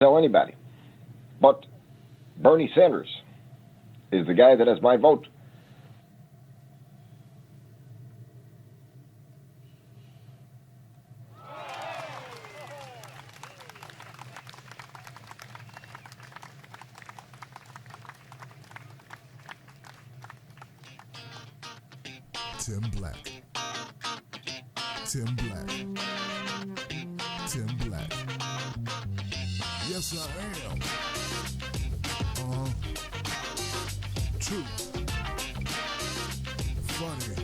tell anybody. But Bernie Sanders is the guy that has my vote. Tim Black. Tim Black. Tim Black. Yes, I am. True. Funny.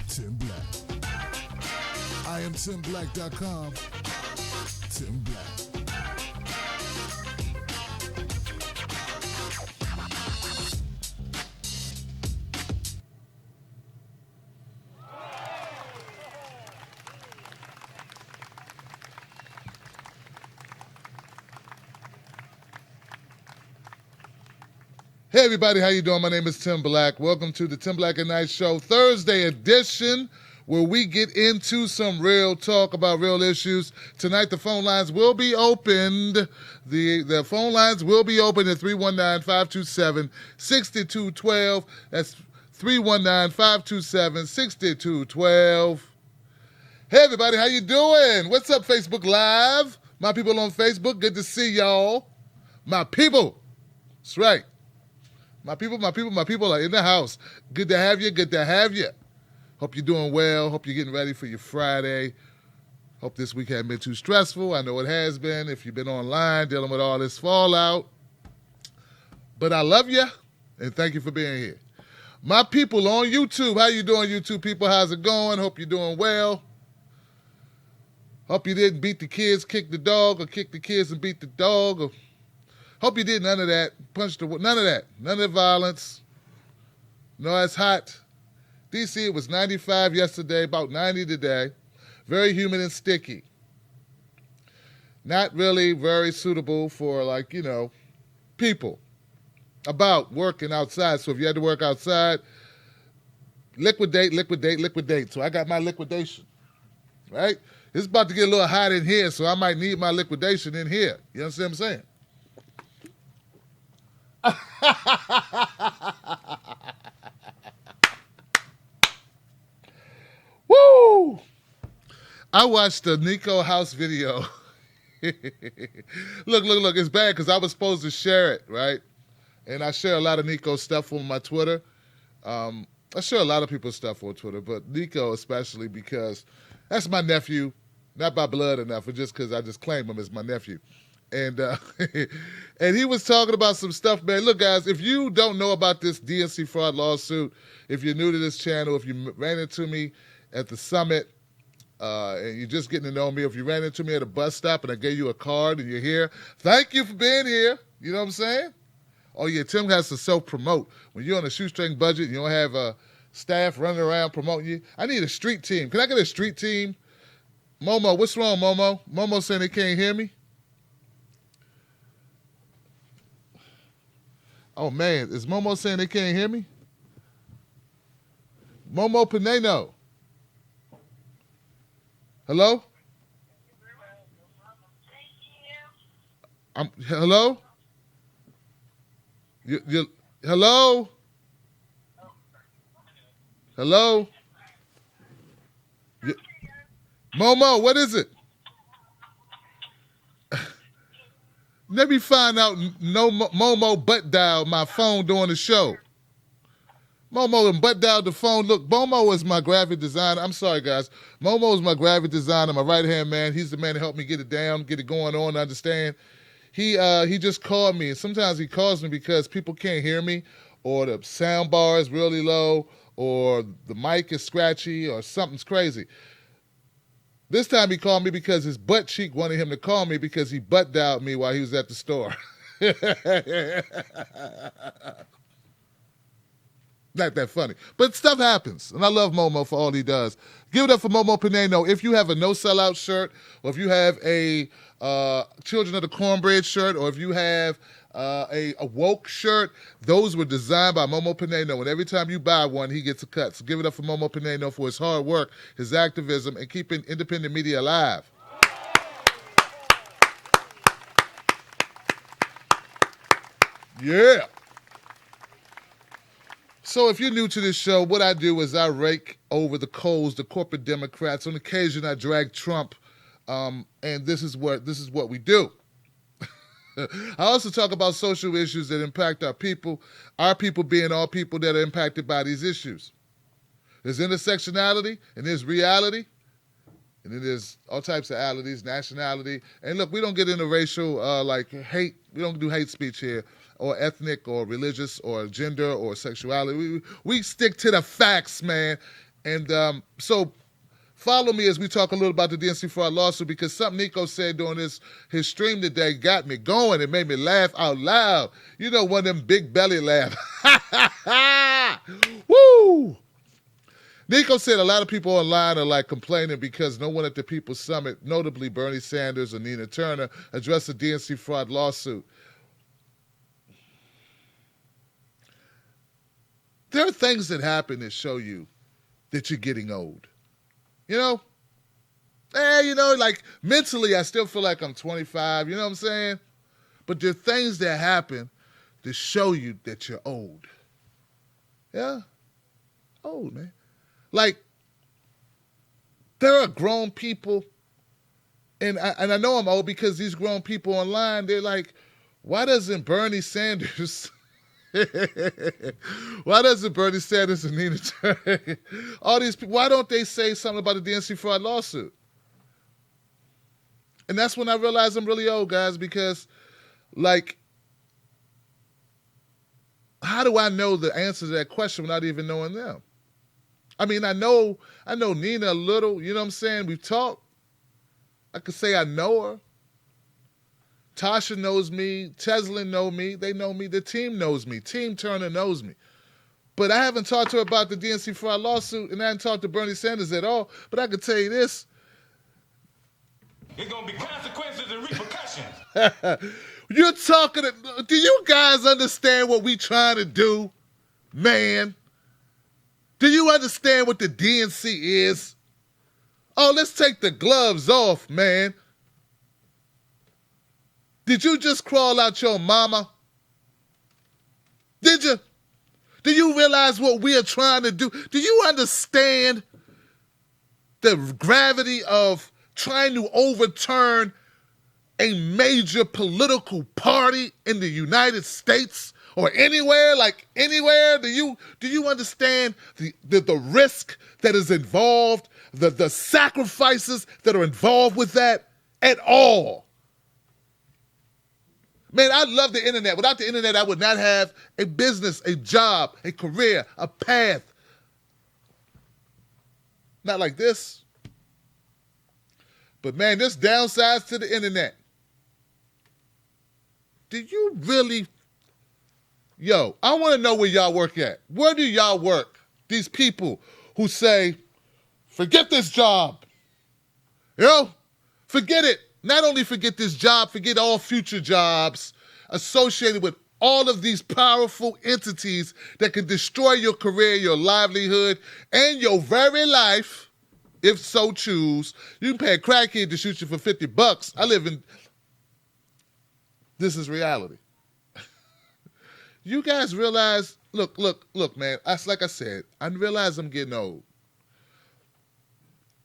Tim Black. I am TimBlack.com. Tim Black. Hey everybody, how you doing? My name is Tim Black. Welcome to the Tim Black at Night Show, Thursday edition, where we get into some real talk about real issues. Tonight the phone lines will be opened. The phone lines will be open at 319-527-6212. That's 319-527-6212. Hey everybody, how you doing? What's up, Facebook Live? My people on Facebook, good to see y'all. My people. That's right. My people are in the house. Good to have you, Hope you're doing well. Hope you're getting ready for your Friday. Hope this week hasn't been too stressful. I know it has been if you've been online dealing with all this fallout. But I love you, and thank you for being here. My people on YouTube, how you doing, YouTube people? How's it going? Hope you're doing well. Hope you didn't beat the kids, kick the dog, or kick the kids and beat the dog, or hope you did none of that. None of that. None of the violence. No, it's hot. D.C., it was 95 yesterday, about 90 today. Very humid and sticky. Not really very suitable for, people about working outside. So if you had to work outside, liquidate. So I got my liquidation, right? It's about to get a little hot in here, so I might need my liquidation in here. You understand what I'm saying? Woo! I watched the Nico House video. Look, it's bad because I was supposed to share it, right? And I share a lot of Nico stuff on my Twitter. I share a lot of people's stuff on Twitter, but Nico especially because that's my nephew, not by blood or nothing, just because I just claim him as my nephew. And and he was talking about some stuff, man. Look, guys, if you don't know about this DNC fraud lawsuit, if you're new to this channel, if you ran into me at the summit and you're just getting to know me, if you ran into me at a bus stop and I gave you a card and you're here, thank you for being here. You know what I'm saying? Oh, yeah, Tim has to self-promote. When you're on a shoestring budget and you don't have staff running around promoting you, I need a street team. Can I get a street team? Momo, what's wrong, Momo? Momo saying they can't hear me? Oh, man, is Momo saying they can't hear me? Momo Pineno. Hello? Hello? Hello? Hello? Momo, what is it? Let me find out Momo butt dialed my phone during the show. Momo and butt dialed the phone. Look, Momo is my graphic designer. I'm sorry, guys. Momo is my graphic designer, my right-hand man. He's the man that helped me get it down, get it going on, understand. He just called me, and sometimes he calls me because people can't hear me, or the sound bar is really low, or the mic is scratchy, or something's crazy. This time he called me because his butt cheek wanted him to call me because he butt dialed me while he was at the store. Not that funny. But stuff happens, and I love Momo for all he does. Give it up for Momo Pineno. If you have a No Sellout shirt, or if you have a Children of the Cornbread shirt, or if you have a woke shirt, those were designed by Momo Pineno, and every time you buy one, he gets a cut. So give it up for Momo Pineno for his hard work, his activism, and keeping independent media alive. Yeah. So if you're new to this show, what I do is I rake over the coals, the corporate Democrats. On occasion, I drag Trump, and this is what we do. I also talk about social issues that impact our people being all people that are impacted by these issues. There's intersectionality, and there's reality, and then there's all types of alities, nationality. And look, we don't get into racial, hate. We don't do hate speech here, or ethnic, or religious, or gender, or sexuality. We stick to the facts, man. And so follow me as we talk a little about the DNC fraud lawsuit, because something Nico said during his stream today got me going. It made me laugh out loud. You know, one of them big belly laughs. Woo! Nico said a lot of people online are like complaining because no one at the People's Summit, notably Bernie Sanders or Nina Turner, addressed the DNC fraud lawsuit. There are things that happen that show you that you're getting old. You know? Like mentally, I still feel like I'm 25. You know what I'm saying? But there are things that happen that show you that you're old. Yeah? Old, man. Like, there are grown people, and I know I'm old because these grown people online, they're like, why doesn't Bernie Sanders... Why doesn't Bernie Sanders and Nina Turner, all these people, why don't they say something about the DNC fraud lawsuit? And that's when I realized I'm really old, guys, because, like, how do I know the answer to that question without even knowing them? I mean, I know Nina a little, you know what I'm saying? We've talked. I could say I know her. Tasha knows me. Teslin know me. They know me. The team knows me. Team Turner knows me. But I haven't talked to her about the DNC fraud lawsuit, and I haven't talked to Bernie Sanders at all. But I can tell you this. There's going to be consequences and repercussions. You're talking... Do you guys understand what we trying to do, man? Do you understand what the DNC is? Oh, let's take the gloves off, man. Did you just crawl out your mama? Did you? Do you realize what we are trying to do? Do you understand the gravity of trying to overturn a major political party in the United States or anywhere, like anywhere? Do you understand the risk that is involved, the sacrifices that are involved with that at all? Man, I love the internet. Without the internet, I would not have a business, a job, a career, a path. Not like this. But man, there's downsides to the internet. Do you really... Yo, I want to know where y'all work at. Where do y'all work? These people who say, forget this job. Forget it. Not only forget this job, forget all future jobs associated with all of these powerful entities that can destroy your career, your livelihood, and your very life, if so choose. You can pay a crackhead to shoot you for $50. I live in... This is reality. You guys realize... Look, man. Like I said, I realize I'm getting old.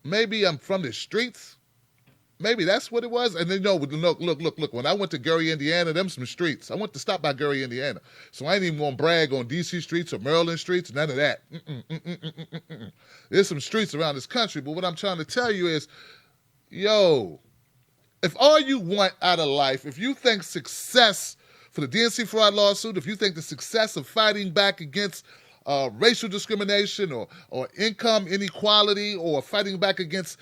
Maybe I'm from the streets. Maybe that's what it was. And then, look. When I went to Gary, Indiana, them some streets. I went to stop by Gary, Indiana. So I ain't even going to brag on D.C. streets or Maryland streets, none of that. There's some streets around this country. But what I'm trying to tell you is, if all you want out of life, if you think success for the DNC fraud lawsuit, if you think the success of fighting back against racial discrimination or income inequality or fighting back against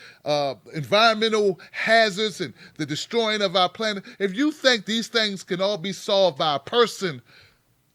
environmental hazards and the destroying of our planet, if you think these things can all be solved by a person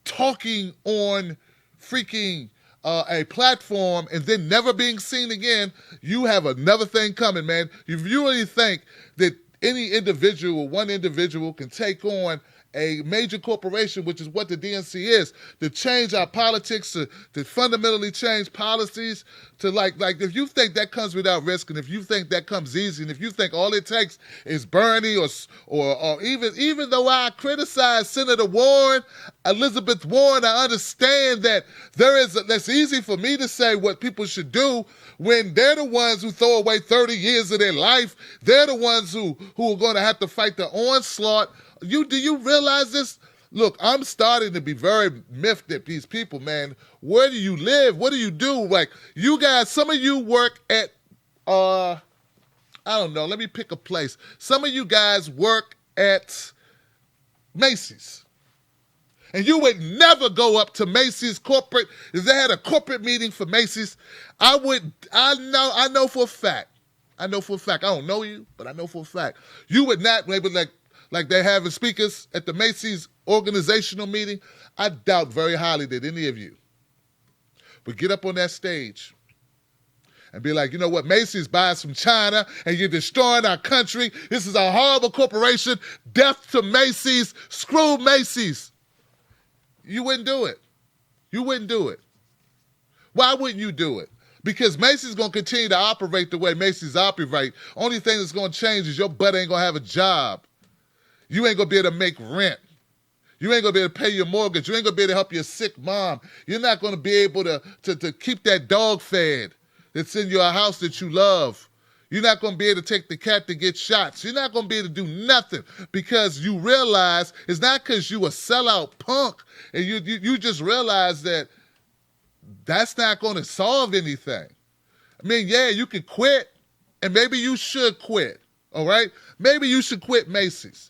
talking on freaking a platform and then never being seen again, you have another thing coming, man. If you really think that one individual can take on a major corporation, which is what the DNC is, to change our politics, to fundamentally change policies, to like if you think that comes without risk, and if you think that comes easy, and if you think all it takes is Bernie or even though I criticize Senator Warren, Elizabeth Warren, I understand that that's easy for me to say what people should do when they're the ones who throw away 30 years of their life. They're the ones who are going to have to fight the onslaught. Do you realize this? Look, I'm starting to be very miffed at these people, man. Where do you live? What do you do? Like, you guys, some of you work at, I don't know, let me pick a place. Some of you guys work at Macy's. And you would never go up to Macy's corporate. If they had a corporate meeting for Macy's, I know for a fact. I don't know you, but I know for a fact. You would not, maybe like they're having speakers at the Macy's organizational meeting. I doubt very highly that any of you would get up on that stage and be like, you know what, Macy's buys from China and you're destroying our country. This is a horrible corporation. Death to Macy's. Screw Macy's. You wouldn't do it. You wouldn't do it. Why wouldn't you do it? Because Macy's going to continue to operate the way Macy's operate. Only thing that's going to change is your butt ain't going to have a job. You ain't going to be able to make rent. You ain't going to be able to pay your mortgage. You ain't going to be able to help your sick mom. You're not going to be able to keep that dog fed that's in your house that you love. You're not going to be able to take the cat to get shots. You're not going to be able to do nothing because you realize it's not because you a sellout punk and you just realize that that's not going to solve anything. I mean, yeah, you can quit and maybe you should quit, all right? Maybe you should quit Macy's,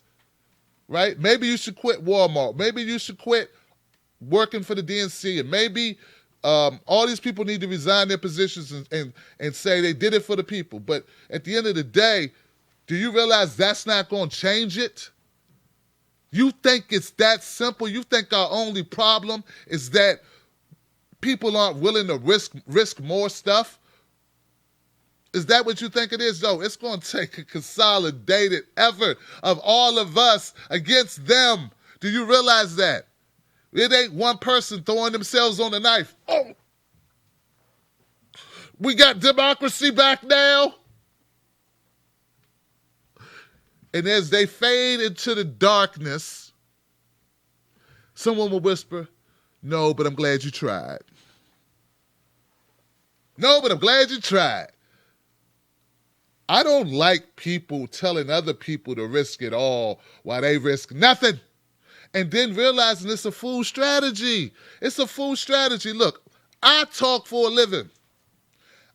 right? Maybe you should quit Walmart. Maybe you should quit working for the DNC and maybe all these people need to resign their positions and say they did it for the people. But at the end of the day, do you realize that's not going to change it? You think it's that simple? You think our only problem is that people aren't willing to risk more stuff? Is that what you think it is? No, it's going to take a consolidated effort of all of us against them. Do you realize that? It ain't one person throwing themselves on the knife. Oh, we got democracy back now. And as they fade into the darkness, someone will whisper, no, but I'm glad you tried. No, but I'm glad you tried. I don't like people telling other people to risk it all while they risk nothing. And then realizing it's a fool strategy. It's a fool strategy. Look, I talk for a living.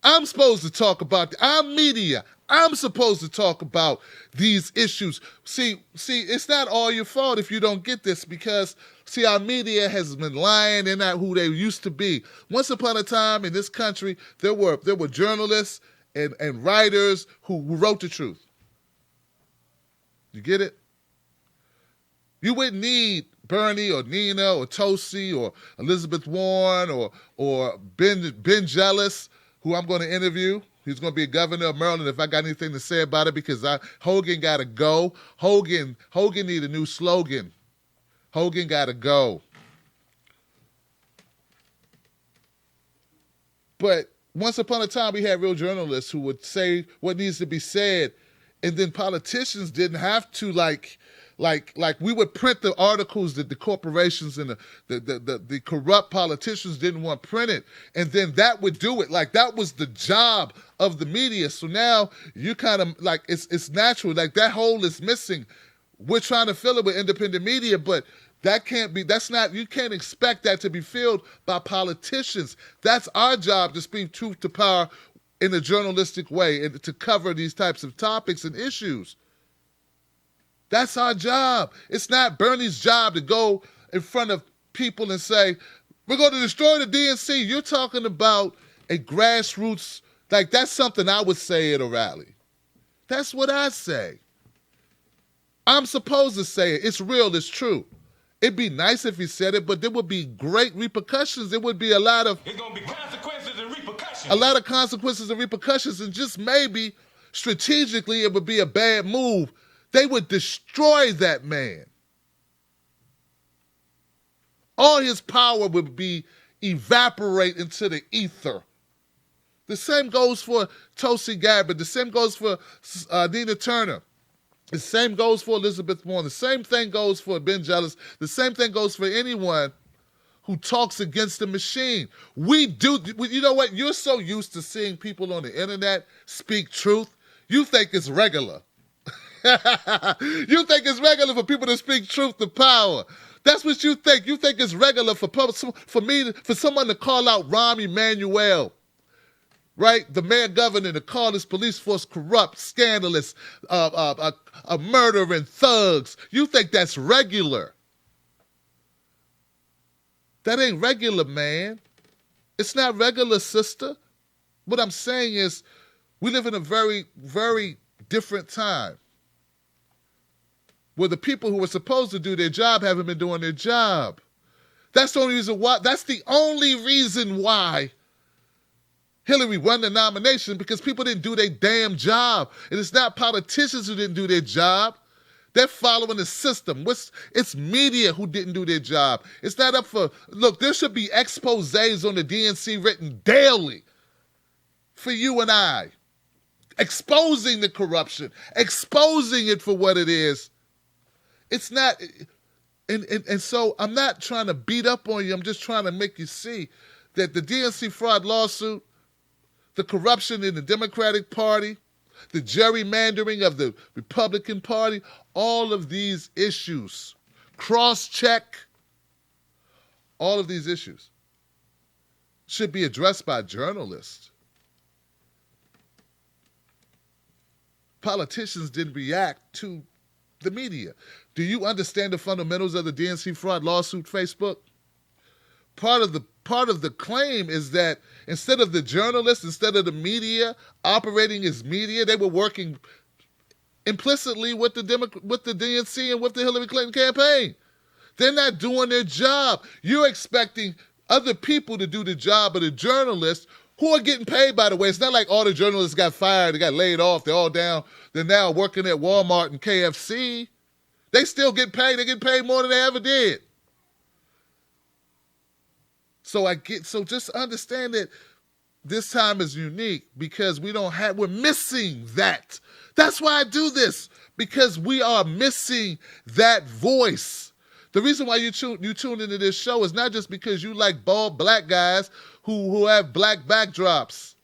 I'm supposed to talk about, I'm media. I'm supposed to talk about these issues. See, it's not all your fault if you don't get this because, see, our media has been lying. They're not who they used to be. Once upon a time in this country, there were journalists and writers who wrote the truth. You get it? You wouldn't need Bernie or Nina or Tosi or Elizabeth Warren or Ben Jealous, who I'm going to interview. He's going to be governor of Maryland if I got anything to say about it because Hogan got to go. Hogan need a new slogan. Hogan got to go. But once upon a time, we had real journalists who would say what needs to be said, and then politicians didn't have to like we would print the articles that the corporations and the corrupt politicians didn't want printed, and then that would do it. Like that was the job of the media. So now you kind of like it's natural. Like that hole is missing. We're trying to fill it with independent media, but you can't expect that to be filled by politicians. That's our job to speak truth to power in a journalistic way and to cover these types of topics and issues. That's our job. It's not Bernie's job to go in front of people and say, we're going to destroy the DNC. You're talking about a grassroots, like that's something I would say at a rally. That's what I say. I'm supposed to say it. It's real. It's true. It'd be nice if he said it, but there would be great repercussions. There would be a lot of... It's going to be consequences and repercussions. A lot of consequences and repercussions, and just maybe strategically it would be a bad move. They would destroy that man. All his power would evaporate into the ether. The same goes for Tulsi Gabbard. The same goes for Nina Turner. The same goes for Elizabeth Warren. The same thing goes for Ben Jealous. The same thing goes for anyone who talks against the machine. You know what? You're so used to seeing people on the internet speak truth, you think it's regular. You think it's regular for people to speak truth to power. That's what you think. You think it's regular for someone to call out Rahm Emanuel, right? The mayor governor, to call his police force corrupt, scandalous, a murdering thugs. You think that's regular. That ain't regular, man. It's not regular, sister. What I'm saying is we live in a very, very different time where the people who were supposed to do their job haven't been doing their job. That's the only reason why Hillary won the nomination, because people didn't do their damn job. And it's not politicians who didn't do their job. They're following the system. It's media who didn't do their job. It's not up for, look, there should be exposés on the DNC written daily for you and I, exposing the corruption, exposing it for what it is. It's not, and so I'm not trying to beat up on you. I'm just trying to make you see that the DNC fraud lawsuit, the corruption in the Democratic Party, the gerrymandering of the Republican Party, all of these issues, cross-check, all of these issues should be addressed by journalists. Politicians didn't react to the media. Do you understand the fundamentals of the DNC fraud lawsuit, Facebook? Part of the claim is that instead of the journalists, instead of the media operating as media, they were working implicitly with the DNC and with the Hillary Clinton campaign. They're not doing their job. You're expecting other people to do the job of the journalists, who are getting paid, by the way. It's not like all the journalists got fired, they got laid off, they're all down. They're now working at Walmart and KFC. They still get paid. They get paid more than they ever did. So just understand that this time is unique because we're missing that. That's why I do this, because we are missing that voice. The reason why you tune into this show is not just because you like bald black guys who have black backdrops.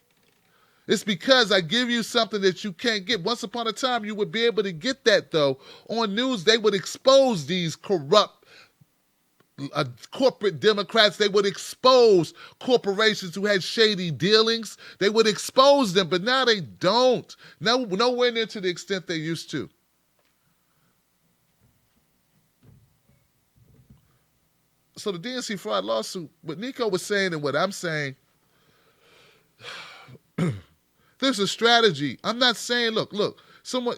It's because I give you something that you can't get. Once upon a time, you would be able to get that, though. On news, they would expose these corrupt corporate Democrats. They would expose corporations who had shady dealings. They would expose them, but now they don't. Nowhere near to the extent they used to. So the DNC fraud lawsuit, what Nico was saying and what I'm saying, there's a strategy. I'm not saying, look, someone,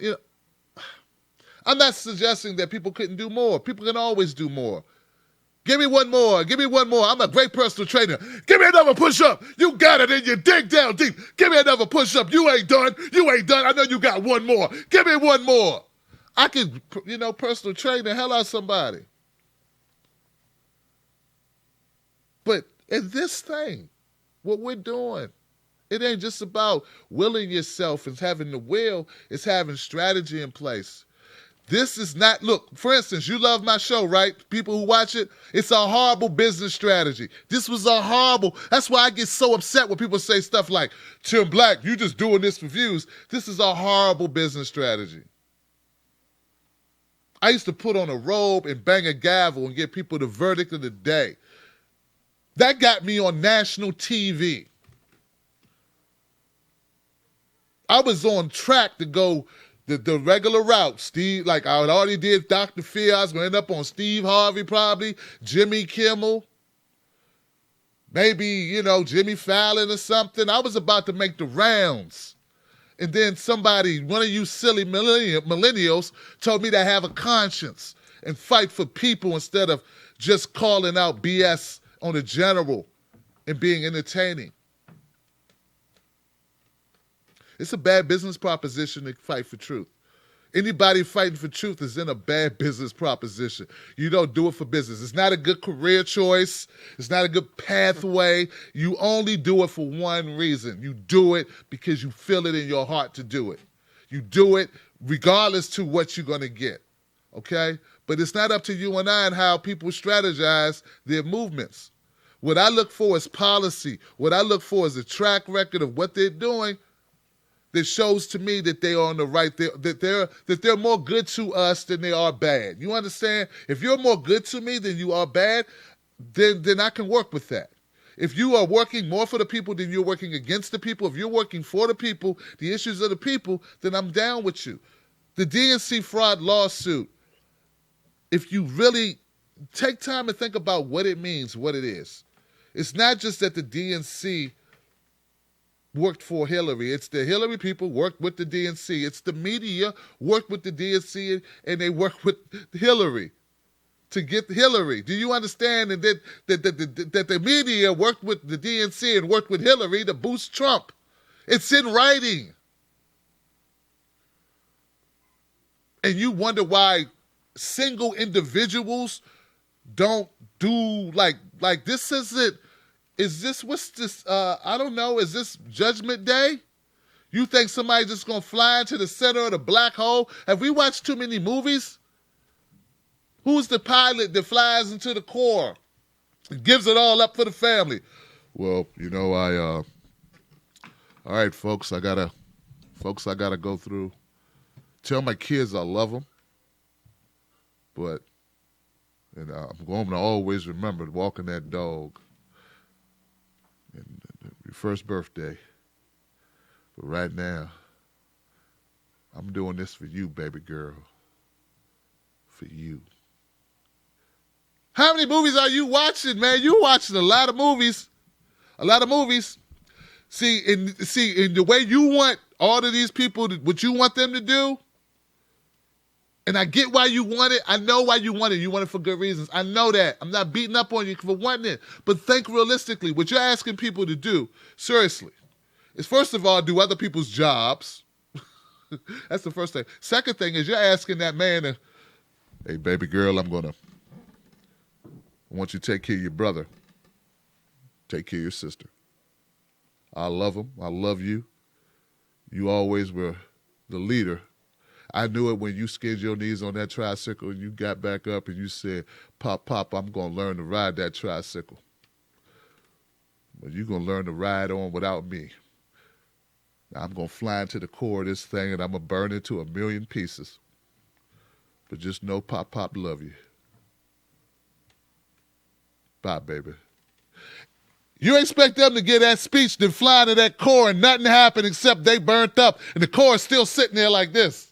I'm not suggesting that people couldn't do more. People can always do more. Give me one more. I'm a great personal trainer. Give me another push-up. You got it in you. Dig down deep. Give me another push-up. You ain't done. I know you got one more. Give me one more. I can, personal train the hell out of somebody. But in this thing, what we're doing, it ain't just about willing yourself and having the will. It's having strategy in place. This is not, look, for instance, you love my show, right? People who watch it, it's a horrible business strategy. This was that's why I get so upset when people say stuff like, Tim Black, you just doing this for views. This is a horrible business strategy. I used to put on a robe and bang a gavel and give people the verdict of the day. That got me on national TV. I was on track to go the regular route. Steve, like I already did Dr. Phil. I was going to end up on Steve Harvey probably, Jimmy Kimmel, maybe, Jimmy Fallon or something. I was about to make the rounds. And then one of you silly millennials told me to have a conscience and fight for people instead of just calling out BS on the general and being entertaining. It's a bad business proposition to fight for truth. Anybody fighting for truth is in a bad business proposition. You don't do it for business. It's not a good career choice. It's not a good pathway. You only do it for one reason. You do it because you feel it in your heart to do it. You do it regardless to what you're going to get, okay? But it's not up to you and I and how people strategize their movements. What I look for is policy. What I look for is a track record of what they're doing that shows to me that they are on the right, that they're more good to us than they are bad. You understand? If you're more good to me than you are bad, then I can work with that. If you are working more for the people than you're working against the people, if you're working for the people, the issues of the people, then I'm down with you. The DNC fraud lawsuit, if you really take time to think about what it means, what it is, it's not just that the DNC worked for Hillary. It's the Hillary people worked with the DNC. It's the media worked with the DNC and they worked with Hillary to get Hillary. Do you understand that the media worked with the DNC and worked with Hillary to boost Trump? It's in writing. And you wonder why single individuals don't do like this isn't, is this, what's this, I don't know, is this Judgment Day? You think somebody's just going to fly into the center of the black hole? Have we watched too many movies? Who's the pilot that flies into the core and gives it all up for the family? Well, you know, all right, folks, I gotta go through. Tell my kids I love them, but I'm going to always remember walking that dog and your first birthday. But right now, I'm doing this for you, baby girl, for you. How many movies are you watching, man? You watching a lot of movies. A lot of movies. See, in the way you want all of these people, what you want them to do, and I get why you want it. I know why you want it. You want it for good reasons. I know that. I'm not beating up on you for wanting it. But think realistically. What you're asking people to do, seriously, is first of all, do other people's jobs. That's the first thing. Second thing is you're asking that man to, hey, baby girl, I want you to take care of your brother. Take care of your sister. I love him. I love you. You always were the leader. I knew it when you skinned your knees on that tricycle and you got back up and you said, Pop, I'm going to learn to ride that tricycle. But you're going to learn to ride on without me. I'm going to fly into the core of this thing and I'm going to burn it to a million pieces. But just know Pop love you. Bye, baby. You expect them to get that speech, then fly to that core and nothing happened except they burnt up and the core is still sitting there like this.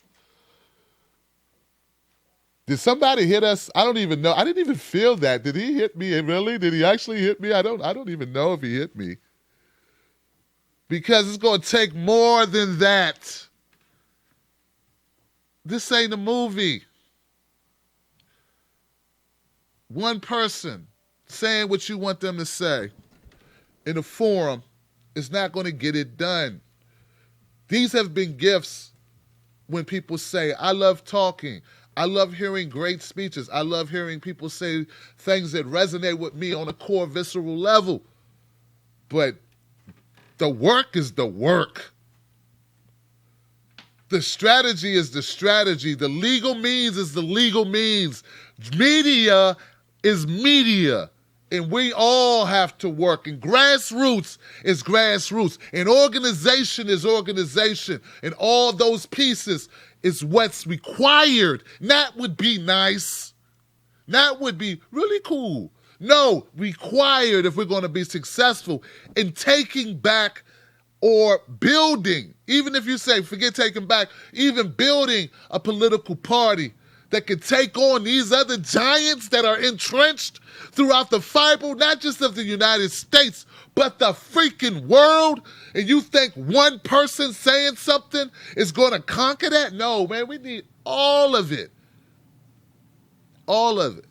Did somebody hit us? I don't even know. I didn't even feel that. Did he hit me? Really? Did he actually hit me? I don't even know if he hit me. Because it's going to take more than that. This ain't a movie. One person saying what you want them to say in a forum is not going to get it done. These have been gifts when people say, I love talking. I love hearing great speeches. I love hearing people say things that resonate with me on a core visceral level. But the work is the work. The strategy is the strategy. The legal means is the legal means. Media is media. And we all have to work. And grassroots is grassroots. And organization is organization. And all those pieces is what's required. That would be nice. That would be really cool. No, required if we're going to be successful in taking back or building, even if you say, forget taking back, even building a political party that could take on these other giants that are entrenched throughout the fiber, not just of the United States, but the freaking world. And you think one person saying something is going to conquer that? No, man, we need all of it. All of it.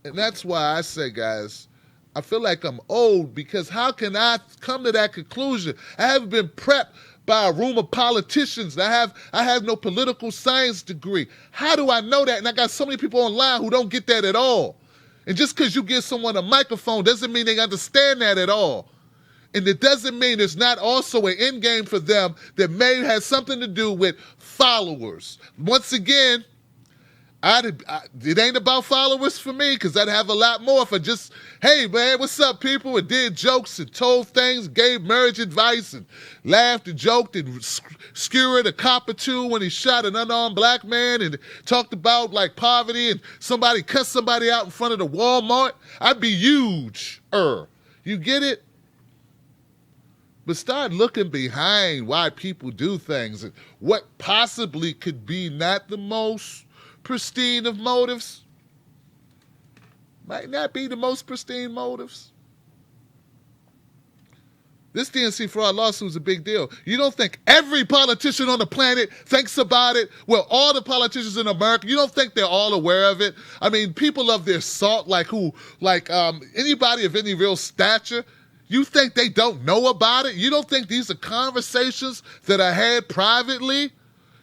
And that's why I say, guys, I feel like I'm old because how can I come to that conclusion? I haven't been prepped by a room of politicians. I have no political science degree. How do I know that? And I got so many people online who don't get that at all. And just because you give someone a microphone doesn't mean they understand that at all. And it doesn't mean there's not also an end game for them that may have something to do with followers. Once again, it ain't about followers for me, because I'd have a lot more if I just, hey man, what's up people, and did jokes and told things, gave marriage advice and laughed and joked and skewered a cop or two when he shot an unarmed black man and talked about like poverty and somebody cussed somebody out in front of the Walmart. I'd be huge. You get it? But start looking behind why people do things and what possibly could be not the most pristine of motives. Might not be the most pristine motives. This DNC fraud lawsuit is a big deal. You don't think every politician on the planet thinks about it? Well, all the politicians in America, you don't think they're all aware of it? I mean, people of their salt, anybody of any real stature, you think they don't know about it? You don't think these are conversations that are had privately?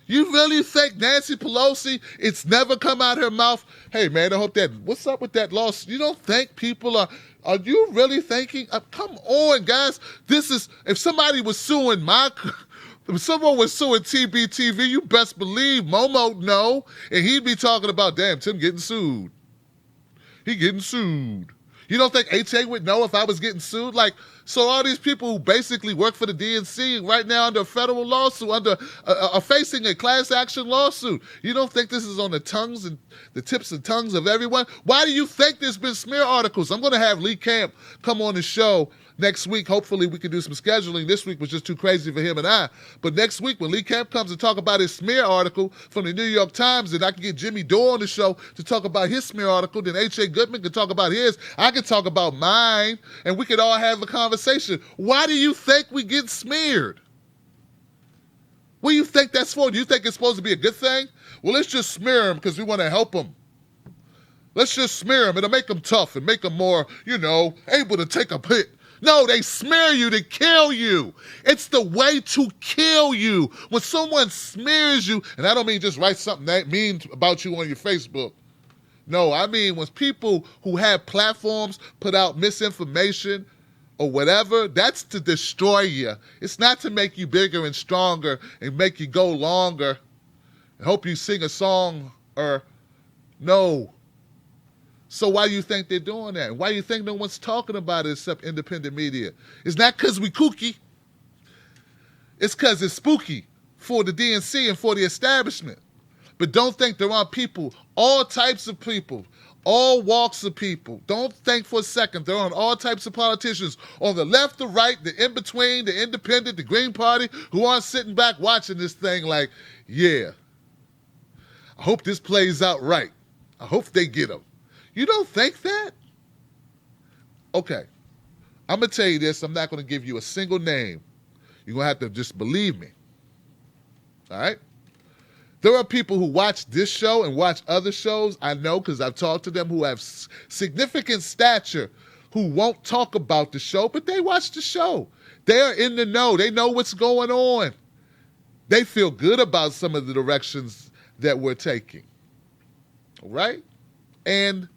You really think Nancy Pelosi, it's never come out her mouth, hey man, I hope what's up with that lawsuit? You don't think people are you really thinking, come on guys, if somebody was suing if someone was suing TBTV, you best believe Momo know, and he'd be talking about, damn, Tim getting sued. He getting sued. You don't think HA would know if I was getting sued? So all these people who basically work for the DNC right now under a federal lawsuit, are facing a class action lawsuit. You don't think this is on the tongues and the tips and tongues of everyone? Why do you think there's been smear articles? I'm going to have Lee Camp come on the show next week. Hopefully we can do some scheduling. This week was just too crazy for him and I. But next week when Lee Camp comes to talk about his smear article from the New York Times, and I can get Jimmy Dore on the show to talk about his smear article, then H.A. Goodman can talk about his. I can talk about mine, and we could all have a conversation. Why do you think we get smeared? What do you think that's for? Do you think it's supposed to be a good thing? Well, let's just smear them because we want to help them. Let's just smear them. It'll make them tough and make them more, able to take a hit. No, they smear you to kill you. It's the way to kill you. When someone smears you, and I don't mean just write something that mean about you on your Facebook. No, I mean when people who have platforms put out misinformation or whatever, that's to destroy you. It's not to make you bigger and stronger and make you go longer and hope you sing a song or no. So why do you think they're doing that? Why do you think no one's talking about it except independent media? It's not because we kooky. It's because it's spooky for the DNC and for the establishment. But don't think there aren't people, all types of people, all walks of people. Don't think for a second there aren't all types of politicians on the left, the right, the in-between, the independent, the Green Party, who aren't sitting back watching this thing like, yeah, I hope this plays out right. I hope they get them. You don't think that? Okay. I'm going to tell you this. I'm not going to give you a single name. You're going to have to just believe me. All right? There are people who watch this show and watch other shows, I know because I've talked to them, who have significant stature, who won't talk about the show, but they watch the show. They are in the know. They know what's going on. They feel good about some of the directions that we're taking. All right? And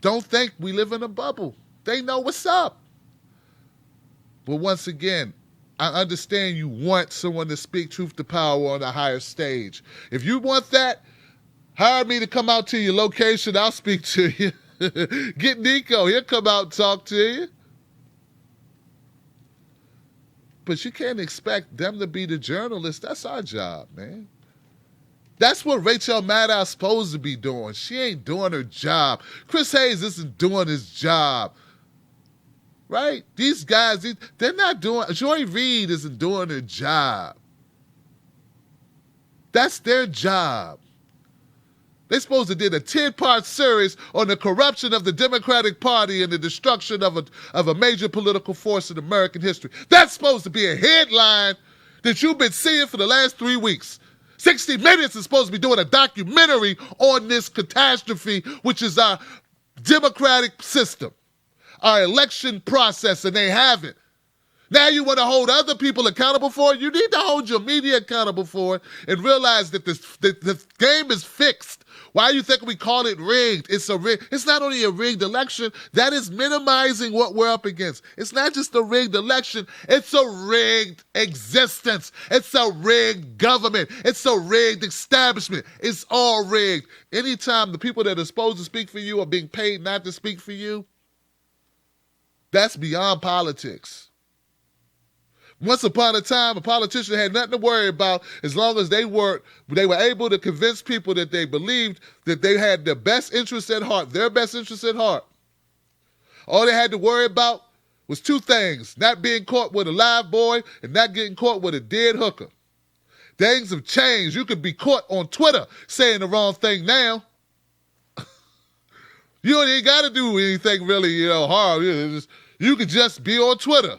don't think we live in a bubble. They know what's up. But once again, I understand you want someone to speak truth to power on a higher stage. If you want that, hire me to come out to your location. I'll speak to you. Get Nico. He'll come out and talk to you. But you can't expect them to be the journalists. That's our job, man. That's what Rachel Maddow's supposed to be doing. She ain't doing her job. Chris Hayes isn't doing his job. Right? These guys, they're not doing, Joy Reid isn't doing her job. That's their job. They're supposed to did a 10-part series on the corruption of the Democratic Party and the destruction of a major political force in American history. That's supposed to be a headline that you've been seeing for the last 3 weeks. 60 Minutes is supposed to be doing a documentary on this catastrophe, which is our democratic system, our election process, and they haven't. Now you want to hold other people accountable for it? You need to hold your media accountable for it and realize that the game is fixed. Why do you think we call it rigged? It's not only a rigged election, that is minimizing what we're up against. It's not just a rigged election, it's a rigged existence. It's a rigged government. It's a rigged establishment. It's all rigged. Anytime the people that are supposed to speak for you are being paid not to speak for you, that's beyond politics. Once upon a time, a politician had nothing to worry about as long as they were able to convince people that they believed that they had their best interests at heart, their best interests at heart. All they had to worry about was two things: not being caught with a live boy and not getting caught with a dead hooker. Things have changed. You could be caught on Twitter saying the wrong thing now. You ain't got to do anything really, hard. You could just be on Twitter.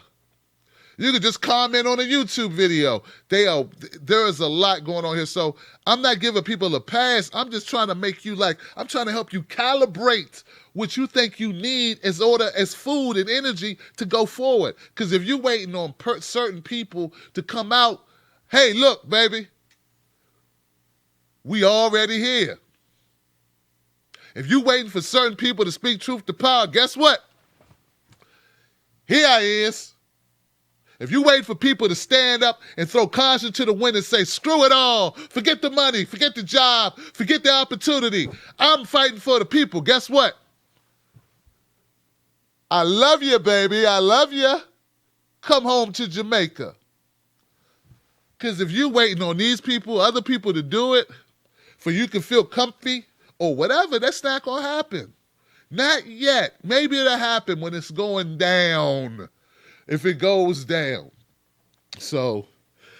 You could just comment on a YouTube video. There is a lot going on here. So I'm not giving people a pass. I'm just trying to make you I'm trying to help you calibrate what you think you need as food and energy to go forward. Because if you're waiting on certain people to come out, hey, look, baby, we already here. If you're waiting for certain people to speak truth to power, guess what? Here I is. If you wait for people to stand up and throw caution to the wind and say, screw it all, forget the money, forget the job, forget the opportunity, I'm fighting for the people, guess what? I love you, baby, I love you. Come home to Jamaica. Because if you're waiting on these people, other people to do it, for you can feel comfy or whatever, that's not going to happen. Not yet. Maybe it'll happen when it's going down. If it goes down. So,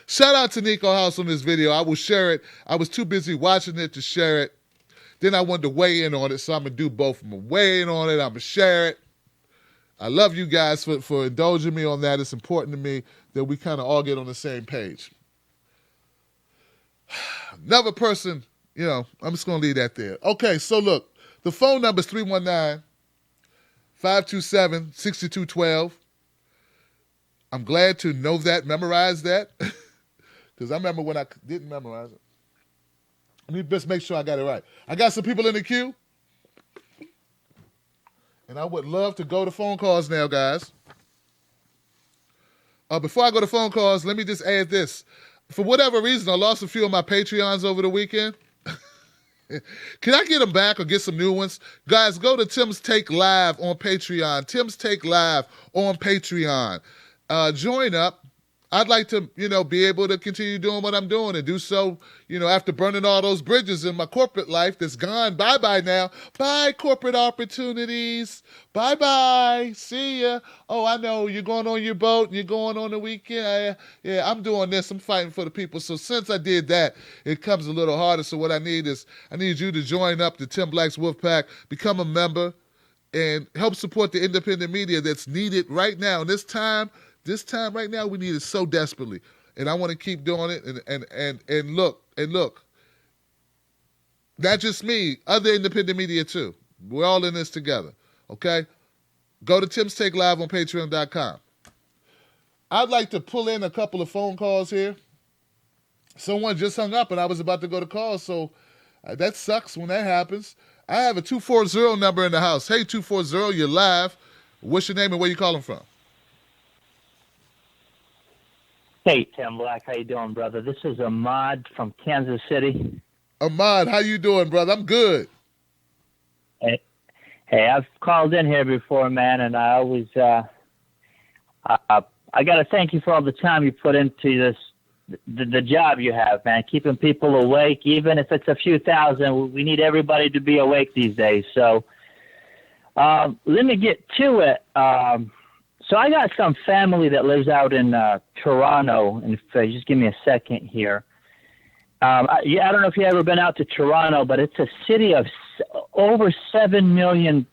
shout out to Nico House on this video. I will share it. I was too busy watching it to share it. Then I wanted to weigh in on it, so I'm going to do both. I'm going to weigh in on it. I'm going to share it. I love you guys for indulging me on that. It's important to me that we kind of all get on the same page. Another person, I'm just going to leave that there. Okay, so look, the phone number is 319-527-6212. I'm glad to know that, memorize that, because I remember when I didn't memorize it. Let me just make sure I got it right. I got some people in the queue, and I would love to go to phone calls now, guys. Before I go to phone calls, let me just add this. For whatever reason, I lost a few of my Patreons over the weekend. Can I get them back or get some new ones? Guys, go to Tim's Take Live on Patreon. Tim's Take Live on Patreon. Join up. I'd like to, be able to continue doing what I'm doing and do so, after burning all those bridges in my corporate life that's gone. Bye-bye now. Bye, corporate opportunities. Bye-bye. See ya. Oh, I know you're going on your boat and you're going on the weekend. Yeah, I'm doing this. I'm fighting for the people. So since I did that, it comes a little harder. So what I need you to join up the Tim Black's Wolfpack, become a member, and help support the independent media that's needed right now. This time right now, we need it so desperately. And I want to keep doing it. And look, not just me, other independent media too. We're all in this together, okay? Go to Tim's Take Live on Patreon.com. I'd like to pull in a couple of phone calls here. Someone just hung up and I was about to go to call, so that sucks when that happens. I have a 240 number in the house. Hey, 240, you're live. What's your name and where you calling from? Hey, Tim Black. How you doing, brother? This is Ahmad from Kansas City. Ahmad, how you doing, brother? I'm good. Hey, I've called in here before, man, and I always, I got to thank you for all the time you put into this, the job you have, man, keeping people awake, even if it's a few thousand. We need everybody to be awake these days. So let me get to it. So I got some family that lives out in Toronto, and just give me a second here. I don't know if you've ever been out to Toronto, but it's a city of over 7 million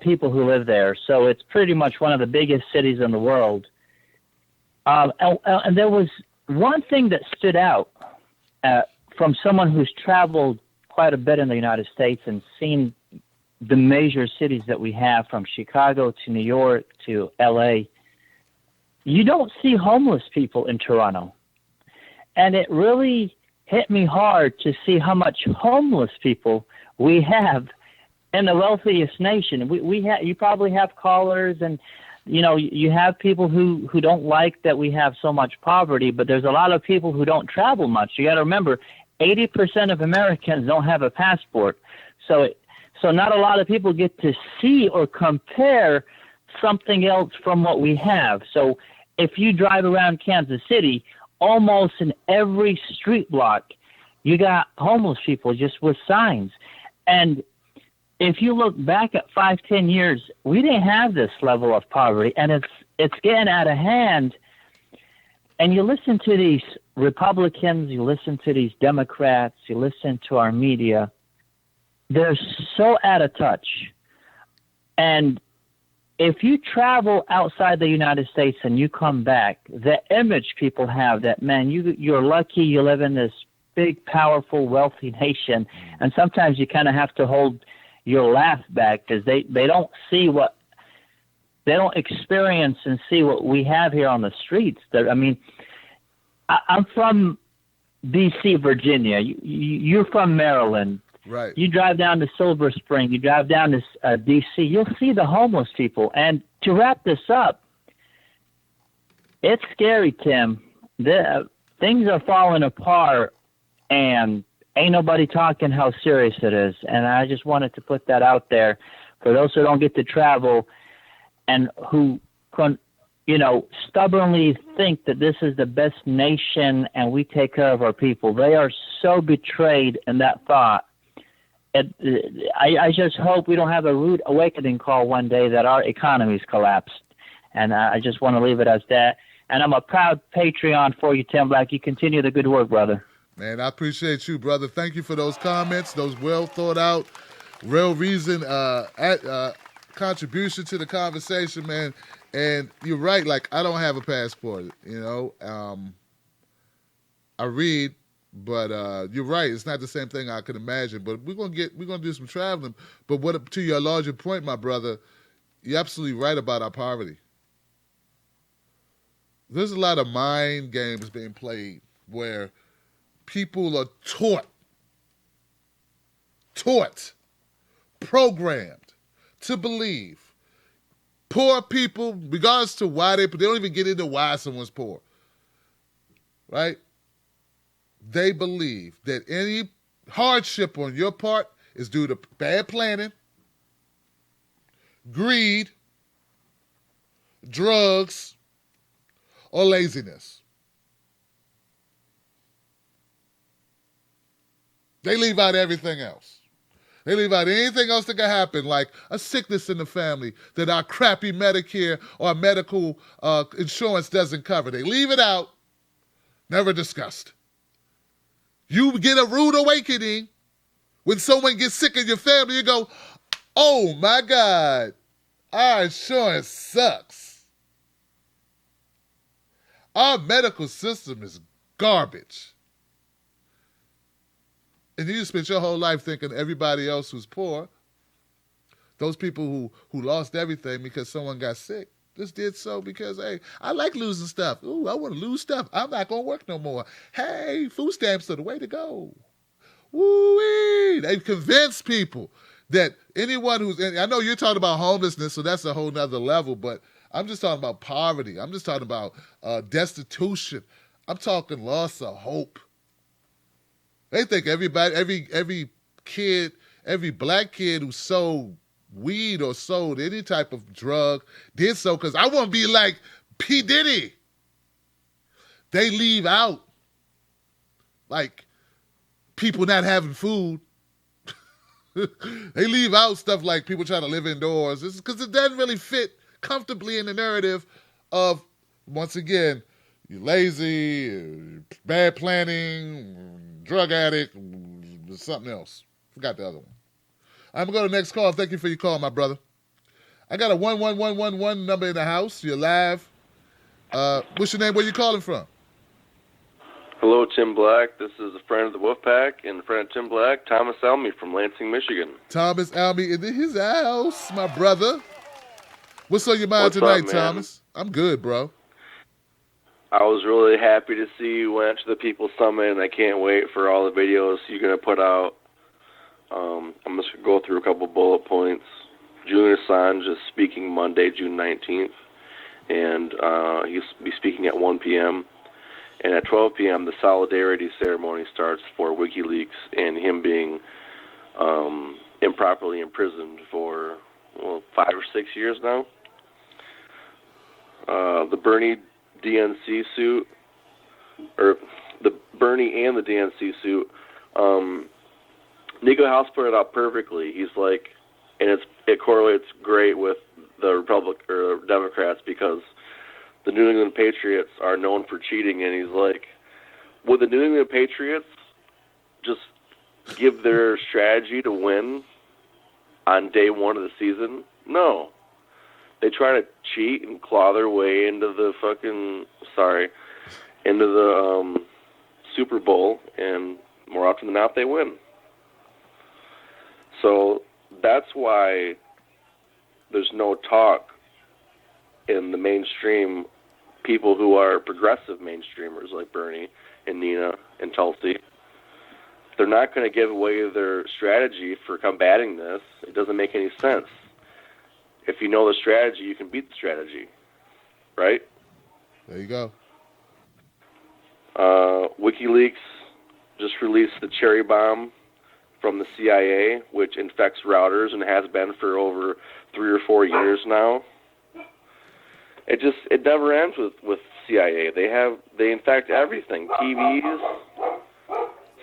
people who live there. So it's pretty much one of the biggest cities in the world. And there was one thing that stood out from someone who's traveled quite a bit in the United States and seen the major cities that we have, from Chicago to New York to LA. You don't see homeless people in Toronto. And it really hit me hard to see how much homeless people we have in the wealthiest nation. We have, you probably have callers, and you have people who don't like that we have so much poverty, but there's a lot of people who don't travel much. You got to remember, 80% of Americans don't have a passport. So not a lot of people get to see or compare something else from what we have. So if you drive around Kansas City, almost in every street block, you got homeless people just with signs. And if you look back at 5-10 years, we didn't have this level of poverty, and it's getting out of hand. And you listen to these Republicans, you listen to these Democrats, you listen to our media, they're so out of touch. And if you travel outside the United States and you come back, the image people have that, man, you're lucky you live in this big, powerful, wealthy nation. And sometimes you kind of have to hold your laugh back because they don't see what, they don't experience and see what we have here on the streets. I'm from D.C., Virginia. You're from Maryland. Right. You drive down to Silver Spring, you drive down to D.C., you'll see the homeless people. And to wrap this up, it's scary, Tim. Things are falling apart, and ain't nobody talking how serious it is. And I just wanted to put that out there for those who don't get to travel and who stubbornly think that this is the best nation and we take care of our people. They are so betrayed in that thought. I just hope we don't have a rude awakening call one day that our economy's collapsed. And I just want to leave it as that. And I'm a proud Patreon for you, Tim Black. You continue the good work, brother. Man, I appreciate you, brother. Thank you for those comments, those well thought out, real reason contribution to the conversation, man. And you're right. Like, I don't have a passport, I read, but you're right. It's not the same thing I could imagine. But we're gonna do some traveling. But to your larger point, my brother, you're absolutely right about our poverty. There's a lot of mind games being played where people are taught, programmed to believe. Poor people, regardless to why they don't even get into why someone's poor, right? They believe that any hardship on your part is due to bad planning, greed, drugs, or laziness. They leave out everything else. They leave out anything else that can happen, like a sickness in the family that our crappy Medicare or medical insurance doesn't cover. They leave it out, never discussed. You get a rude awakening when someone gets sick in your family. You go, oh my God, our insurance sucks. Our medical system is garbage. And you spent your whole life thinking everybody else who's poor, those people who lost everything because someone got sick, just did so because, hey, I like losing stuff. Ooh, I want to lose stuff. I'm not going to work no more. Hey, food stamps are the way to go. Woo-wee! They've convinced people that anyone I know you're talking about homelessness, so that's a whole nother level, but I'm just talking about poverty. I'm just talking about destitution. I'm talking loss of hope. They think everybody, every kid, every black kid who sold weed or sold any type of drug did so because I want to be like P. Diddy. They leave out like people not having food. They leave out stuff like people trying to live indoors. It's because it doesn't really fit comfortably in the narrative of, once again, you're lazy, bad planning, drug addict, something else. Forgot the other one. I'm going to go to the next call. Thank you for your call, my brother. I got a 11111 number in the house. You're live. What's your name? Where you calling from? Hello, Tim Black. This is a friend of the Wolfpack and a friend of Tim Black, Thomas Elmy from Lansing, Michigan. Thomas Elmy in his house, my brother. What's on your mind tonight, Thomas? I'm good, bro. I was really happy to see you went to the People's Summit, and I can't wait for all the videos you're going to put out. I'm just going to go through a couple bullet points. Julian Assange is speaking Monday, June 19th, and he'll be speaking at 1 p.m. And at 12 p.m., the solidarity ceremony starts for WikiLeaks and him being improperly imprisoned for 5 or 6 years now. The Bernie DNC suit, or the Bernie and the DNC suit, Nico House put it out perfectly. He's like, and it correlates great with the Democrats, because the New England Patriots are known for cheating, and he's like, would the New England Patriots just give their strategy to win on day one of the season? No. They try to cheat and claw their way into the Super Bowl, and more often than not, they win. So that's why there's no talk in the mainstream, people who are progressive mainstreamers like Bernie and Nina and Tulsi. They're not going to give away their strategy for combating this. It doesn't make any sense. If you know the strategy, you can beat the strategy, right? There you go. WikiLeaks just released the cherry bomb from the CIA, which infects routers and has been for over 3 or 4 years now. It never ends with CIA. They infect everything. TVs.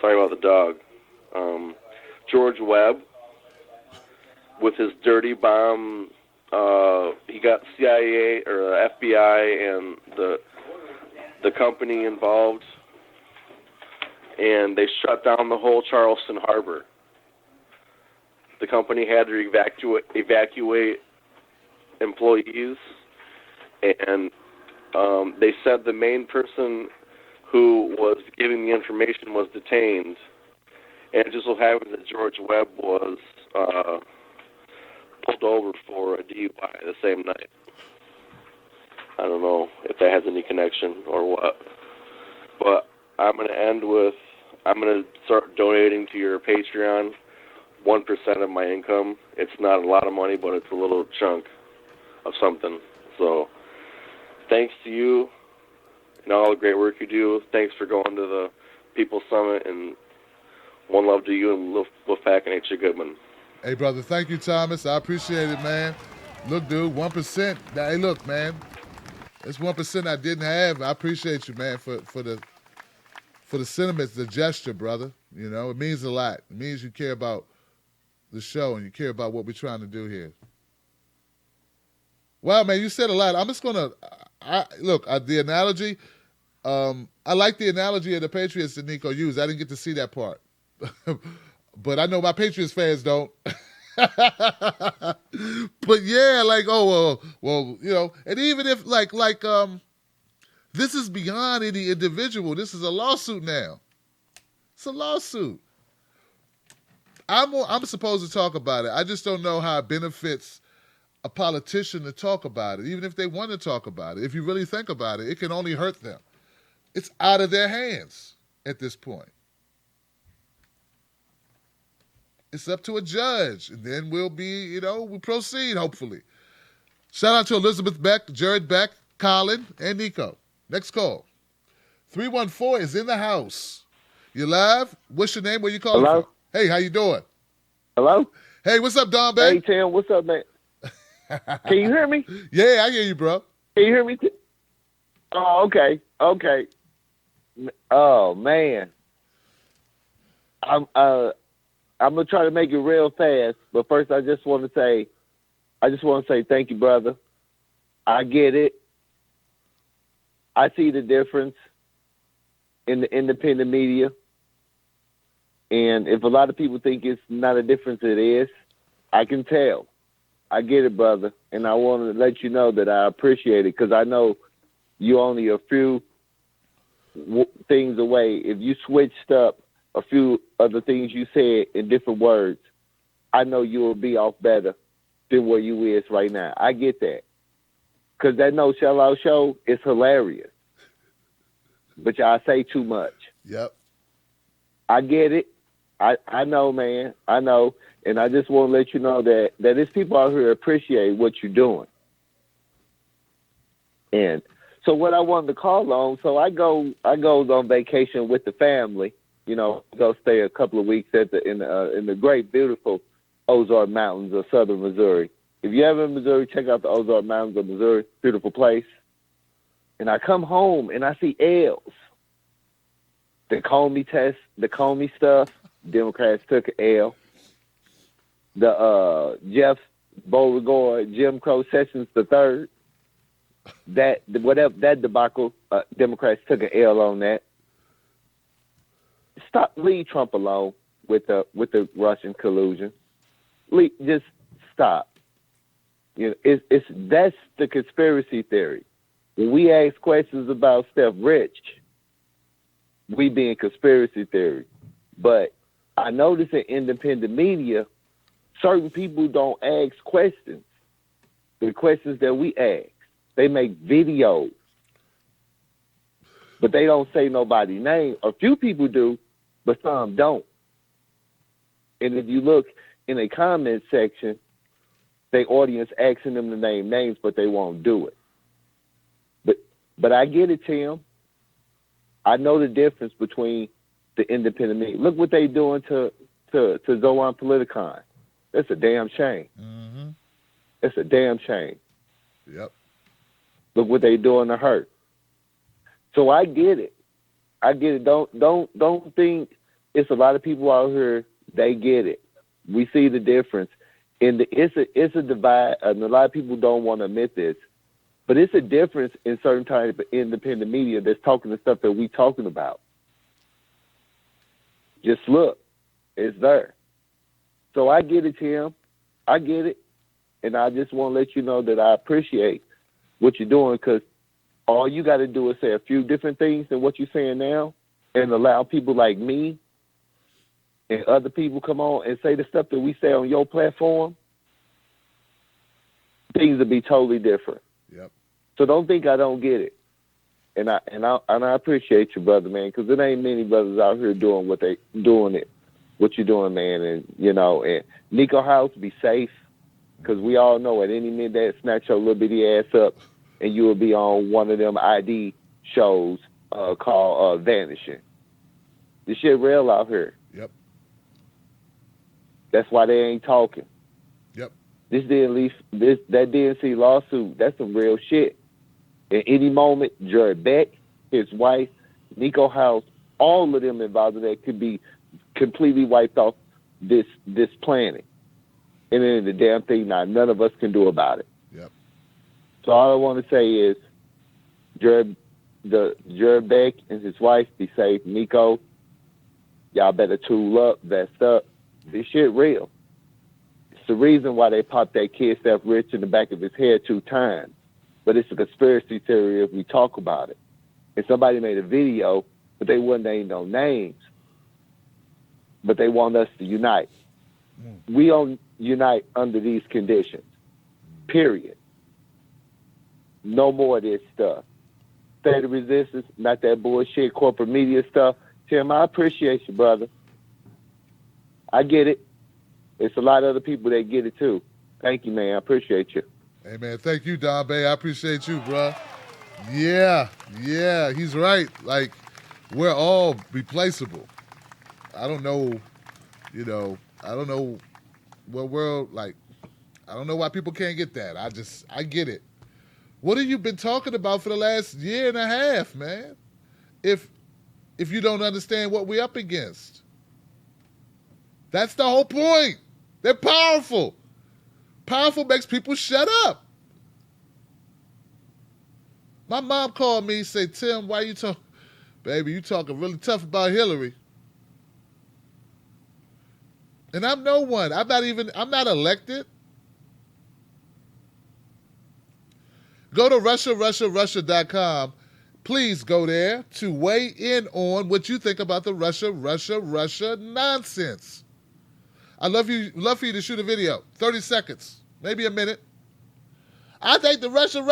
Sorry about the dog. George Webb with his dirty bomb. He got CIA or FBI and the company involved, and they shut down the whole Charleston Harbor. The company had to evacuate employees, and they said the main person who was giving the information was detained, and it just so happens that George Webb was pulled over for a DUI the same night. I don't know if that has any connection or what, but I'm going to start donating to your Patreon 1% of my income. It's not a lot of money, but it's a little chunk of something. So thanks to you and all the great work you do. Thanks for going to the People's Summit, and one love to you and Wolfpack and H.J. Goodman. Hey, brother, thank you, Thomas. I appreciate it, man. Look, dude, 1%. Now, hey, look, man, it's 1% I didn't have. I appreciate you, man, for the sentiments, the gesture, brother. You know, it means a lot. It means you care about the show and you care about what we're trying to do here. Wow, man, you said a lot. I'm just gonna the analogy. I like the analogy of the Patriots that Nico used. I didn't get to see that part. But I know my Patriots fans don't. But yeah, like, well, you know, and even if this is beyond any individual. This is a lawsuit now. It's a lawsuit. I'm supposed to talk about it. I just don't know how it benefits a politician to talk about it, even if they want to talk about it. If you really think about it, it can only hurt them. It's out of their hands at this point. It's up to a judge, and then we'll proceed, hopefully. Shout out to Elizabeth Beck, Jared Beck, Colin, and Nico. Next call. 314 is in the house. You live? What's your name? Where you calling Hello? from? Hey, how you doing? Hello? Hey, what's up, Don Beck? Hey, Tim, what's up, man? Can you hear me? Yeah, I hear you, bro. Can you hear me? Oh, okay. Okay. Oh, man. I'm going to try to make it real fast, but first I just want to say thank you, brother. I get it. I see the difference in the independent media. And if a lot of people think it's not a difference, it is. I can tell. I get it, brother. And I want to let you know that I appreciate it, because I know you only a few things away. If you switched up a few of the things you said in different words, I know you will be off better than where you is right now. I get that. Because that No Sellout Show is hilarious. but y'all say too much. Yep. I get it. I know, man. I know. And I just want to let you know that there's people out here that appreciate what you're doing. And so what I wanted to call on, so I go on vacation with the family, go stay a couple of weeks in the great, beautiful Ozark Mountains of southern Missouri. If you're ever in Missouri, check out the Ozark Mountains of Missouri. Beautiful place. And I come home and I see L's. The Comey test, the Comey stuff, Democrats took an L. The Jeff Beauregard, Jim Crow Sessions III, that debacle, Democrats took an L on that. Leave Trump alone with the Russian collusion. Just stop. That's the conspiracy theory. When we ask questions about Steph Rich, we being conspiracy theory. But I notice in independent media, certain people don't ask questions. The questions that we ask. They make videos. But they don't say nobody's name. A few people do, but some don't. And if you look in a comment section, the audience asking them to name names, but they won't do it. But I get it, Tim. I know the difference between the independent media. Look what they doing to Zoan Politikon. That's a damn shame. Mm-hmm. That's a damn shame. Yep. Look what they doing to her. So I get it. I get it. Don't think it's a lot of people out here. They get it. We see the difference. It's a divide, and a lot of people don't want to admit this. But it's a difference in certain type of independent media that's talking the stuff that we talking about. Just look, it's there. So I get it, Tim. I get it, and I just want to let you know that I appreciate what you're doing, because all you got to do is say a few different things than what you're saying now, and allow people like me and other people come on and say the stuff that we say on your platform. Things will be totally different. Yep. So don't think I don't get it, and I appreciate you, brother, man, because there ain't many brothers out here doing what you're doing, man, and Nico House, be safe, because we all know at any minute that snatch your little bitty ass up, and you will be on one of them ID shows called Vanishing. This shit real out here. Yep. That's why they ain't talking. Yep. That DNC lawsuit, that's some real shit. At any moment, Jared Beck, his wife, Nico House, all of them involved in that could be completely wiped off this planet. And then the damn thing now, none of us can do about it. Yep. So all I want to say is, Jared Beck and his wife, be safe. Nico, y'all better tool up, vest up. This shit real. It's the reason why they popped that kid Steph Rich in the back of his head 2 times. But it's a conspiracy theory if we talk about it. And somebody made a video, but they wouldn't name no names. But they want us to unite. We don't unite under these conditions. Period. No more of this stuff. State of resistance, not that bullshit corporate media stuff. Tim, I appreciate you, brother. I get it. It's a lot of other people that get it too. Thank you, man. I appreciate you. Hey, man, thank you, Don Bay. I appreciate you, bro. Yeah, he's right. Like, we're all replaceable. I don't know, I don't know what world, like, I don't know why people can't get that. I get it. What have you been talking about for the last year and a half, man? If you don't understand what we're up against. That's the whole point. They're powerful. Powerful makes people shut up. My mom called me and said, Tim, why you talking? Baby, you talking really tough about Hillary. And I'm no one. I'm not elected. Go to Russia.com. Please go there to weigh in on what you think about the Russia nonsense. I'd love for you to shoot a video, 30 seconds, maybe a minute. I think the Russia,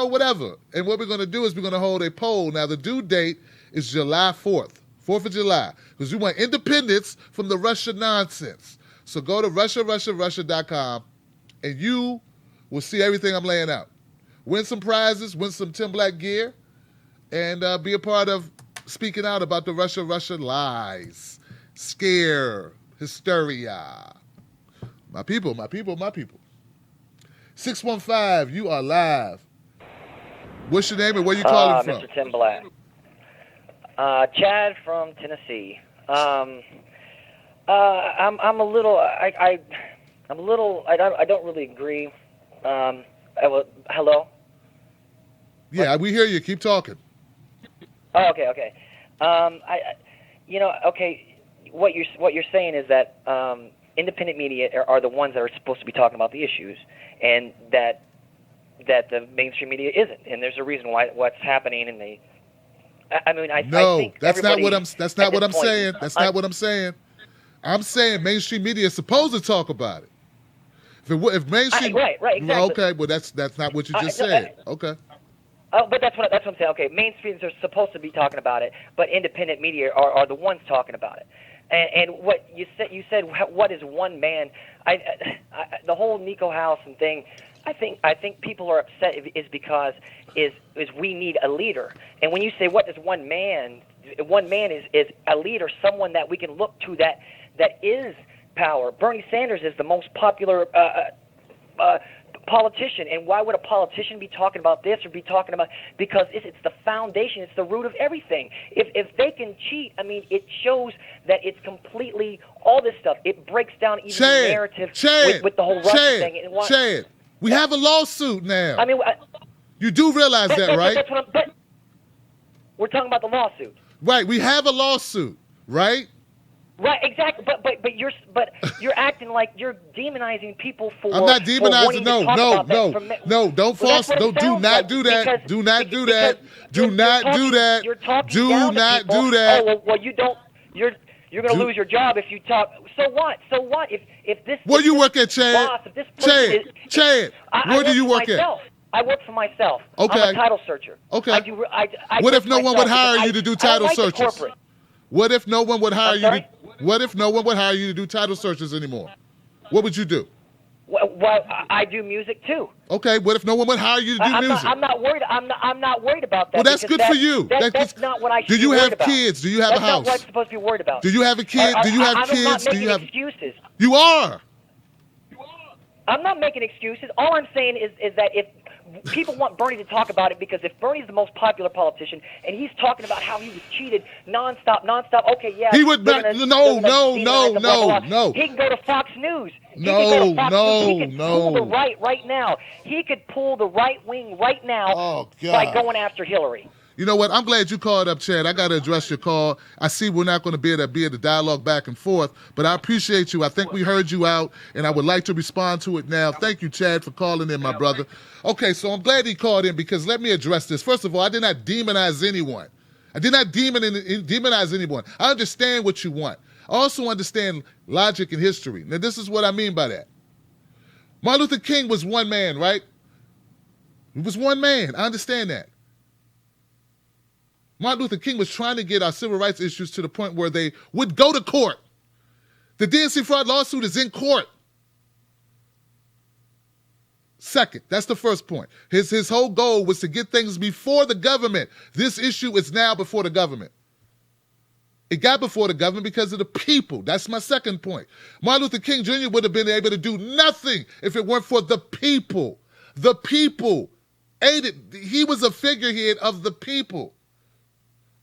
whatever. And what we're going to do is we're going to hold a poll. Now, the due date is July 4th, 4th of July, because we want independence from the Russia nonsense. So go to Russia.com, and you will see everything I'm laying out. Win some prizes, win some Tim Black gear, and be a part of speaking out about the Russia lies, scare, hysteria. My people, my people, my people. 615, you are live. What's your name and where you calling from? Mr. Tim Black. Chad from Tennessee. I'm a little. I don't really agree. Hello. Yeah, we hear you. Keep talking. Oh, okay. What you're saying is that independent media are the ones that are supposed to be talking about the issues, and that the mainstream media isn't. And there's a reason why what's happening, and I think that's not what I'm saying. Point, That's not what I'm saying. I'm saying mainstream media is supposed to talk about it. If mainstream, right, exactly. Okay, well that's not what you just said. Okay. Oh, but that's what I'm saying. Okay, mainstreams are supposed to be talking about it, but independent media are the ones talking about it. And what you said, what is one man? The whole Nico House and thing. I think people are upset is because we need a leader. And when you say what is one man is a leader, someone that we can look to that is power. Bernie Sanders is the most popular politician, and why would a politician be talking about this or be talking about? Because it's the foundation, it's the root of everything. If they can cheat, I mean, it shows that it's completely all this stuff. It breaks down even the narrative with the whole Russia thing. Chad, we have a lawsuit now. I mean, you do realize that, right? That's what we're talking about the lawsuit. Right, we have a lawsuit, right? Right, exactly. But you're acting like you're demonizing people for. I'm not demonizing. No. Don't false. Do not do that. Do not do that. Do not do that. Do not do that. Oh well, you don't. You're going to lose your job if you talk. So what? If this? Where you work at, Chad? Chad. Where do you work at? I work for myself. Okay. I'm a title searcher. Okay. I what if no one would hire you to do title searches? Corporate. What if no one would hire you? What if no one would hire you to do title searches anymore? What would you do? Well, I do music too. Okay. What if no one would hire you to do music? I'm not worried. I'm not worried about that. Well, that's good for you. That's not what I should be worried about. Do you have kids? Do you have a house? That's not what I'm supposed to be worried about. Do you have a kid? Do you have kids? I'm not making excuses. You are. I'm not making excuses. All I'm saying is that if people want Bernie to talk about it, because if Bernie's the most popular politician and he's talking about how he was cheated nonstop, okay, yeah. He would not. No. He can go to Fox News. He No. could pull the right now. He could pull the right wing right now by going after Hillary. You know what? I'm glad you called up, Chad. I got to address your call. I see we're not going to be able to dialogue back and forth, but I appreciate you. I think we heard you out, and I would like to respond to it now. Thank you, Chad, for calling in, my brother. Okay, so I'm glad he called in because let me address this. First of all, I did not demonize anyone. I did not demonize anyone. I understand what you want. I also understand logic and history. Now, this is what I mean by that. Martin Luther King was one man, right? He was one man. I understand that. Martin Luther King was trying to get our civil rights issues to the point where they would go to court. The DNC fraud lawsuit is in court. Second, that's the first point. His whole goal was to get things before the government. This issue is now before the government. It got before the government because of the people. That's my second point. Martin Luther King Jr. would have been able to do nothing if it weren't for the people. The people aided. He was a figurehead of the people.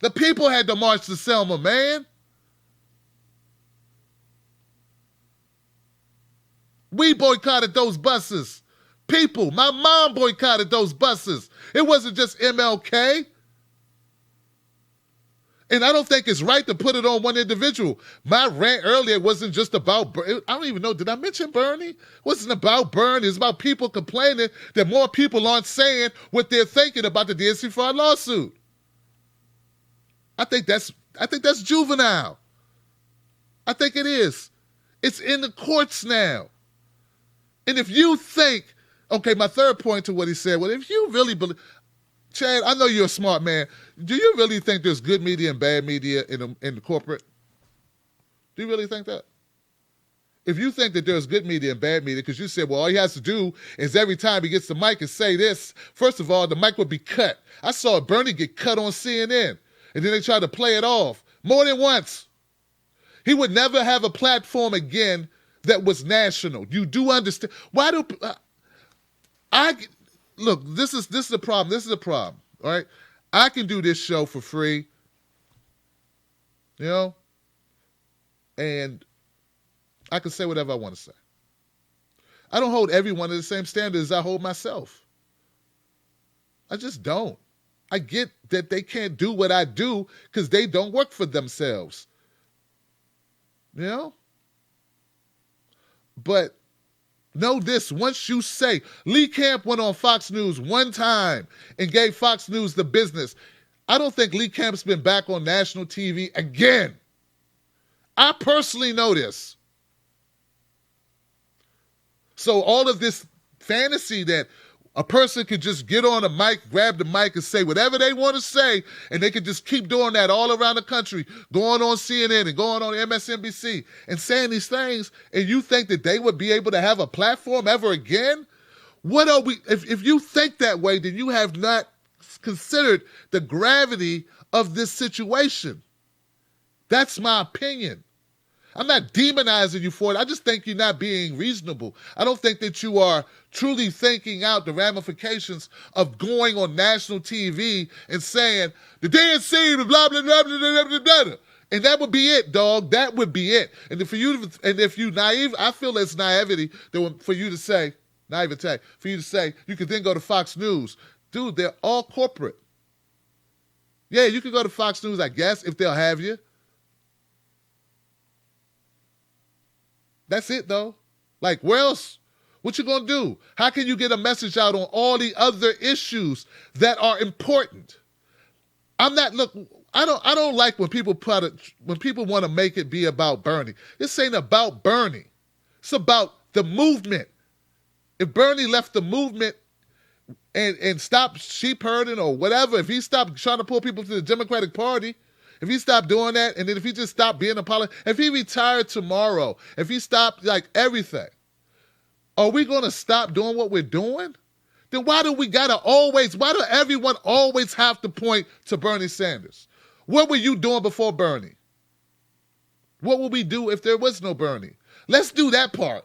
The people had to march to Selma, man. We boycotted those buses. People, my mom boycotted those buses. It wasn't just MLK. And I don't think it's right to put it on one individual. My rant earlier wasn't just about, I don't even know, did I mention Bernie? It wasn't about Bernie. It's about people complaining that more people aren't saying what they're thinking about the DNC fraud lawsuit. I think that's juvenile. I think it is. It's in the courts now. And if you think, okay, my third point to what he said, well, if you really believe, Chad, I know you're a smart man. Do you really think there's good media and bad media in the corporate? Do you really think that? If you think that there's good media and bad media, because you said, well, all he has to do is every time he gets the mic and say this, first of all, the mic would be cut. I saw Bernie get cut on CNN, and then they tried to play it off more than once. He would never have a platform again that was national. You do understand. Why do look, this is the problem. This is the problem, all right? I can do this show for free, you know, and I can say whatever I want to say. I don't hold everyone to the same standard as I hold myself. I just don't. I get that they can't do what I do because they don't work for themselves. You know? But know this, once you say, Lee Camp went on Fox News one time and gave Fox News the business. I don't think Lee Camp's been back on national TV again. I personally know this. So all of this fantasy that a person could just get on a mic, grab the mic, and say whatever they want to say, and they could just keep doing that all around the country, going on CNN and going on MSNBC and saying these things, and you think that they would be able to have a platform ever again? What are we? If you think that way, then you have not considered the gravity of this situation. That's my opinion. I'm not demonizing you for it. I just think you're not being reasonable. I don't think that you are truly thinking out the ramifications of going on national TV and saying, the DNC, blah, blah, blah, blah, blah, blah, blah, blah. And that would be it, dog. That would be it. And if you naive, I feel it's naivety for you to say, you could then go to Fox News. Dude, they're all corporate. Yeah, you can go to Fox News, I guess, if they'll have you. That's it, though. Like, where else? What you gonna do? How can you get a message out on all the other issues that are important? I don't like when people want to make it be about Bernie. This ain't about Bernie. It's about the movement. If Bernie left the movement and stopped sheep herding or whatever, if he stopped trying to pull people to the Democratic Party, if he stopped doing that, and then if he just stopped being a politician, if he retired tomorrow, if he stopped like everything, are we going to stop doing what we're doing? Then why do everyone always have to point to Bernie Sanders? What were you doing before Bernie? What would we do if there was no Bernie? Let's do that part.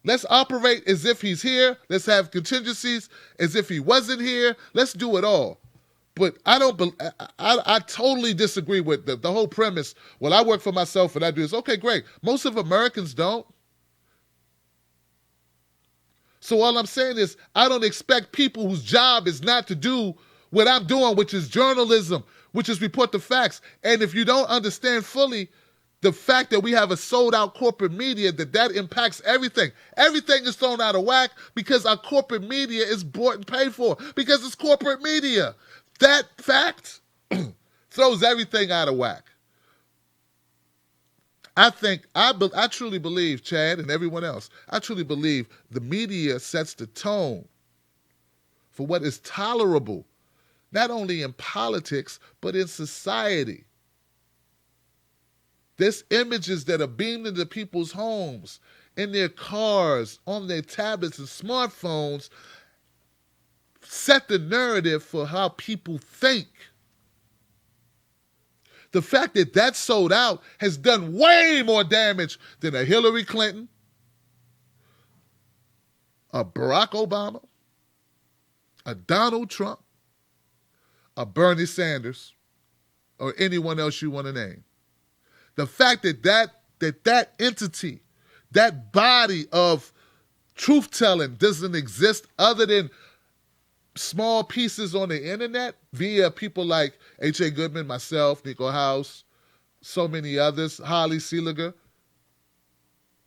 Let's operate as if he's here. Let's have contingencies as if he wasn't here. Let's do it all. But I totally disagree with the whole premise. Well, I work for myself and I do this. Okay, great. Most of Americans don't. So all I'm saying is I don't expect people whose job is not to do what I'm doing, which is journalism, which is report the facts. And if you don't understand fully the fact that we have a sold-out corporate media, that impacts everything. Everything is thrown out of whack because our corporate media is bought and paid for because it's corporate media. That fact throws everything out of whack. I truly believe, Chad and everyone else, I truly believe the media sets the tone for what is tolerable, not only in politics, but in society. There's images that are beamed into people's homes, in their cars, on their tablets and smartphones, set the narrative for how people think. The fact that that's sold out has done way more damage than a Hillary Clinton, a Barack Obama, a Donald Trump, a Bernie Sanders, or anyone else you want to name. The fact that entity, that body of truth-telling doesn't exist other than small pieces on the internet via people like H.A. Goodman, myself, Nico House, so many others, Holly Seeliger,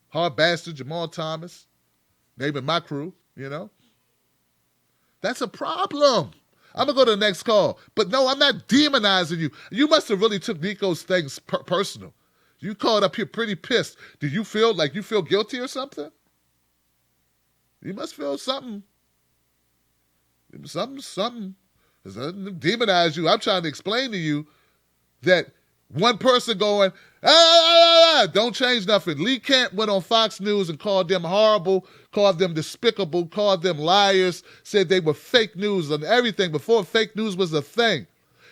Hard Bastard, Jamal Thomas, naming my crew, you know. That's a problem. I'm going to go to the next call. But no, I'm not demonizing you. You must have really took Nico's things personal. You called up here pretty pissed. Do you feel like you feel guilty or something? You must feel something. Something demonize you. I'm trying to explain to you that one person going, don't change nothing. Lee Camp went on Fox News and called them horrible, called them despicable, called them liars, said they were fake news and everything before fake news was a thing.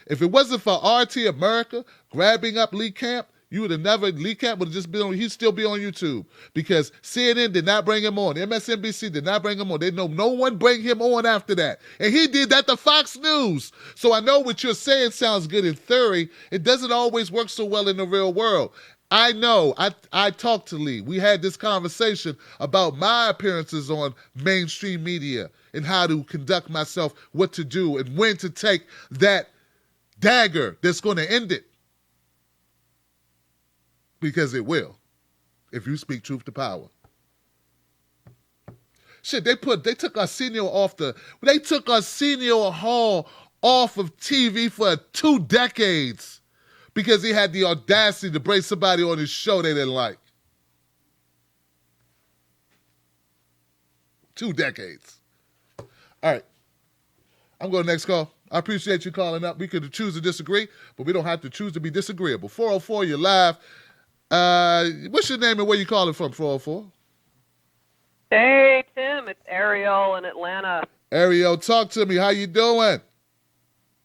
If it wasn't for RT America grabbing up Lee Camp, Lee Camp would have just been on, he'd still be on YouTube because CNN did not bring him on. MSNBC did not bring him on. They know no one bring him on after that. And he did that to Fox News. So I know what you're saying sounds good in theory. It doesn't always work so well in the real world. I know. I talked to Lee. We had this conversation about my appearances on mainstream media and how to conduct myself, what to do, and when to take that dagger that's going to end it. Because it will, if you speak truth to power. Shit, they took Arsenio Hall off of TV for 2 decades because he had the audacity to bring somebody on his show they didn't like. 2 decades. All right. I'm going to next call. I appreciate you calling up. We could choose to disagree, but we don't have to choose to be disagreeable. 404, you're live. What's your name and where you calling from, 404? Hey, Tim, it's Ariel in Atlanta. Ariel, talk to me. How you doing?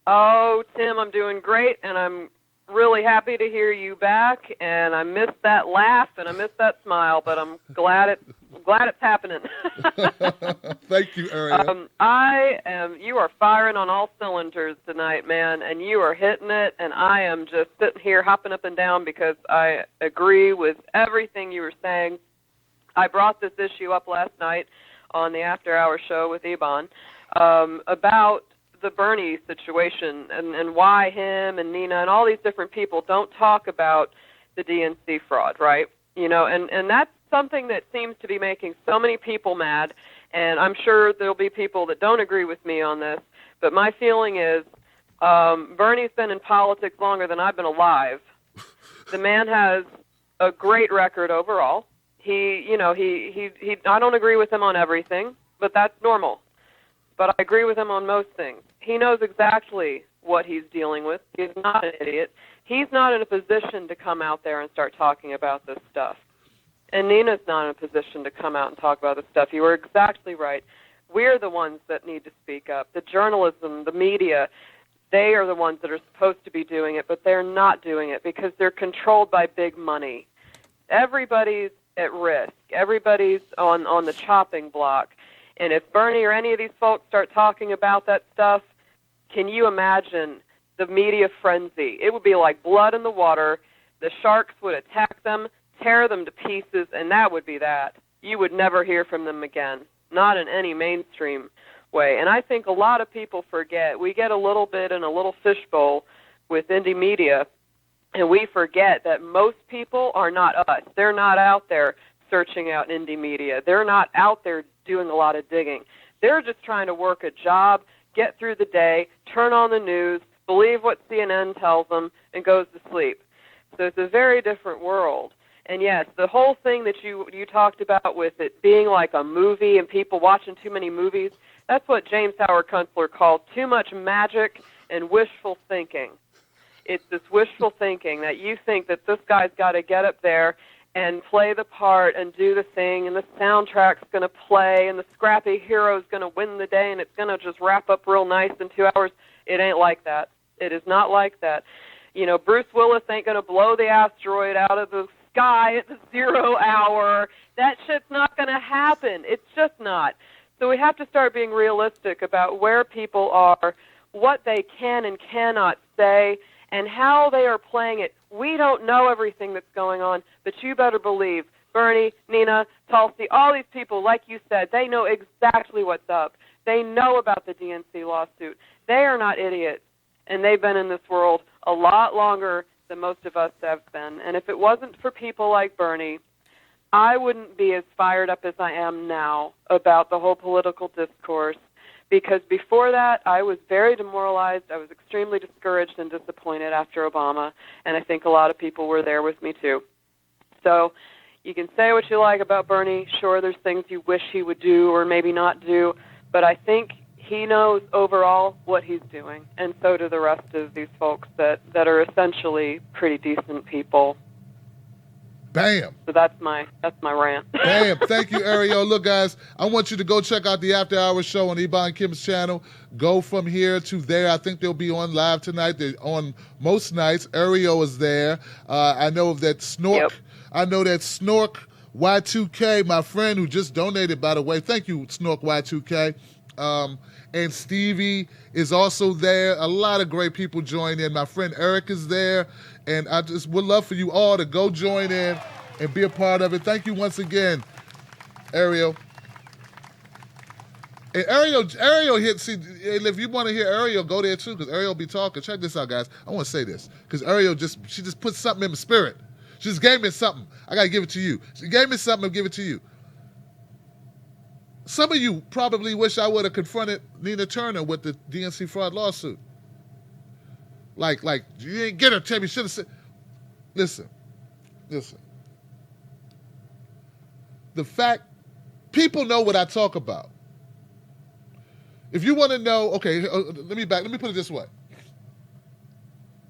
Oh, Tim, I'm doing great, and I'm really happy to hear you back, and I missed that laugh, and I missed that smile, but I'm glad it's happening. Thank you, Ariel. You are firing on all cylinders tonight, man, and you are hitting it, and I am just sitting here hopping up and down because I agree with everything you were saying. I brought this issue up last night on the After Hours show with Ebon about the Bernie situation and why him and Nina and all these different people don't talk about the DNC fraud, right? You know, and that's something that seems to be making so many people mad, and I'm sure there'll be people that don't agree with me on this, but my feeling is Bernie's been in politics longer than I've been alive. The man has a great record overall. He I don't agree with him on everything, but that's normal. But I agree with him on most things. He knows exactly what he's dealing with. He's not an idiot. He's not in a position to come out there and start talking about this stuff. And Nina's not in a position to come out and talk about this stuff. You were exactly right. We're the ones that need to speak up. The journalism, the media, they are the ones that are supposed to be doing it, but they're not doing it because they're controlled by big money. Everybody's at risk. Everybody's on the chopping block. And if Bernie or any of these folks start talking about that stuff, can you imagine the media frenzy? It would be like blood in the water. The sharks would attack them, tear them to pieces, and that would be that. You would never hear from them again, not in any mainstream way. And I think a lot of people forget. We get a little bit in a little fishbowl with indie media, and we forget that most people are not us. They're not out there searching out indie media. They're not out there doing a lot of digging. They're just trying to work a job, get through the day, turn on the news, believe what CNN tells them, and goes to sleep. So it's a very different world. And yes, the whole thing that you talked about with it being like a movie and people watching too many movies, that's what James Howard Kunstler called too much magic and wishful thinking. It's this wishful thinking that you think that this guy's got to get up there and play the part and do the thing, and the soundtrack's going to play, and the scrappy hero's going to win the day, and it's going to just wrap up real nice in 2 hours. It ain't like that. It is not like that. You know, Bruce Willis ain't going to blow the asteroid out of the sky at the 0 hour. That shit's not going to happen. It's just not. So we have to start being realistic about where people are, what they can and cannot say, and how they are playing it. We don't know everything that's going on, but you better believe Bernie, Nina, Tulsi, all these people, like you said, they know exactly what's up. They know about the DNC lawsuit. They are not idiots, and they've been in this world a lot longer than most of us have been. And if it wasn't for people like Bernie, I wouldn't be as fired up as I am now about the whole political discourse. Because before that, I was very demoralized. I was extremely discouraged and disappointed after Obama, and I think a lot of people were there with me too. So you can say what you like about Bernie. Sure, there's things you wish he would do or maybe not do, but I think he knows overall what he's doing, and so do the rest of these folks that are essentially pretty decent people. Bam. So that's my rant. Bam. Thank you, Ariel. Look, guys, I want you to go check out the After Hours show on Ebon Kim's channel. Go from here to there. I think they'll be on live tonight. They're on most nights. Ariel is there. I know that Snork. Yep. I know that Snork Y2K, my friend who just donated, by the way. Thank you, Snork Y2K. And Stevie is also there. A lot of great people join in. My friend Eric is there. And I just would love for you all to go join in and be a part of it. Thank you once again, Ariel. And Ariel hit, see, if you want to hear Ariel, go there too, because Ariel be talking. Check this out, guys. I want to say this, because Ariel she just put something in my spirit. She just gave me something. I got to give it to you. She gave me something, I'll give it to you. Some of you probably wish I would have confronted Nina Turner with the DNC fraud lawsuit. Like you didn't get her, Tim. You should have said. Listen. The fact, people know what I talk about. If you want to know, okay, let me put it this way.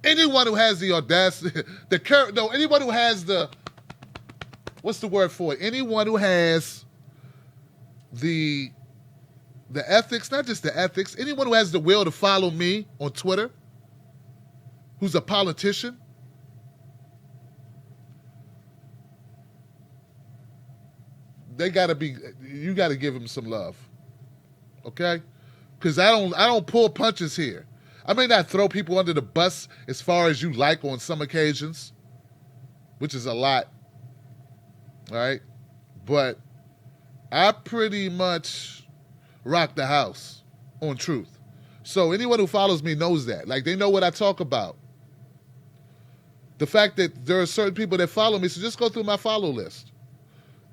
Anyone who has the audacity, anyone who has the, what's the word for it? Anyone who has the ethics, not just the ethics, anyone who has the will to follow me on Twitter, who's a politician, you got to give him some love, okay? Because I don't pull punches here. I may not throw people under the bus as far as you like on some occasions, which is a lot, all right? But I pretty much rock the house on truth. So anyone who follows me knows that. Like, they know what I talk about. The fact that there are certain people that follow me, so just go through my follow list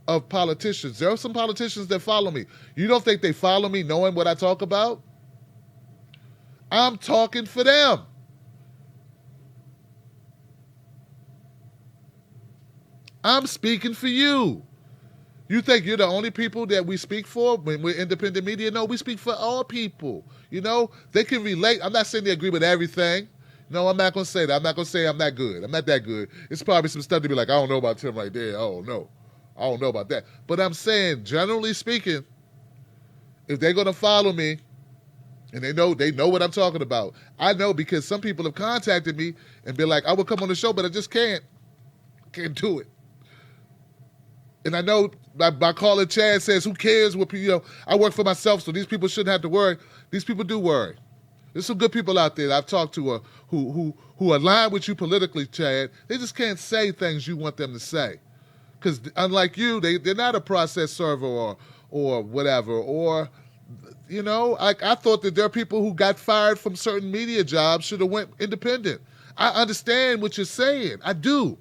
of politicians. There are some politicians that follow me. You don't think they follow me knowing what I talk about? I'm talking for them. I'm speaking for you. You think you're the only people that we speak for when we're independent media? No, we speak for all people. You know, they can relate. I'm not saying they agree with everything. No, I'm not going to say that. I'm not going to say I'm that good. I'm not that good. It's probably some stuff to be like, I don't know about Tim right there. Oh, no. I don't know about that. But I'm saying, generally speaking, if they're going to follow me, and they know what I'm talking about. I know because some people have contacted me and been like, I will come on the show, but I just can't do it. And I know my caller Chad says, who cares what people, I work for myself, so these people shouldn't have to worry. These people do worry. There's some good people out there that I've talked to who align with you politically, Chad. They just can't say things you want them to say. Because unlike you, they're not a process server or whatever. Or, you know, I thought that there are people who got fired from certain media jobs should have went independent. I understand what you're saying. I do.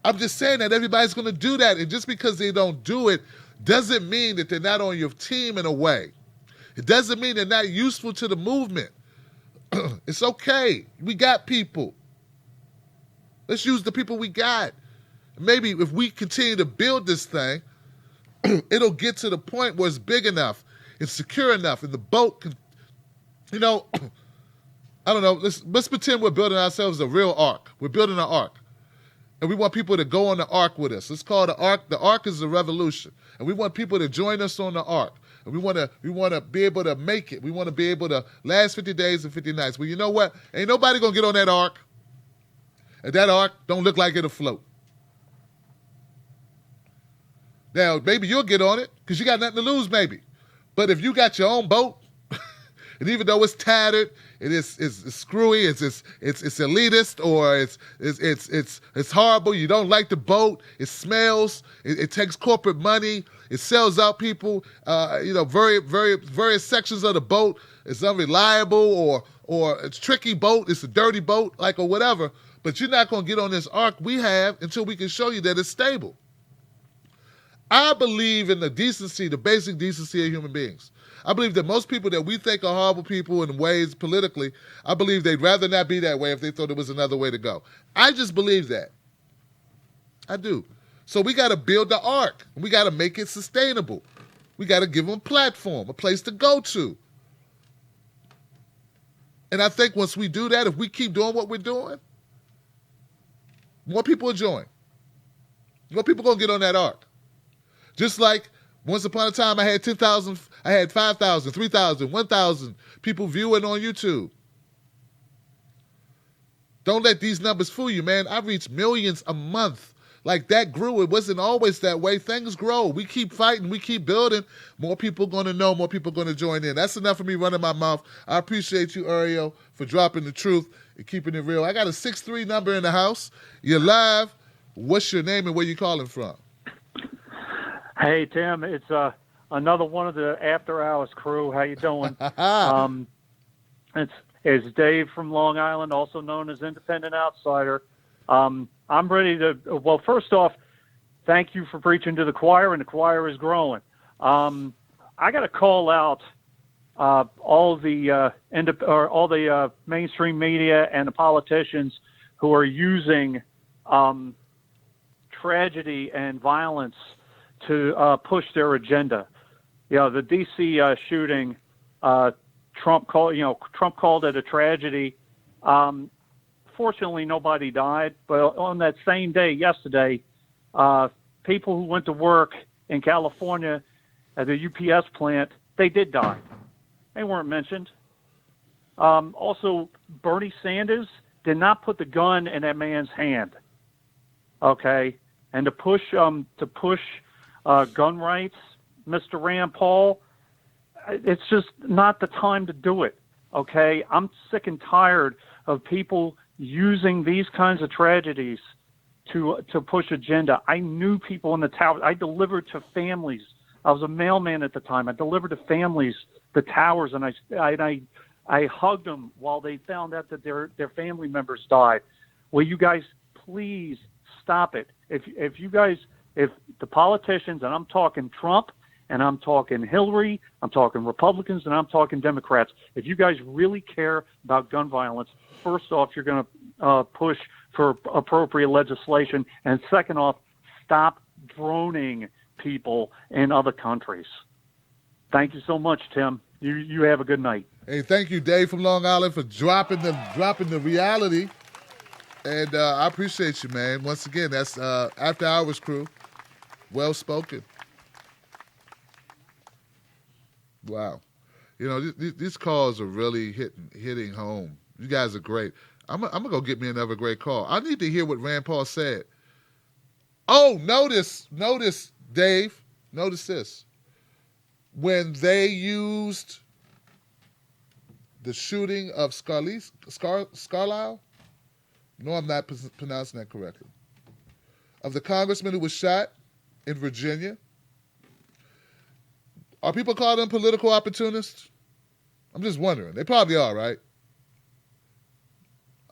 I'm just saying that everybody's going to do that. And just because they don't do it doesn't mean that they're not on your team in a way. It doesn't mean they're not useful to the movement. It's okay. We got people. Let's use the people we got. Maybe if we continue to build this thing, it'll get to the point where it's big enough, it's secure enough, and the boat can, you know, I don't know, let's pretend we're building ourselves a real ark. We're building an ark. And we want people to go on the ark with us. It's called the ark. The ark is the revolution. And we want people to join us on the ark. And we want to be able to make it. We want to be able to last 50 days and 50 nights. Well, you know what? Ain't nobody going to get on that ark. And that ark don't look like it'll float. Now, maybe you'll get on it because you got nothing to lose, maybe. But if you got your own boat, and even though it's tattered, it's screwy, it's elitist, or it's horrible. You don't like the boat. It smells. It takes corporate money. It sells out people. Various sections of the boat. It's unreliable, or it's a tricky boat. It's a dirty boat, or whatever. But you're not going to get on this ark we have until we can show you that it's stable. I believe in the decency, the basic decency of human beings. I believe that most people that we think are horrible people in ways politically, I believe they'd rather not be that way if they thought there was another way to go. I just believe that. I do. So we got to build the ark. We got to make it sustainable. We got to give them a platform, a place to go to. And I think once we do that, if we keep doing what we're doing, more people will join. More people going to get on that arc. Just like once upon a time I had 10,000, I had 5,000, 3,000, 1,000 people viewing on YouTube. Don't let these numbers fool you, man. I reach millions a month. Like that grew. It wasn't always that way. Things grow. We keep fighting. We keep building. More people going to know. More people going to join in. That's enough for me running my mouth. I appreciate you, Ariel, for dropping the truth and keeping it real. I got a 6'3" number in the house. You're live. What's your name and where you calling from? Hey, Tim. It's another one of the After Hours crew. How you doing? It's Dave from Long Island, also known as Independent Outsider. I'm ready to, well, first off, thank you for preaching to the choir, and the choir is growing. I got to call out all the mainstream media and the politicians who are using tragedy and violence to push their agenda. You know, the D.C. shooting, Trump called it a tragedy. Fortunately, nobody died. But on that same day, yesterday, people who went to work in California at the UPS plant, they did die. They weren't mentioned. Also, Bernie Sanders did not put the gun in that man's hand. Okay, and to push gun rights, Mr. Rand Paul, it's just not the time to do it. Okay, I'm sick and tired of people using these kinds of tragedies to push agenda. I knew people in the towers. I delivered to families. I was a mailman at the time. I delivered to families the towers, and I hugged them while they found out that their family members died. Will you guys please stop it? If the politicians, and I'm talking Trump, and I'm talking Hillary, I'm talking Republicans, and I'm talking Democrats, if you guys really care about gun violence, first off, you're going to push for appropriate legislation, and second off, stop droning people in other countries. Thank you so much, Tim. You have a good night. Hey, thank you, Dave from Long Island, for dropping the reality. And I appreciate you, man. Once again, that's After Hours crew. Well spoken. Wow. You know, these calls are really hitting home. You guys are great. I'm going to go get me another great call. I need to hear what Rand Paul said. Oh, notice, Dave, notice this. When they used the shooting of Scarlisle, no, I'm not pronouncing that correctly, of the congressman who was shot in Virginia, are people calling them political opportunists? I'm just wondering. They probably are, right?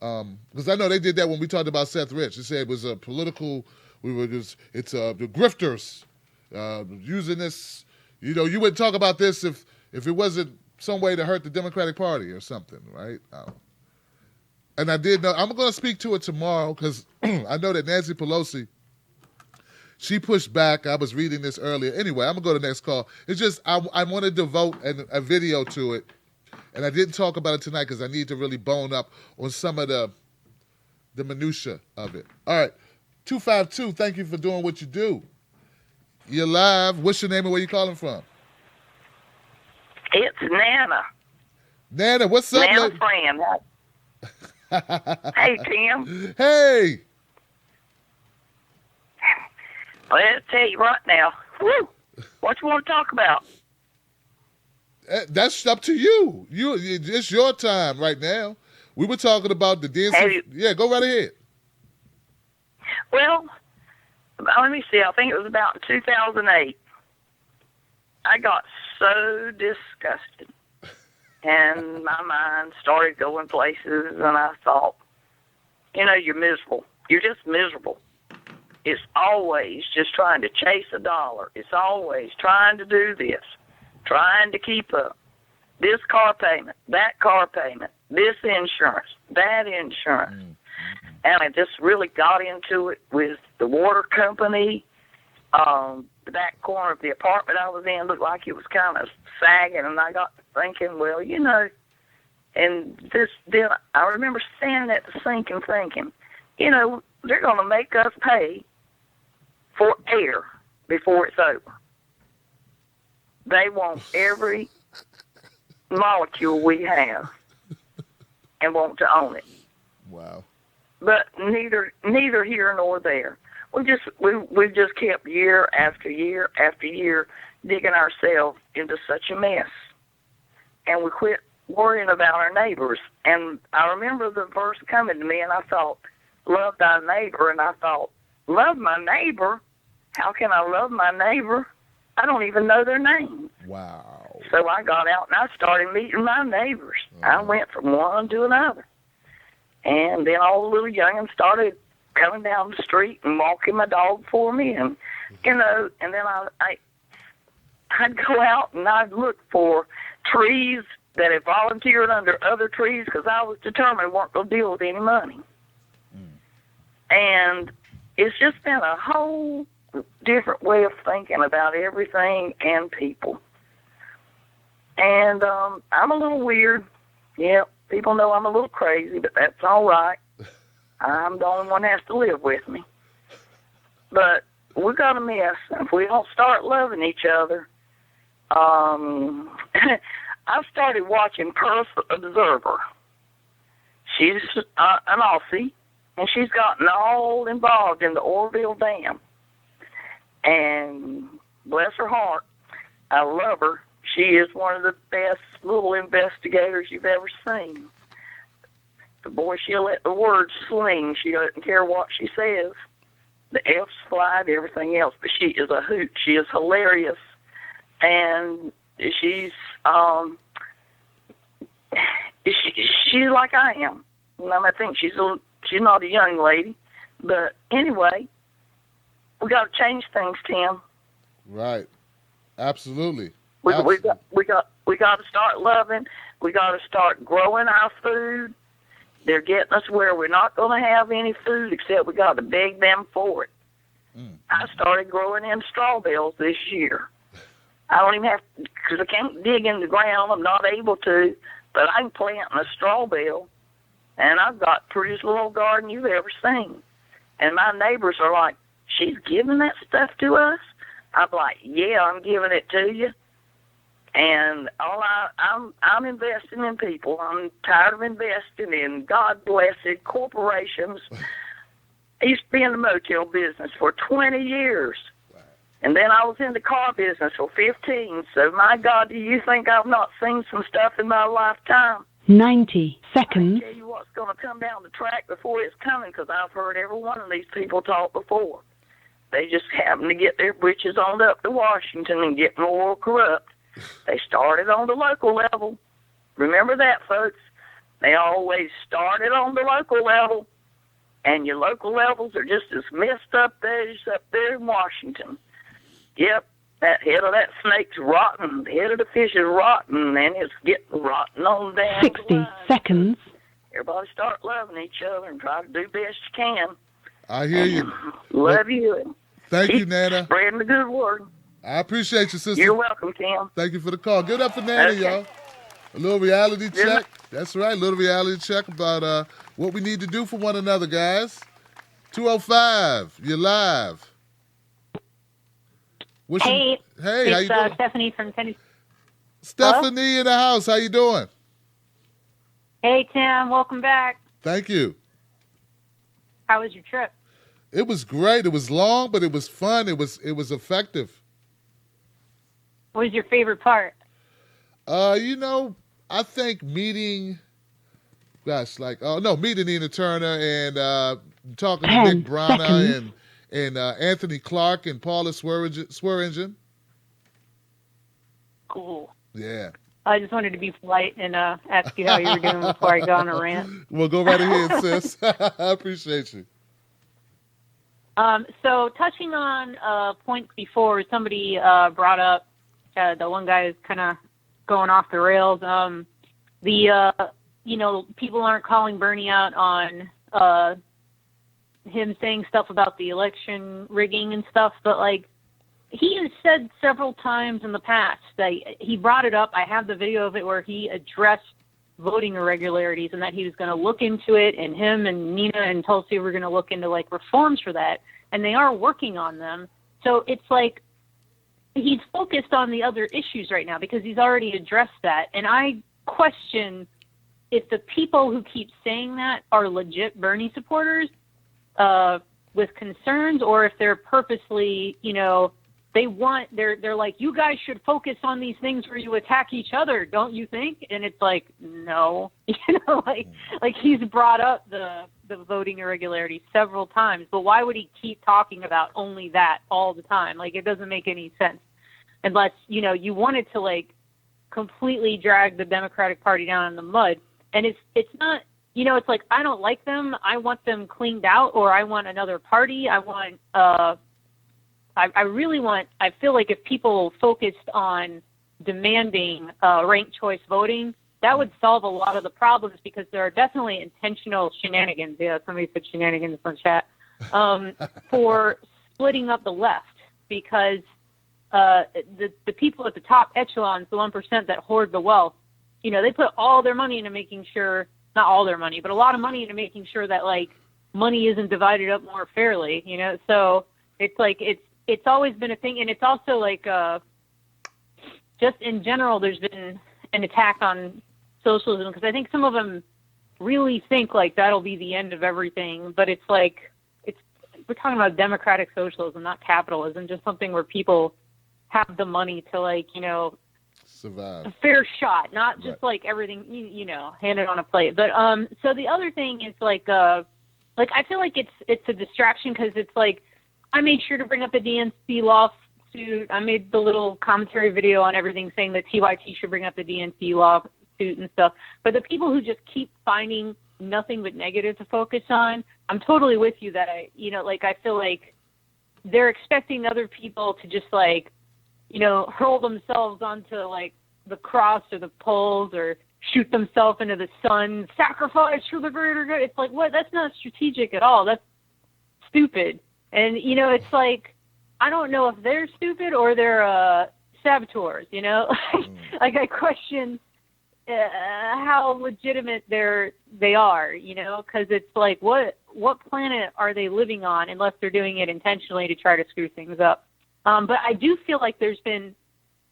Because I know they did that when we talked about Seth Rich. They said it was a political. It's the grifters using this. You know, you wouldn't talk about this if it wasn't some way to hurt the Democratic Party or something, right? And I did know. I'm going to speak to it tomorrow because I know that Nancy Pelosi, she pushed back. I was reading this earlier. Anyway, I'm going to go to the next call. It's just I want to devote a video to it. And I didn't talk about it tonight because I need to really bone up on some of the minutia of it. All right, 252, thank you for doing what you do. You're live. What's your name and where you calling from? It's Nana. Nana, what's up? Nana friend. Hey, Tim. Hey. Well, I'll tell you right now. Woo! What you want to talk about? That's up to you. It's your time right now. We were talking about the DNC. Yeah, go right ahead. Well, let me see. I think it was about 2008. I got so disgusted, and my mind started going places, and I thought, you're miserable. You're just miserable. It's always just trying to chase a dollar. It's always trying to do this, trying to keep up. This car payment, that car payment, this insurance, that insurance. Mm-hmm. And I just really got into it with the water company. The back corner of the apartment I was in looked like it was kind of sagging, and I got thinking, well, then I remember standing at the sink and thinking, you know, they're going to make us pay for air before it's over. They want every molecule we have and want to own it. Wow. But neither here nor there. We've just kept year after year after year digging ourselves into such a mess, and we quit worrying about our neighbors. And I remember the verse coming to me, and I thought, "Love thy neighbor," and I thought, "Love my neighbor? How can I love my neighbor? I don't even know their name." Wow. So I got out and I started meeting my neighbors. I went from one to another. And then all the little young'uns started coming down the street and walking my dog for me. And, you know, and then I'd go out and I'd look for trees that had volunteered under other trees because I was determined I weren't going to deal with any money. And it's just been a whole different way of thinking about everything and people. And I'm a little weird. Yeah, people know I'm a little crazy, but that's all right. I'm the only one that has to live with me. But we got a mess. If we don't start loving each other, I've started watching Perth Observer. She's an Aussie, and she's gotten all involved in the Oroville Dam. And bless her heart, I love her. She is one of the best little investigators you've ever seen. The boy, she'll let the words sling. She doesn't care what she says. The F's fly, everything else, but she is a hoot. She is hilarious. And she's like I am. And I think she's not a young lady. But anyway, we got to change things, Tim. Right. Absolutely. We got to start loving. We got to start growing our food. They're getting us where we're not going to have any food except we got to beg them for it. I started growing in straw bales this year. I don't even have to, because I can't dig in the ground. I'm not able to, but I can plant in a straw bale, and I've got the prettiest little garden you've ever seen. And my neighbors are like, "She's giving that stuff to us?" I'm like, "Yeah, I'm giving it to you." And I'm investing in people. I'm tired of investing in God-blessed corporations. I used to be in the motel business for 20 years. And then I was in the car business for 15. So, my God, do you think I've not seen some stuff in my lifetime? 90 seconds. I tell you what's going to come down the track before it's coming, because I've heard every one of these people talk before. They just happen to get their britches on up to Washington and get more corrupt. They started on the local level. Remember that, folks. They always started on the local level, and your local levels are just as messed up as up there in Washington. Yep, that head of that snake's rotten. The head of the fish is rotten, and it's getting rotten on down 60 seconds. Everybody start loving each other and try to do best you can. I hear you. Love you. And thank you, keep Nana. spreading the good word. I appreciate you, sister. You're welcome, Tim. Thank you for the call. Give it up for Nana, Okay. y'all. A little reality Good check. That's right, a little reality check about what we need to do for one another, guys. 205, you're live. Hey, how you it's doing? Stephanie from Tennessee. Stephanie in the house. How you doing? Hey, Tim, welcome back. Thank you. How was your trip? It was great. It was long, but it was fun. It was effective. What was your favorite part? I think meeting Nina Turner and talking to 10 Nick Brana seconds. and Anthony Clark and Paula Swearingen. Cool. Yeah. I just wanted to be polite and ask you how you were doing before I go on a rant. Well, go right ahead, sis. I appreciate you. So touching on points before, somebody brought up the one guy is kind of going off the rails. People aren't calling Bernie out on him saying stuff about the election rigging and stuff, but like he has said several times in the past that he brought it up. I have the video of it where he addressed voting irregularities and that he was going to look into it, and him and Nina and Tulsi were going to look into like reforms for that, and they are working on them. So it's like he's focused on the other issues right now because he's already addressed that. And I question if the people who keep saying that are legit Bernie supporters with concerns, or if they're purposely, you know, they're like, you guys should focus on these things where you attack each other, don't you think? And it's like, no, you know, like he's brought up the voting irregularities several times, but why would he keep talking about only that all the time? Like, it doesn't make any sense unless, you know, you wanted to like completely drag the Democratic Party down in the mud. And it's not, you know, it's like, I don't like them. I want them cleaned out, or I want another party. I want, I really want, I feel like if people focused on demanding ranked choice voting, that would solve a lot of the problems, because there are definitely intentional shenanigans. Yeah, somebody said shenanigans in chat, for splitting up the left, because the people at the top echelons, the 1% that hoard the wealth, you know, they put all their money into making sure, not all their money, but a lot of money into making sure that like money isn't divided up more fairly, you know? So it's like, it's always been a thing. And it's also like, just in general, there's been an attack on socialism, because I think some of them really think like that'll be the end of everything. But it's like, we're talking about democratic socialism, not capitalism, just something where people have the money to like, you know, survive, a fair shot, not just right. Like everything, you know, handed on a plate. But so the other thing is like I feel like it's a distraction, because it's like, I made sure to bring up the DNC lawsuit. I made the little commentary video on everything saying that TYT should bring up the DNC lawsuit and stuff. But the people who just keep finding nothing but negative to focus on, I'm totally with you that I feel like they're expecting other people to just like, you know, hurl themselves onto like the cross or the poles, or shoot themselves into the sun, sacrifice for the greater good. It's like, what? That's not strategic at all. That's stupid. And, you know, it's like, I don't know if they're stupid or they're saboteurs, you know? Like, I question how legitimate they are, you know? Because it's like, what planet are they living on unless they're doing it intentionally to try to screw things up? But I do feel like there's been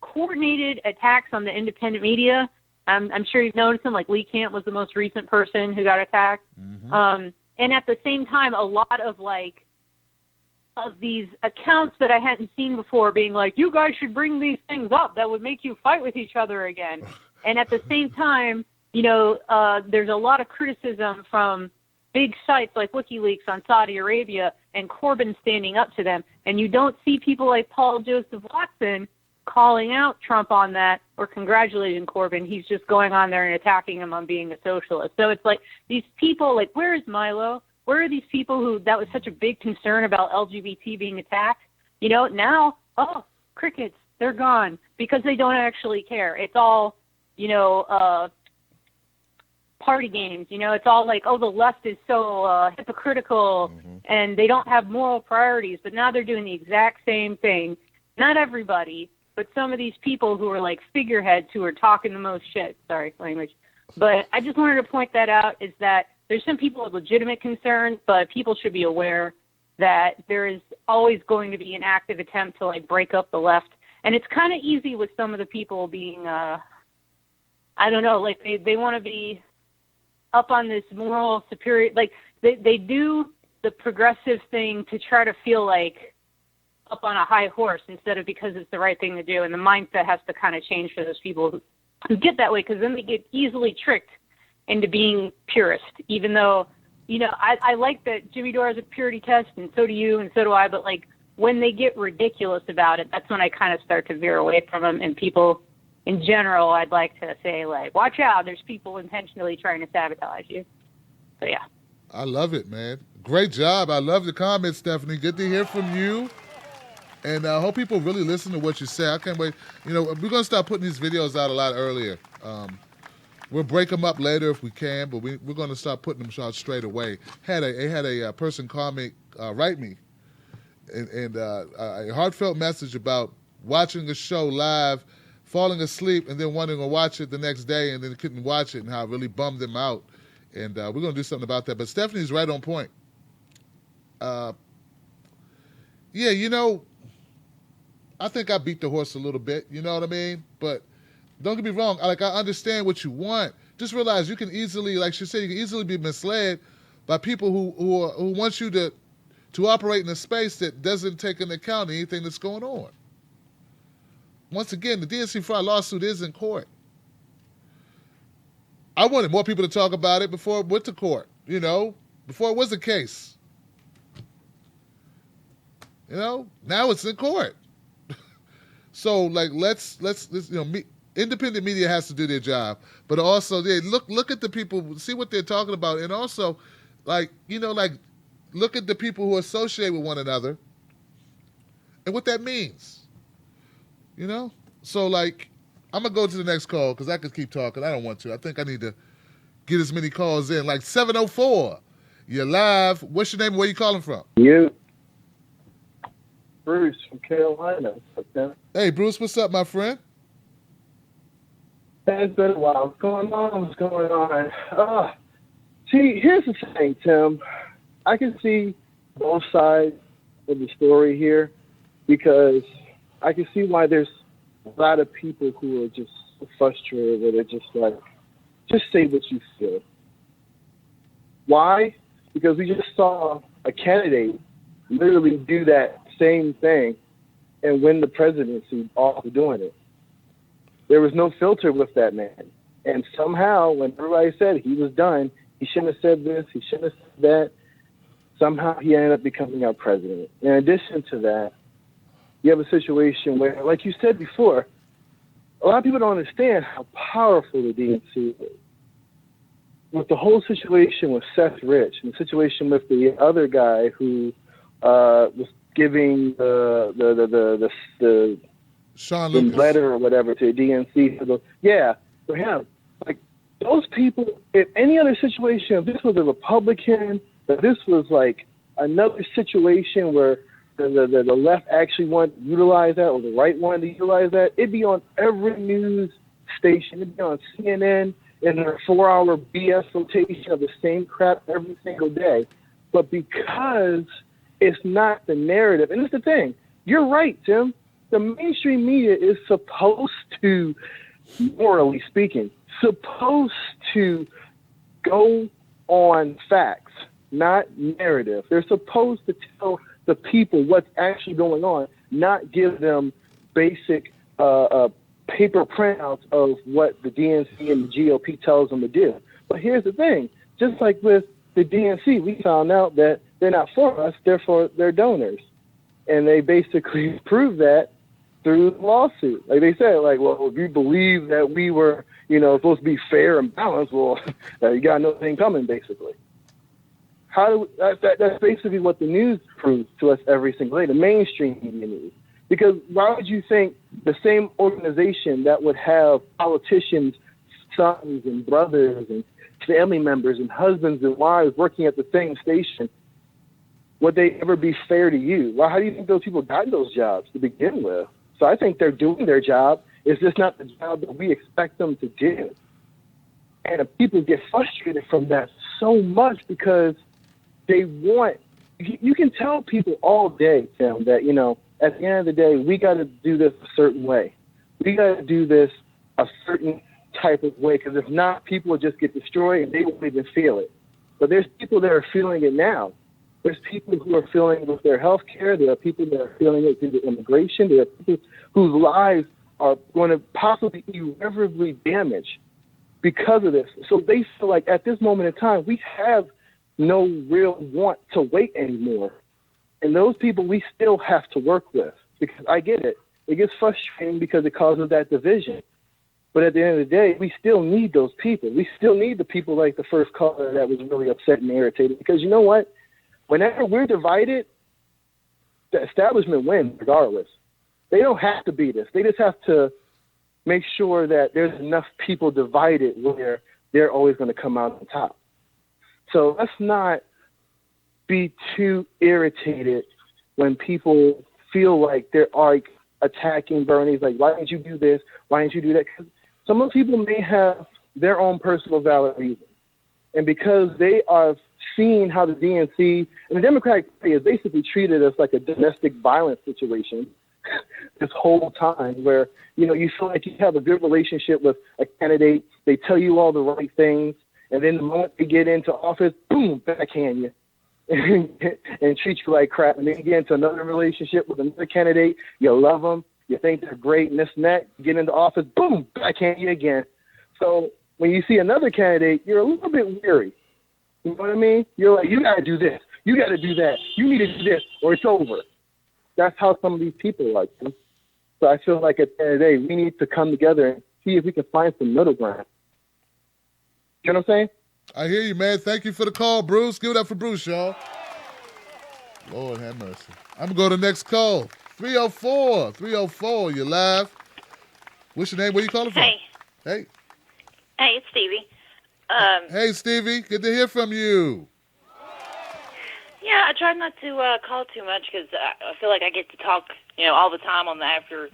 coordinated attacks on the independent media. I'm sure you've noticed them, like Lee Camp was the most recent person who got attacked. Mm-hmm. And at the same time, a lot of like, of these accounts that I hadn't seen before being like, you guys should bring these things up that would make you fight with each other again. And at the same time, you know, there's a lot of criticism from big sites like WikiLeaks on Saudi Arabia and Corbyn standing up to them. And you don't see people like Paul Joseph Watson calling out Trump on that or congratulating Corbyn. He's just going on there and attacking him on being a socialist. So it's like these people, like, where is Milo? Where are these people who that was such a big concern about LGBT being attacked? You know, now, crickets, they're gone because they don't actually care. It's all, you know, party games. You know, it's all like, the left is so hypocritical and they don't have moral priorities. But now they're doing the exact same thing. Not everybody, but some of these people who are like figureheads who are talking the most shit. Sorry, language. But I just wanted to point that out, is that there's some people with legitimate concerns, but people should be aware that there is always going to be an active attempt to like break up the left. And it's kind of easy with some of the people being, I don't know, like they want to be up on this moral superior, like they do the progressive thing to try to feel like up on a high horse instead of because it's the right thing to do. And the mindset has to kind of change for those people who get that way, because then they get easily tricked into being purist, even though, you know, I like that Jimmy Dore has a purity test, and so do you, and so do I, but like when they get ridiculous about it, that's when I kind of start to veer away from them. And people in general, I'd like to say, like, watch out, there's people intentionally trying to sabotage you. So yeah. I love it, man. Great job. I love the comments, Stephanie. Good to hear from you. And I hope people really listen to what you say. I can't wait. You know, we're going to start putting these videos out a lot earlier. We'll break them up later if we can, but we're going to start putting them out straight away. Had a person write me and a heartfelt message about watching the show live falling asleep and then wanting to watch it the next day and then couldn't watch it and how it really bummed them out. And we're going to do something about that. But Stephanie's right on point. Yeah, you know, I think I beat the horse a little bit, you know what I mean? But don't get me wrong, I understand what you want. Just realize you can easily, like she said, you can easily be misled by people who want you to operate in a space that doesn't take into account anything that's going on. Once again, the DNC fraud lawsuit is in court. I wanted more people to talk about it before it went to court, you know, before it was a case. You know, now it's in court. So, like, let's you know, independent media has to do their job, but also look at the people, see what they're talking about, and also, like, you know, like, look at the people who associate with one another and what that means. You know, so like, I'm gonna go to the next call because I could keep talking. I don't want to. I think I need to get as many calls in. Like 704, you're live. What's your name? Where you calling from? You. Bruce from Carolina. Okay. Hey, Bruce, what's up, my friend? It's been a while. What's going on? What's going on? See, here's the thing, Tim. I can see both sides of the story here because I can see why there's a lot of people who are just frustrated where they're just like, just say what you feel. Why? Because we just saw a candidate literally do that same thing and win the presidency off of doing it. There was no filter with that man. And somehow, when everybody said he was done, he shouldn't have said this, he shouldn't have said that, somehow he ended up becoming our president. In addition to that, you have a situation where, like you said before, a lot of people don't understand how powerful the DNC is. With the whole situation with Seth Rich and the situation with the other guy who was giving the Sean Lucas letter or whatever to the DNC, for him. Like, those people, if any other situation, if this was a Republican, if this was like another situation where the left actually wanted to utilize that or the right wanted to utilize that, it'd be on every news station. It'd be on CNN in their 4-hour BS rotation of the same crap every single day. But because it's not the narrative, and it's the thing, you're right, Tim. The mainstream media is supposed to, morally speaking, supposed to go on facts, not narrative. They're supposed to tell the people what's actually going on, not give them basic paper printouts of what the DNC and the GOP tells them to do. But here's the thing. Just like with the DNC, we found out that they're not for us, they're for their donors. And they basically proved that through the lawsuit. Like they said, like, well, if you believe that we were, you know, supposed to be fair and balanced, well, you got nothing coming, basically. That's basically what the news proves to us every single day, the mainstream media news. Because why would you think the same organization that would have politicians, sons and brothers and family members and husbands and wives working at the same station, would they ever be fair to you? Well, how do you think those people got those jobs to begin with? So I think they're doing their job. It's just not the job that we expect them to do. And people get frustrated from that so much because they want, you can tell people all day, Tim, that, you know, at the end of the day, we got to do this a certain way. We got to do this a certain type of way, because if not, people will just get destroyed and they won't even feel it. But there's people that are feeling it now. There's people who are feeling it with their health care. There are people that are feeling it through the immigration. There are people whose lives are going to possibly be irreparably damaged because of this. So they feel like at this moment in time, we have no real want to wait anymore. And those people we still have to work with, because I get it. It gets frustrating because it causes that division. But at the end of the day, we still need those people. We still need the people like the first caller that was really upset and irritated. Because you know what? Whenever we're divided, the establishment wins regardless. They don't have to beat us. They just have to make sure that there's enough people divided where they're always going to come out on top. So let's not be too irritated when people feel like they're like attacking Bernie. It's like, why didn't you do this? Why didn't you do that? 'Cause some of the people may have their own personal valid reasons. And because they are seeing how the DNC and the Democratic Party has basically treated us like a domestic violence situation this whole time, where, you feel like you have a good relationship with a candidate, they tell you all the right things, and then the moment they get into office, boom, backhand you and treat you like crap. And then you get into another relationship with another candidate, you love them, you think they're great, and this and that, you get into office, boom, backhand you again. So when you see another candidate, you're a little bit weary. You know what I mean? You're like, you got to do this. You got to do that. You need to do this or it's over. That's how some of these people are. So I feel like at the end of the day, we need to come together and see if we can find some middle ground. You know what I'm saying? I hear you, man. Thank you for the call, Bruce. Give it up for Bruce, y'all. Lord have mercy. I'm going to go to the next call. 304, you live. What's your name? Where you calling from? Hey. Hey, it's Stevie. Hey, Stevie. Good to hear from you. Yeah, I try not to call too much because I feel like I get to talk, all the time on the after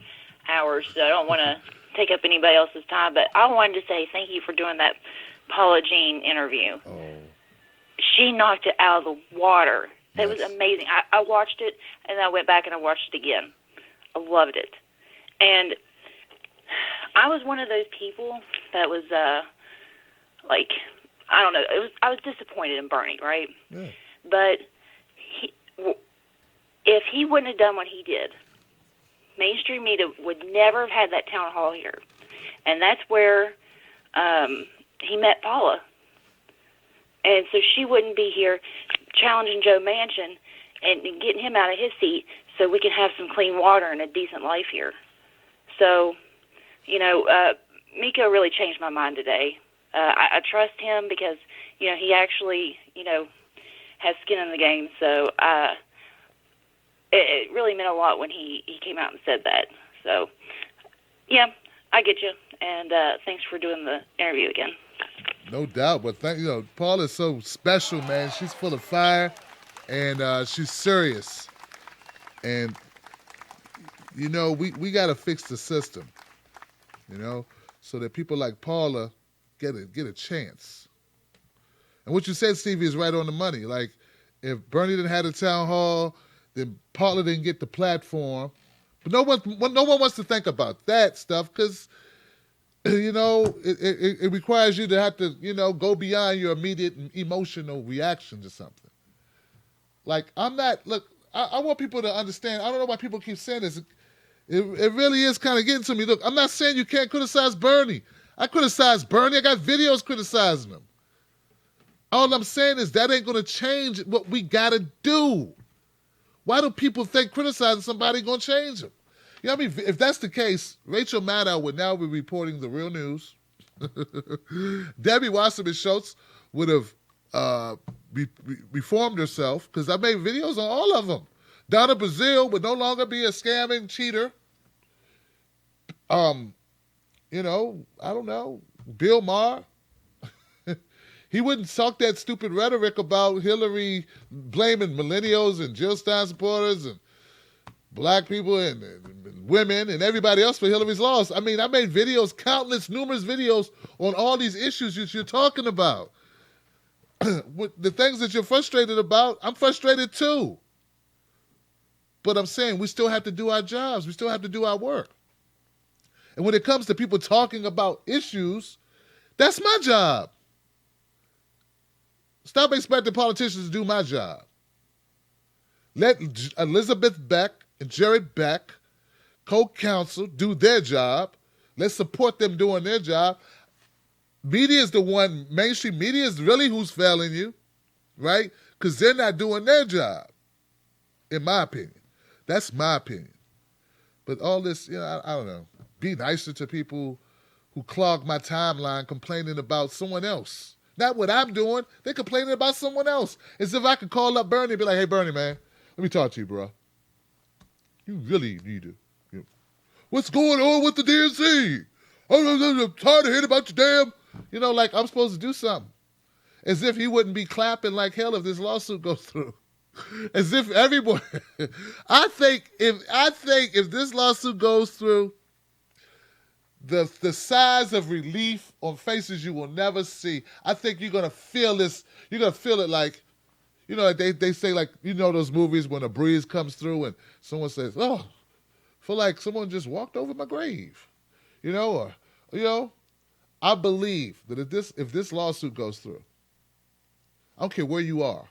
hours, so I don't want to take up anybody else's time. But I wanted to say thank you for doing that Paula Jean interview. Oh. She knocked it out of the water. That was amazing. I watched it, and then I went back and I watched it again. I loved it. And I was one of those people that was, I don't know. I was disappointed in Bernie, right? Yeah. But if he wouldn't have done what he did, mainstream media would never have had that town hall here. And that's where he met Paula. And so she wouldn't be here challenging Joe Manchin and getting him out of his seat so we can have some clean water and a decent life here. So, Miko really changed my mind today. I trust him because, he actually, has skin in the game. So it really meant a lot when he came out and said that. So, yeah, I get you. And thanks for doing the interview again. No doubt, but Paul is so special, man. She's full of fire, and she's serious. And we got to fix the system, so that people like Paula get a chance. And what you said, Stevie, is right on the money. Like, if Bernie didn't have a town hall, then Paula didn't get the platform. But no one wants to think about that stuff because. It requires you to have to, go beyond your immediate emotional reaction to something. Like, I want people to understand. I don't know why people keep saying this. It really is kind of getting to me. Look, I'm not saying you can't criticize Bernie. I criticize Bernie. I got videos criticizing him. All I'm saying is that ain't going to change what we got to do. Why do people think criticizing somebody going to change them? If that's the case, Rachel Maddow would now be reporting the real news. Debbie Wasserman Schultz would have reformed herself because I made videos on all of them. Donna Brazile would no longer be a scamming cheater. I don't know. Bill Maher. He wouldn't talk that stupid rhetoric about Hillary blaming millennials and Jill Stein supporters and black people and women and everybody else for Hillary's loss. I made videos, numerous videos on all these issues that you're talking about. The things that you're frustrated about, I'm frustrated too. But I'm saying we still have to do our jobs. We still have to do our work. And when it comes to people talking about issues, that's my job. Stop expecting politicians to do my job. Let Elizabeth Beck and Jared Beck, co-counsel, do their job. Let's support them doing their job. Media is the one, mainstream media is really who's failing you, right? Because they're not doing their job, in my opinion. That's my opinion. But all this, I don't know. Be nicer to people who clog my timeline complaining about someone else. Not what I'm doing. They're complaining about someone else. As if I could call up Bernie and be like, hey, Bernie, man, let me talk to you, bro. You really need to. What's going on with the DNC? I'm tired of hearing about your damn. I'm supposed to do something. As if he wouldn't be clapping like hell if this lawsuit goes through. As if everyone. I think if this lawsuit goes through, the size of relief on faces you will never see. I think you're gonna feel this. You're gonna feel it like, they say, like, those movies when a breeze comes through and someone says, "Oh, feel like someone just walked over my grave," I believe that if this lawsuit goes through, I don't care where you are,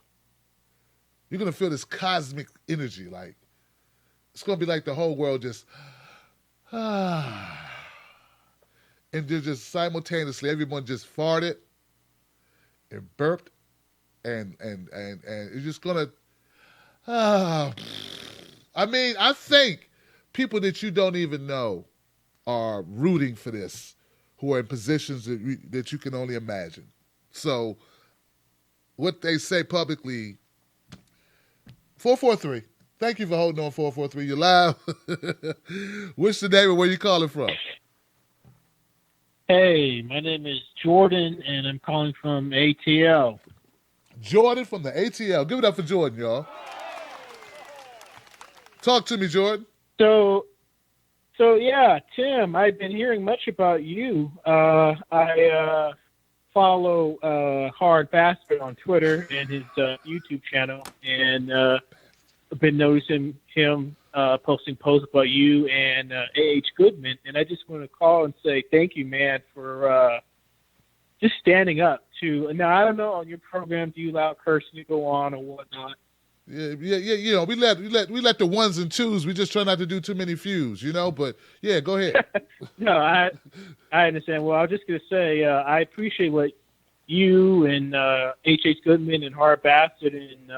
you're going to feel this cosmic energy. Like, it's going to be like the whole world just, and just simultaneously, everyone just farted and burped, and it's just going to, I think people that you don't even know are rooting for this, who are in positions that you can only imagine. So what they say publicly, 443. Thank you for holding on, 443. You're live. What's the name and where you calling from? Hey, my name is Jordan, and I'm calling from ATL. Jordan from the ATL. Give it up for Jordan, y'all. Talk to me, Jordan. So yeah, Tim, I've been hearing much about you. I follow Hard Bastard on Twitter and his YouTube channel, and I've been noticing him posting posts about you and A.H. Goodman, and I just want to call and say thank you, man, for just standing up to. Now, I don't know, on your program, do you allow cursing to go on or whatnot? Yeah. We let the ones and twos. We just try not to do too many fews, But yeah, go ahead. No, I understand. Well, I was just gonna say I appreciate what you and H.H. Goodman and Hart Bassett and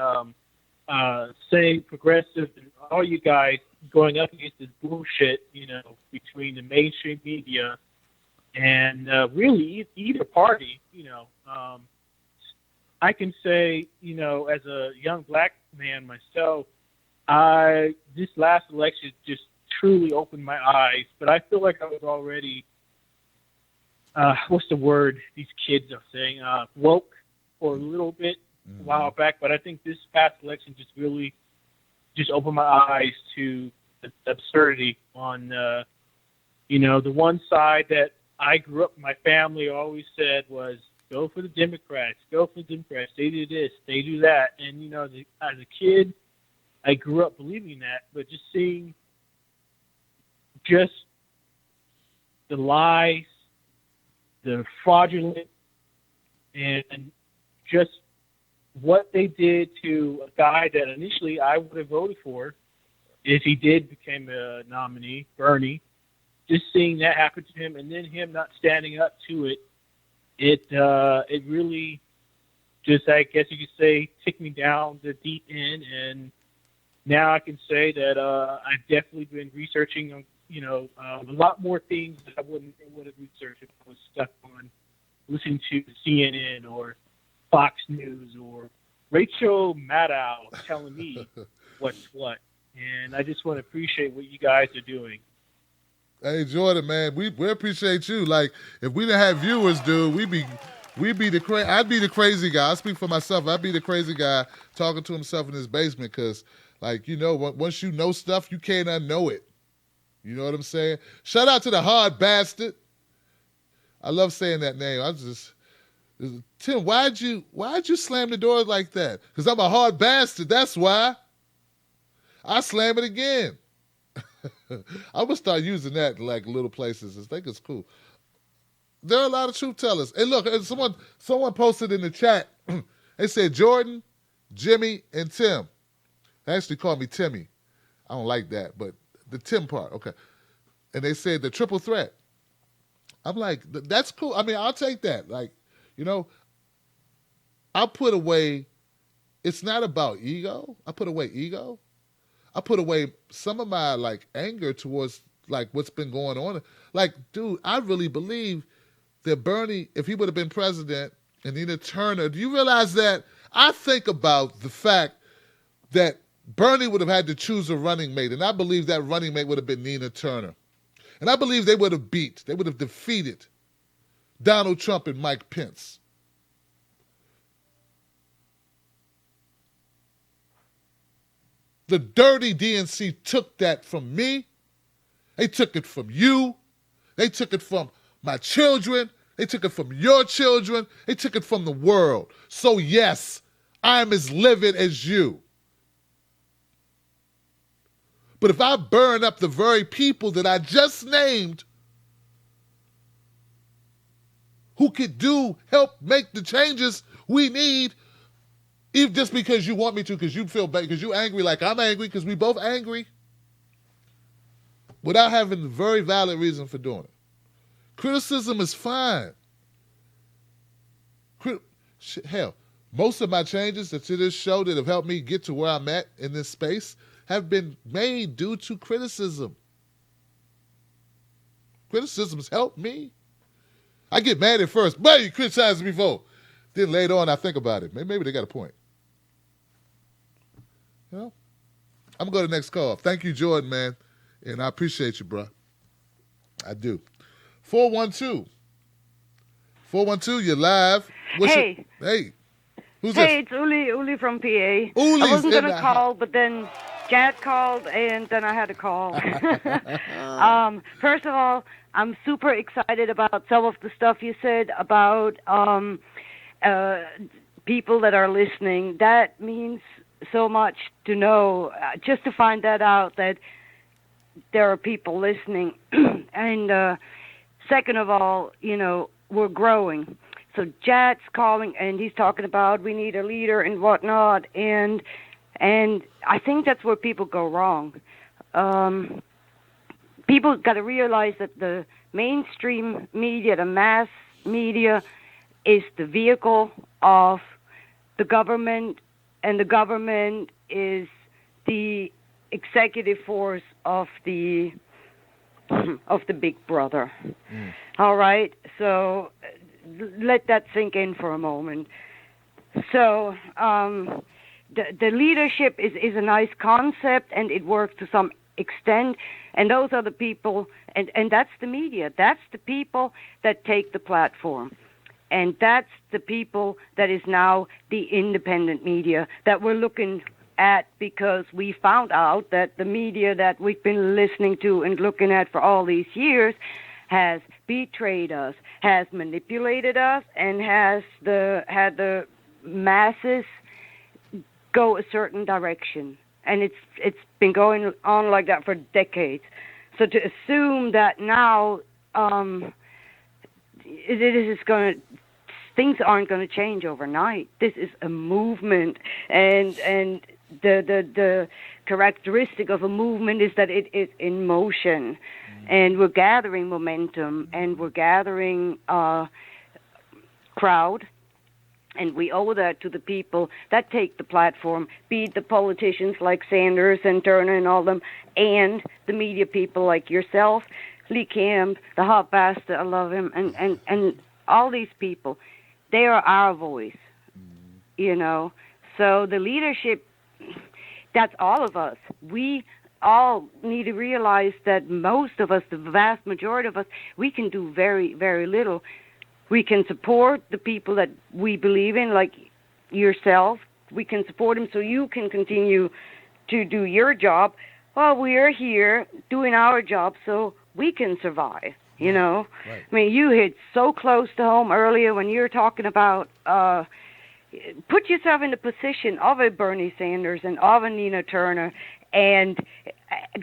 saying progressive and all you guys going up against this bullshit, between the mainstream media and really either party, I can say, as a young black man myself, this last election just truly opened my eyes. But I feel like I was already, what's the word these kids are saying, woke for a little bit a while back. But I think this past election just really just opened my eyes to the absurdity on, the one side that I grew up, my family always said was, go for the Democrats. Go for the Democrats. They do this. They do that. And, as a kid, I grew up believing that. But just seeing just the lies, the fraudulent, and just what they did to a guy that initially I would have voted for if he did become a nominee, Bernie, just seeing that happen to him and then him not standing up to it, it really just, I guess you could say, took me down the deep end. And now I can say that I've definitely been researching on, a lot more things that I wouldn't have researched if I was stuck on listening to CNN or Fox News or Rachel Maddow telling me what's what. And I just want to appreciate what you guys are doing. Hey, Jordan, man, we appreciate you. Like, if we didn't have viewers, dude, I'd be the crazy guy. I speak for myself. I'd be the crazy guy talking to himself in his basement because, once you know stuff, you can't unknow it. You know what I'm saying? Shout out to the Hard Bastard. I love saying that name. Tim, why'd you slam the door like that? Because I'm a hard bastard. That's why. I slam it again. I'm gonna start using that in little places. I think it's cool. There are a lot of truth tellers. And look, someone posted in the chat. They said Jordan, Jimmy, and Tim. They actually called me Timmy. I don't like that, but the Tim part, okay. And they said the triple threat. I'm like, that's cool. I mean, I'll take that. I'll put away. It's not about ego. I put away ego. I put away some of my anger towards what's been going on. Dude, I really believe that Bernie, if he would have been president, and Nina Turner, do you realize that? I think about the fact that Bernie would have had to choose a running mate, and I believe that running mate would have been Nina Turner. And I believe they would have defeated Donald Trump and Mike Pence. The dirty DNC took that from me. They took it from you. They took it from my children. They took it from your children. They took it from the world. So yes, I am as livid as you. But if I burn up the very people that I just named who could help make the changes we need, even just because you want me to, because you feel bad, because you're angry like I'm angry, because we both angry, without having a very valid reason for doing it. Criticism is fine. Hell, most of my changes to this show that have helped me get to where I'm at in this space have been made due to criticism. Criticism's helped me. I get mad at first, but you criticize me before. Then later on, I think about it. Maybe they got a point. You know? I'm going to go to the next call. Thank you, Jordan, man. And I appreciate you, bro. I do. 412. 412, you're live. Hey. Hey. Who's hey, this? it's Uli from PA. Uli's I wasn't in going to the call, but then Jan called, and then I had to call. First of all, I'm super excited about some of the stuff you said about people that are listening. That means so much to know, just to find that out, that there are people listening. And second of all, we're growing. So Jad's calling, and he's talking about we need a leader and whatnot, and I think that's where people go wrong. People got to realize that the mainstream media, the mass media, is the vehicle of the government, and the government is the executive force of the big brother. All right, so let that sink in for a moment. So the leadership is a nice concept, and it works to some extent, and those are the people, and that's the media. That's the people that take the platform, and that's the people that is now the independent media that we're looking at, because we found out that the media that we've been listening to and looking at for all these years has betrayed us, has manipulated us, and had the masses go a certain direction. And it's been going on like that for decades. So to assume that now things aren't going to change overnight. This is a movement, and the characteristic of a movement is that it is in motion, and we're gathering momentum, and we're gathering crowd, and we owe that to the people that take the platform, be it the politicians like Sanders and Turner and all them, and the media people like yourself, Lee Camp, the hot bastard, I love him, and all these people. They are our voice, So the leadership, that's all of us. We all need to realize that most of us, the vast majority of us, we can do very, very little. We can support the people that we believe in, like yourself. We can support them so you can continue to do your job while we are here doing our job so we can survive. Right. I mean, you hit so close to home earlier when you were talking about put yourself in the position of a Bernie Sanders and of a Nina Turner, and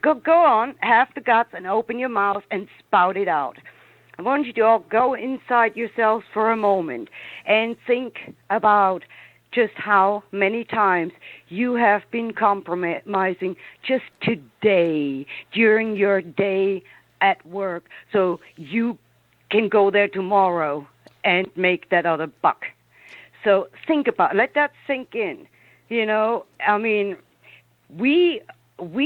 go on, have the guts and open your mouth and spout it out. I want you to all go inside yourselves for a moment and think about just how many times you have been compromising just today during your day at work, so you can go there tomorrow and make that other buck. So think about it. Let that sink in. I mean, we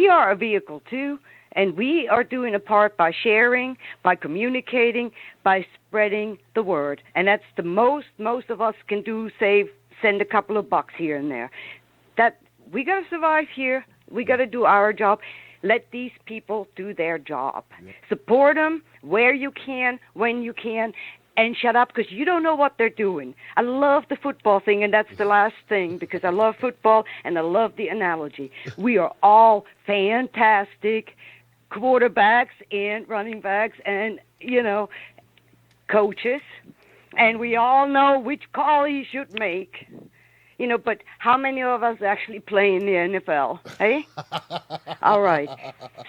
are a vehicle too, and we are doing a part by sharing, by communicating, by spreading the word. And that's the most of us can do, send a couple of bucks here and there. That we got to survive here. We got to do our job. Let these people do their job. Support them where you can, when you can. and shut up because you don't know what they're doing. I love the football thing, and that's the last thing because I love football and I love the analogy. We are all fantastic quarterbacks and running backs and, coaches, and we all know which call you should make. But how many of us actually play in the NFL, eh? All right.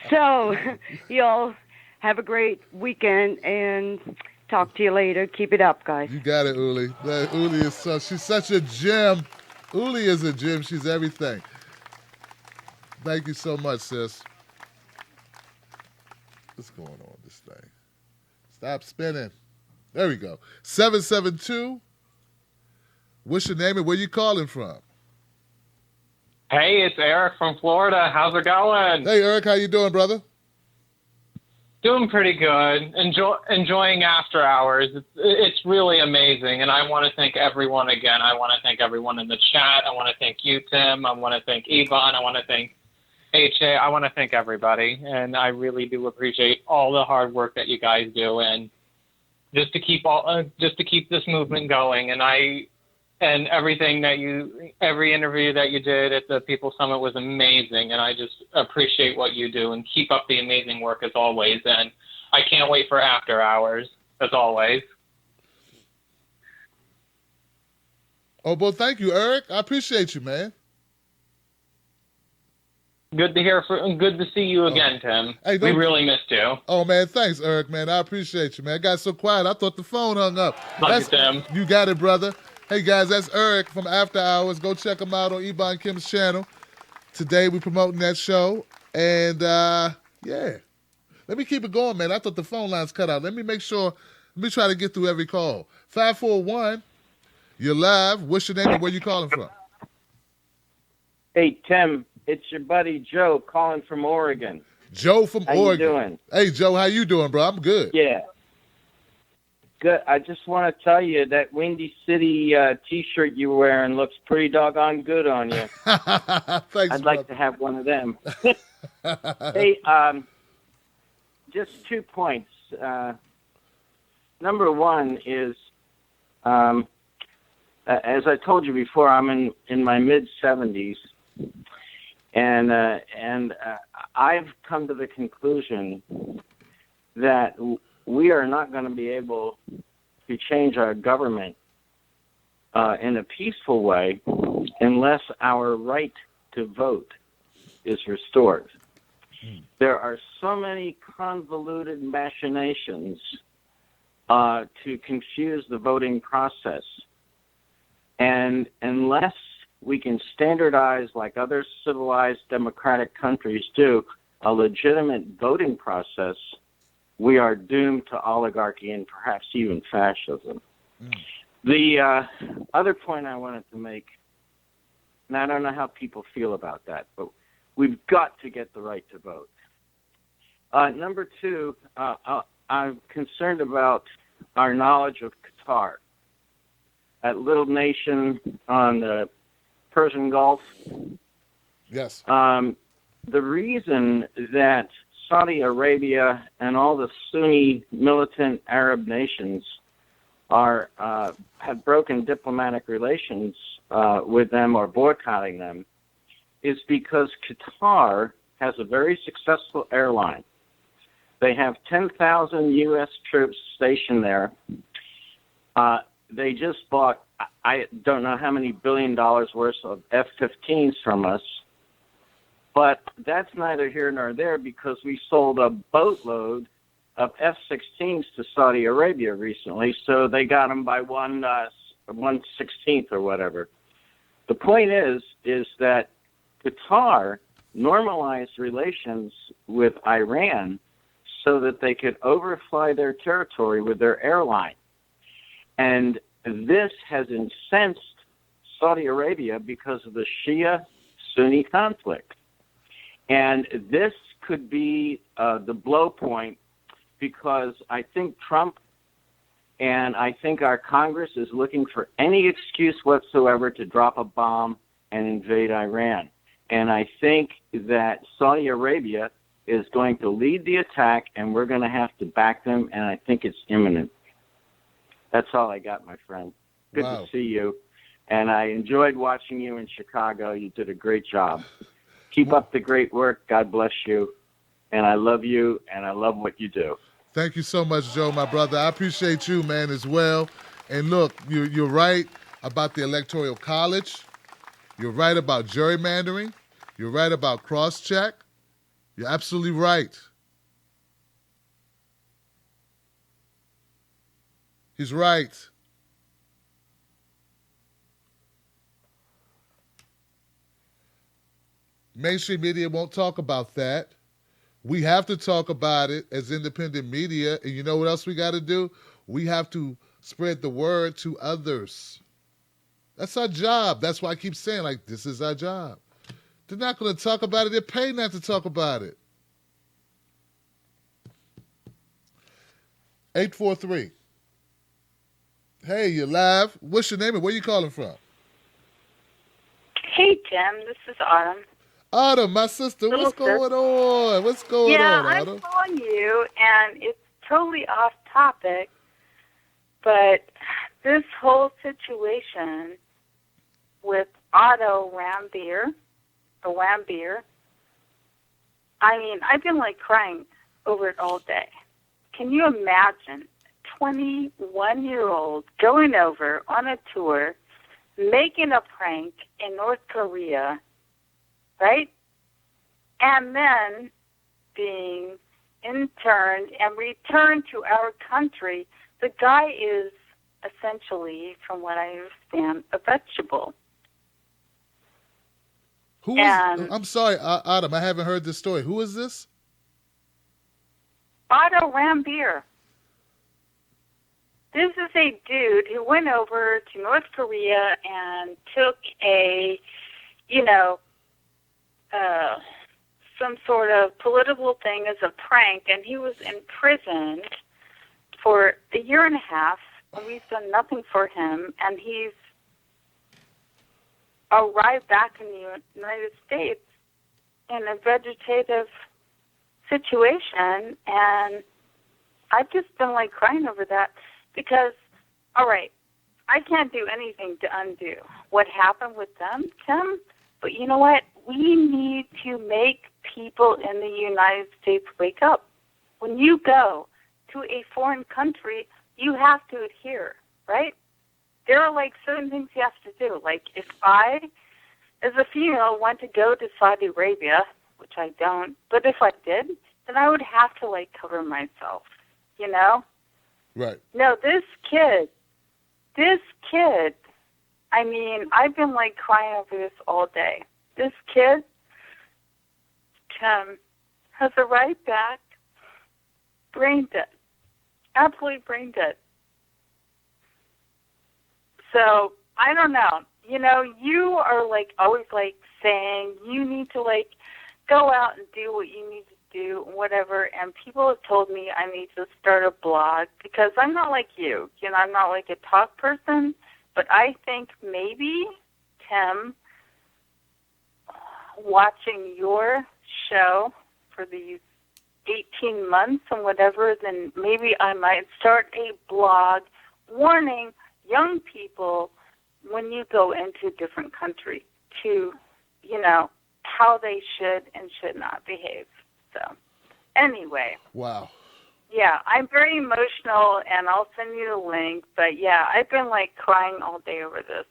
So, y'all have a great weekend and talk to you later. Keep it up, guys. You got it, Uli. Uli is she's such a gem. Uli is a gem. She's everything. Thank you so much, sis. What's going on with this thing? Stop spinning. There we go. 772. What's your name and where you calling from? Hey, it's Eric from Florida. How's it going? Hey, Eric. How you doing, brother? Doing pretty good. Enjoying After Hours. It's really amazing, and I want to thank everyone again. I want to thank everyone in the chat. I want to thank you, Tim. I want to thank Yvonne. I want to thank HA. I want to thank everybody, and I really do appreciate all the hard work that you guys do, and just to keep this movement going. And everything every interview that you did at the People Summit was amazing, and I just appreciate what you do, and keep up the amazing work as always, and I can't wait for After Hours, as always. Oh, well, thank you, Eric. I appreciate you, man. Good to see you again, Tim. Hey, we really missed you. Oh, man, thanks, Eric, man. I appreciate you, man. I got so quiet, I thought the phone hung up. Love you, Tim. You got it, brother. Hey, guys, that's Eric from After Hours. Go check him out on Yvonne Kim's channel. Today, we're promoting that show. And, yeah. Let me keep it going, man. I thought the phone lines cut out. Let me try to get through every call. 541, you're live. What's your name and where you calling from? Hey, Tim, it's your buddy Joe calling from Oregon. Joe from Oregon. How you doing? Hey, Joe, how you doing, bro? I'm good. Yeah. Good. I just want to tell you that Windy City T-shirt you were wearing looks pretty doggone good on you. Thanks, I'd like to have one of them. Hey, just 2 points. Number one is, as I told you before, I'm in my mid-70s, and I've come to the conclusion that we are not going to be able to change our government in a peaceful way unless our right to vote is restored. There are so many convoluted machinations to confuse the voting process. And unless we can standardize, like other civilized democratic countries do, a legitimate voting process, we are doomed to oligarchy and perhaps even fascism. The other point I wanted to make, and I don't know how people feel about that, but we've got to get the right to vote. Number two, I'm concerned about our knowledge of Qatar, that little nation on the Persian Gulf. Yes. The reason that Saudi Arabia and all the Sunni militant Arab nations have broken diplomatic relations with them or boycotting them is because Qatar has a very successful airline. They have 10,000 U.S. troops stationed there. They just bought, I don't know how many $1 billion worth of F-15s from us. But that's neither here nor there because we sold a boatload of F-16s to Saudi Arabia recently, so they got them by 1/16th or whatever. The point is that Qatar normalized relations with Iran so that they could overfly their territory with their airline. And this has incensed Saudi Arabia because of the Shia-Sunni conflict. And this could be the blow point because I think Trump and I think our Congress is looking for any excuse whatsoever to drop a bomb and invade Iran. And I think that Saudi Arabia is going to lead the attack, and we're going to have to back them, and I think it's imminent. That's all I got, my friend. Good Wow. to see you. And I enjoyed watching you in Chicago. You did a great job. Keep up the great work. God bless you. And I love you, and I love what you do. Thank you so much, Joe, my brother. I appreciate you, man, as well. And look, you're right about the Electoral College. You're right about gerrymandering. You're right about cross-check. You're absolutely right. He's right. Mainstream media won't talk about that. We have to talk about it as independent media. And you know what else we got to do? We have to spread the word to others. That's our job. That's why I keep saying, like, this is our job. They're not going to talk about it. They're paid not to talk about it. 843. Hey, you're live. What's your name and where you calling from? Hey, Tim. This is Autumn. Autumn, my sister, what's going on? What's going yeah, on, I'm Autumn? calling you, and it's totally off topic, but this whole situation with Otto Warmbier, I mean, I've been like crying over it all day. Can you imagine 21-year-old going over on a tour, making a prank in North Korea, right? And then being interned and returned to our country. The guy is essentially, from what I understand, a vegetable. Who is? I'm sorry, Autumn, I haven't heard this story. Who is this? Otto Warmbier. This is a dude who went over to North Korea and took a, some sort of political thing as a prank, and he was imprisoned for a year and a half, and we've done nothing for him, and he's arrived back in the United States in a vegetative situation, and I've just been like crying over that because, all right, I can't do anything to undo what happened with them, Tim, but you know what? We need to make people in the United States wake up. When you go to a foreign country, you have to adhere, right? There are like certain things you have to do. Like if I, as a female, want to go to Saudi Arabia, which I don't, but if I did, then I would have to like cover myself, you know? Right. No, this kid, I mean, I've been like crying over this all day. This kid has a right back, brain dead, absolutely brain dead. So I don't know. You know, you are like always like saying you need to like go out and do what you need to do, whatever. And people have told me I need to start a blog because I'm not like you. You know, I'm not like a talk person. But I think maybe, Tim, watching your show for these 18 months and whatever, then maybe I might start a blog warning young people when you go into a different country to, you know, how they should and should not behave. So, anyway. Wow. Yeah, I'm very emotional, and I'll send you the link. But, yeah, I've been, like, crying all day over this.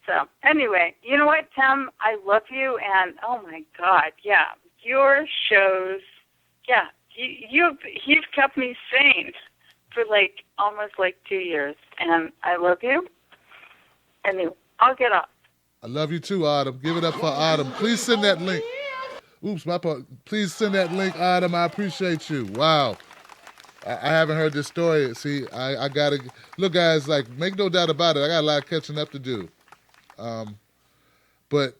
So, anyway, you know what, Tim? I love you, and, oh, my God, yeah, your shows, yeah, you've kept me sane for, like, almost, like, 2 years. And I love you. Anyway, I'll get off. I love you too, Autumn. Give it up for Autumn. Please send that link. Oops, my part. Please send that link, Autumn. I appreciate you. Wow. I haven't heard this story. See, I got to... Look, guys, like, make no doubt about it. I got a lot of catching up to do. But,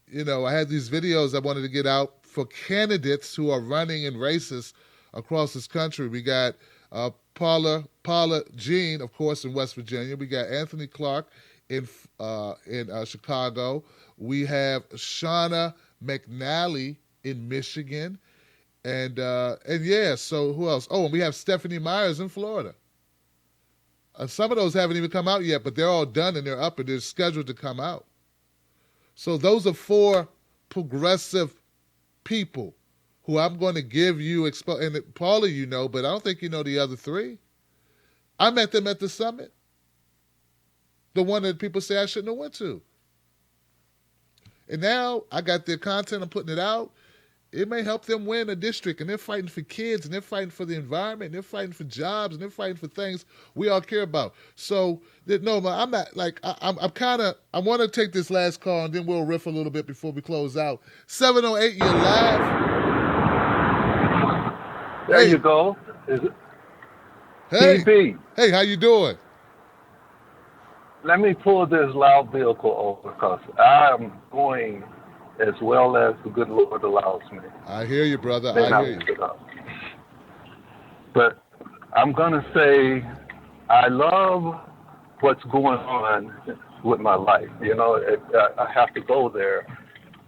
you know, I had these videos I wanted to get out for candidates who are running in races across this country. We got Paula Jean, of course, in West Virginia. We got Anthony Clark in Chicago. We have Shauna McNally in Michigan. And yeah, so who else? Oh, and we have Stephanie Myers in Florida. Some of those haven't even come out yet, but they're all done and they're up and they're scheduled to come out. So those are 4 progressive people who I'm going to give you, and Paula you know, but I don't think you know the other 3. I met them at the summit. The one that people say I shouldn't have went to. And now I got their content, I'm putting it out. It may help them win a district, and they're fighting for kids, and they're fighting for the environment, and they're fighting for jobs, and they're fighting for things we all care about. So, no, I'm not, like, I want to take this last call, and then we'll riff a little bit before we close out. 708, you're live. There you go. Hey. TB. Hey, how you doing? Let me pull this loud vehicle over because I'm going as well as the good Lord allows me. I hear you, brother. Then I I'll hear you. pick it up. But I'm going to say I love what's going on with my life. You know, I have to go there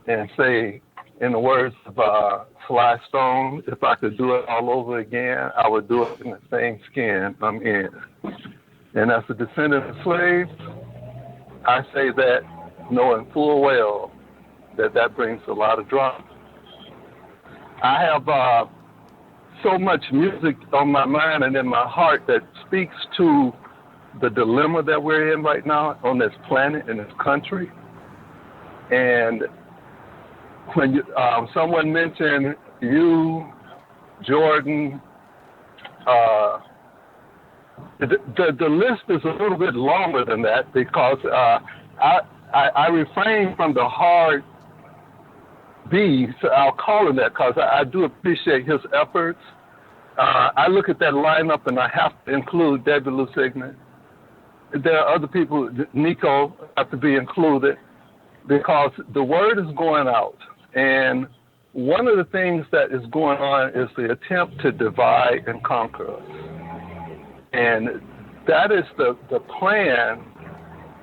and say, in the words of Sly Stone, if I could do it all over again, I would do it in the same skin I'm in. And as a descendant of slaves, I say that knowing full well that brings a lot of drama. I have so much music on my mind and in my heart that speaks to the dilemma that we're in right now on this planet, in this country. And when someone mentioned you, Jordan, the list is a little bit longer than that because I refrain from the hard B's, I'll call him that because I do appreciate his efforts. I look at that lineup and I have to include Debbie Lusignan. There are other people, Nico, have to be included because the word is going out. And one of the things that is going on is the attempt to divide and conquer us. And that is the plan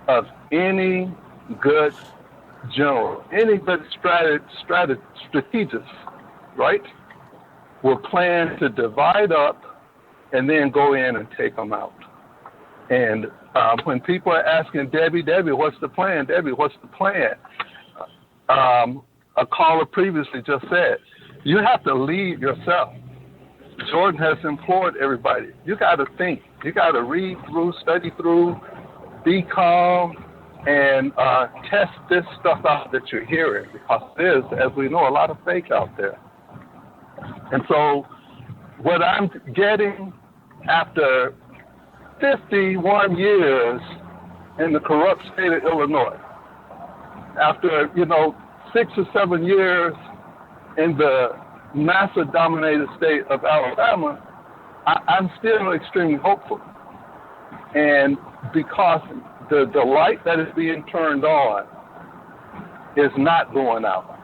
of any good general, any good strategist, right, will plan to divide up and then go in and take them out. And when people are asking Debbie, what's the plan? Debbie, what's the plan? A caller previously just said, you have to lead yourself. Jordan has implored everybody. You got to think. You got to read through, study through, be calm, and test this stuff out that you're hearing because there's, as we know, a lot of fake out there. And so what I'm getting after 51 years in the corrupt state of Illinois, after, 6 or 7 years in the massa-dominated state of Alabama, I'm still extremely hopeful. And because the light that is being turned on is not going out.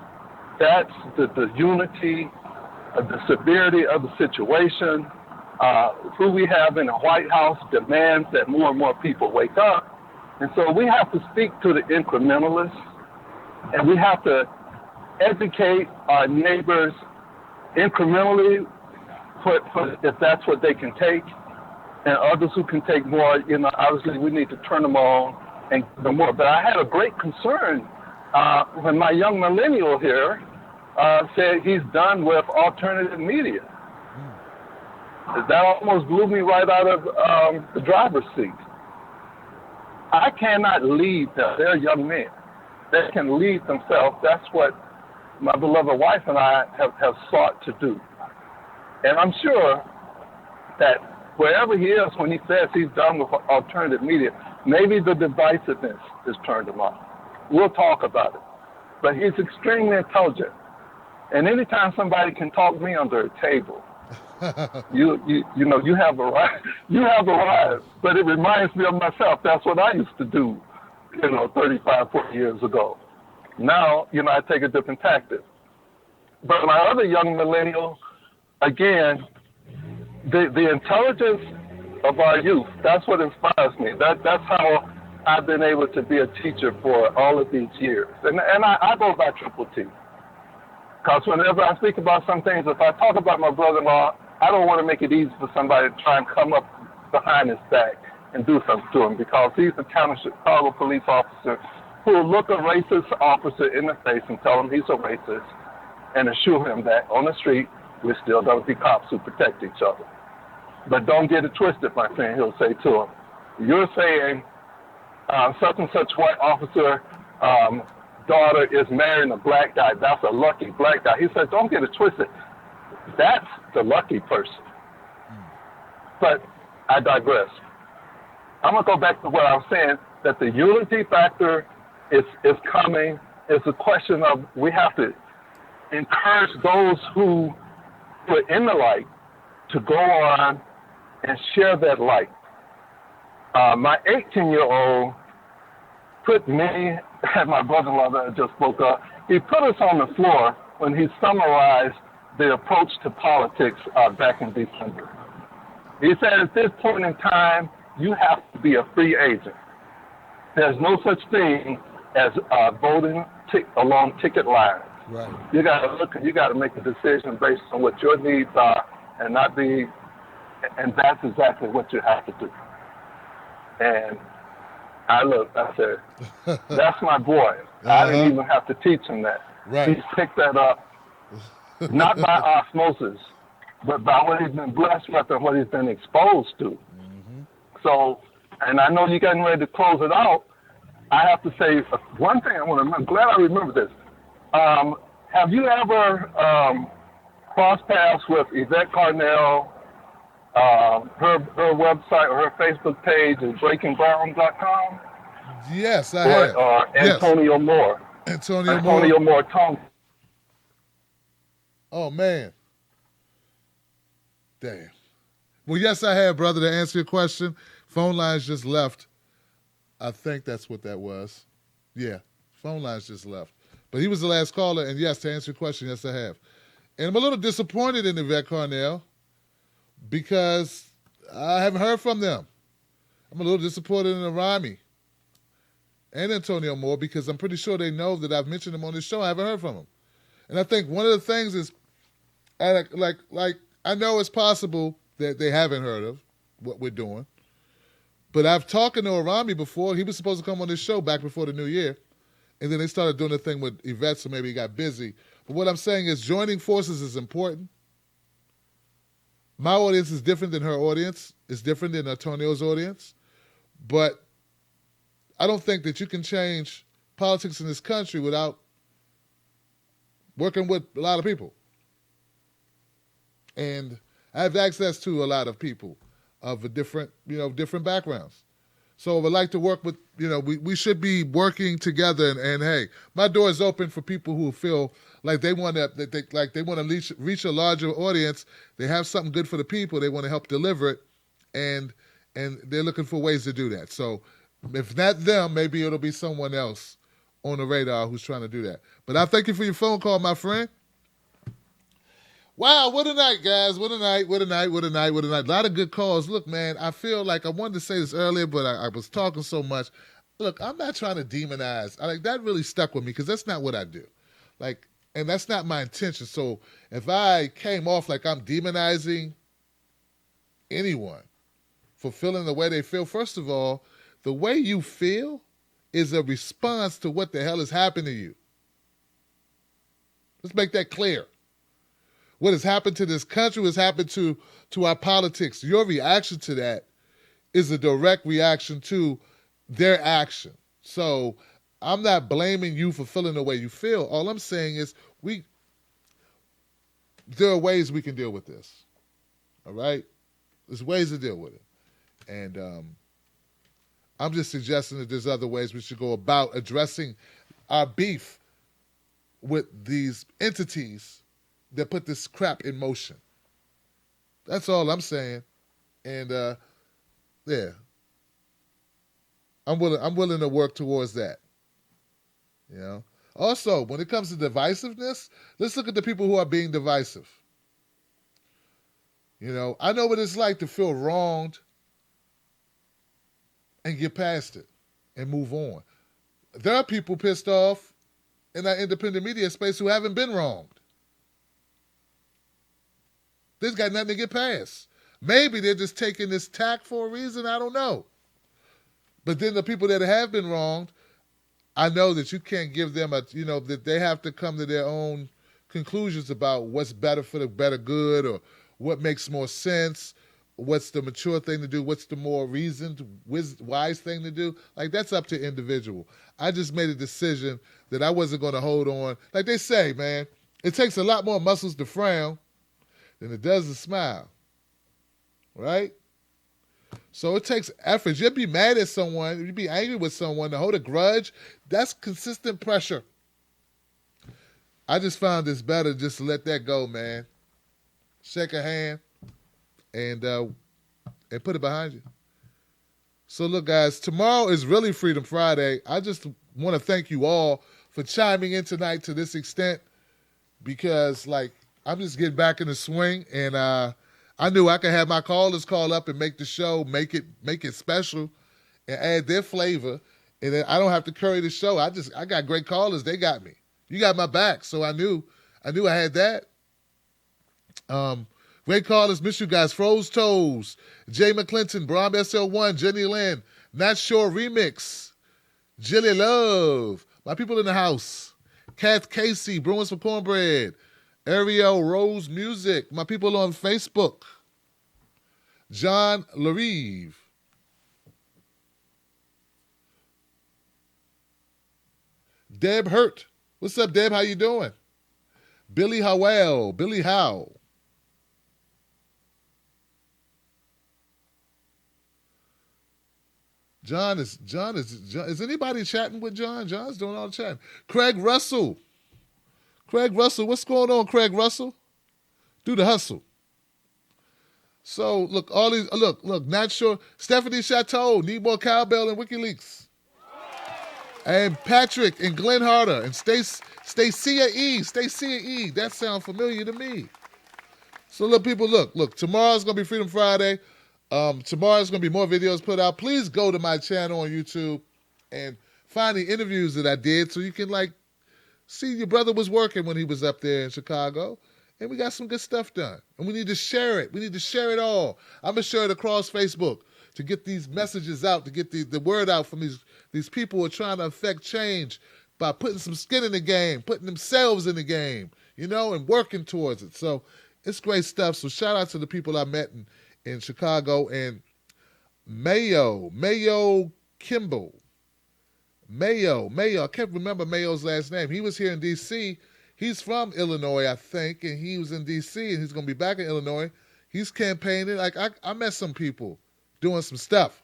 That's the unity, the severity of the situation. Who we have in the White House demands that more and more people wake up. And so we have to speak to the incrementalists, and we have to educate our neighbors incrementally if that's what they can take, and others who can take more, obviously we need to turn them on and give them more. But I had a great concern when my young millennial here said he's done with alternative media. That almost blew me right out of the driver's seat. I cannot lead them. They're young men. They can lead themselves. That's what my beloved wife and I have sought to do. And I'm sure that wherever he is when he says he's done with alternative media, maybe the divisiveness has turned him off. We'll talk about it. But he's extremely intelligent. And anytime somebody can talk me under a table, you have arrived. You have arrived. But it reminds me of myself. That's what I used to do, 35, 40 years ago. Now, I take a different tactic. But my other young millennial, again, the intelligence of our youth, that's what inspires me. That's how I've been able to be a teacher for all of these years. And I go by Triple T. Because whenever I speak about some things, if I talk about my brother-in-law, I don't want to make it easy for somebody to try and come up behind his back and do something to him, because he's the kind of Chicago police officer who will look a racist officer in the face and tell him he's a racist and assure him that on the street we're still going to be cops who protect each other. But don't get it twisted, my friend, he'll say to him. You're saying such and such white officer daughter is marrying a black guy. That's a lucky black guy. He said, don't get it twisted. That's the lucky person. But I digress. I'm going to go back to what I was saying, that the unity factor is coming. It's a question of we have to encourage those who are in the light to go on and share that light. My 18-year-old put me and my brother-in-law that I just spoke up, he put us on the floor when he summarized the approach to politics back in December. He said at this point in time, you have to be a free agent. There's no such thing as voting along ticket lines. Right. You got to look. You got to make a decision based on what your needs are, and not be. And that's exactly what you have to do. And I said, that's my boy. I didn't even have to teach him that. Right. He's picked that up, not by osmosis, but by what he's been blessed with and what he's been exposed to. So, and I know you're getting ready to close it out. I have to say one thing I want to remember. I'm glad I remember this. Have you ever crossed paths with Yvette Carnell? Her website or her Facebook page is breakingbrown.com? Yes, I have. Or Antonio Moore. Antonio Moore Tone. Oh, man. Damn. Well, yes, I have, brother, to answer your question. Phone lines just left. I think that's what that was. Yeah, phone lines just left. But he was the last caller, and yes, to answer your question, yes, I have. And I'm a little disappointed in Yvette Carnell because I haven't heard from them. I'm a little disappointed in Arami and Antonio Moore because I'm pretty sure they know that I've mentioned them on this show. I haven't heard from them. And I think one of the things is, like I know it's possible that they haven't heard of what we're doing. But I've talked to Arami before. He was supposed to come on this show back before the new year. And then they started doing the thing with Yvette, so maybe he got busy. But what I'm saying is joining forces is important. My audience is different than her audience. It's different than Antonio's audience. But I don't think that you can change politics in this country without working with a lot of people. And I have access to a lot of people of different backgrounds. So I would like to work with, we should be working together. And hey, my door is open for people who feel like they want to reach a larger audience. They have something good for the people. They want to help deliver it, and they're looking for ways to do that. So if not them, maybe it'll be someone else on the radar who's trying to do that. But I thank you for your phone call, my friend. Wow, what a night, guys. What a night. A lot of good calls. Look, man, I feel like I wanted to say this earlier, but I was talking so much. Look, I'm not trying to demonize. That really stuck with me because that's not what I do. And that's not my intention. So if I came off like I'm demonizing anyone for feeling the way they feel, first of all, the way you feel is a response to what the hell has happened to you. Let's make that clear. What has happened to this country, what has happened to our politics. Your reaction to that is a direct reaction to their action. So I'm not blaming you for feeling the way you feel. All I'm saying is there are ways we can deal with this. All right? There's ways to deal with it. And I'm just suggesting that there's other ways we should go about addressing our beef with these entities that put this crap in motion. That's all I'm saying. And yeah. I'm willing to work towards that. Also, when it comes to divisiveness, let's look at the people who are being divisive. I know what it's like to feel wronged and get past it and move on. There are people pissed off in that independent media space who haven't been wronged. They've got nothing to get past. Maybe they're just taking this tack for a reason. I don't know. But then the people that have been wronged, I know that you can't give them that they have to come to their own conclusions about what's better for the better good, or what makes more sense, what's the mature thing to do, what's the more reasoned, wise thing to do. Like, that's up to individual. I just made a decision that I wasn't going to hold on. Like they say, man, it takes a lot more muscles to frown than it does to smile, right? So it takes effort. You'll be mad at someone, you'll be angry with someone, to hold a grudge. That's consistent pressure. I just found this better just to let that go, man. Shake a hand and put it behind you. So look, guys, tomorrow is really Freedom Friday. I just want to thank you all for chiming in tonight to this extent, because, like, I'm just getting back in the swing, and I knew I could have my callers call up and make the show, make it special, and add their flavor, and then I don't have to curry the show. I got great callers. They got me. You got my back, so I knew I had that. Great callers, miss you guys. Froze Toes, Jay McClinton, Brom SL1, Jenny Lynn, Not Sure Remix, Jilly Love, my people in the house, Kath Casey, Bruins for Cornbread, Ariel Rose Music, my people on Facebook, John Larive, Deb Hurt. What's up, Deb? How you doing? Billy Howell, Billy Howe. John is anybody chatting with John? John's doing all the chatting. Craig Russell, what's going on, Craig Russell? Do the hustle. So look, not sure. Stephanie Chateau, need more cowbell and WikiLeaks. And Patrick and Glenn Harder and Stacia E. That sounds familiar to me. So look, people, look. Tomorrow's gonna be Freedom Friday. Tomorrow's gonna be more videos put out. Please go to my channel on YouTube and find the interviews that I did, so you can see your brother was working when he was up there in Chicago, and we got some good stuff done. And we need to share it. We need to share it all. I'm gonna share it across Facebook to get these messages out, to get the word out from these people who are trying to affect change by putting some skin in the game, putting themselves in the game, and working towards it. So it's great stuff. So shout out to the people I met in Chicago, and Mayo Kimball. Mayo, I can't remember Mayo's last name. He was here in D.C. He's from Illinois, I think, and he was in D.C., and he's going to be back in Illinois. He's campaigning. I met some people doing some stuff.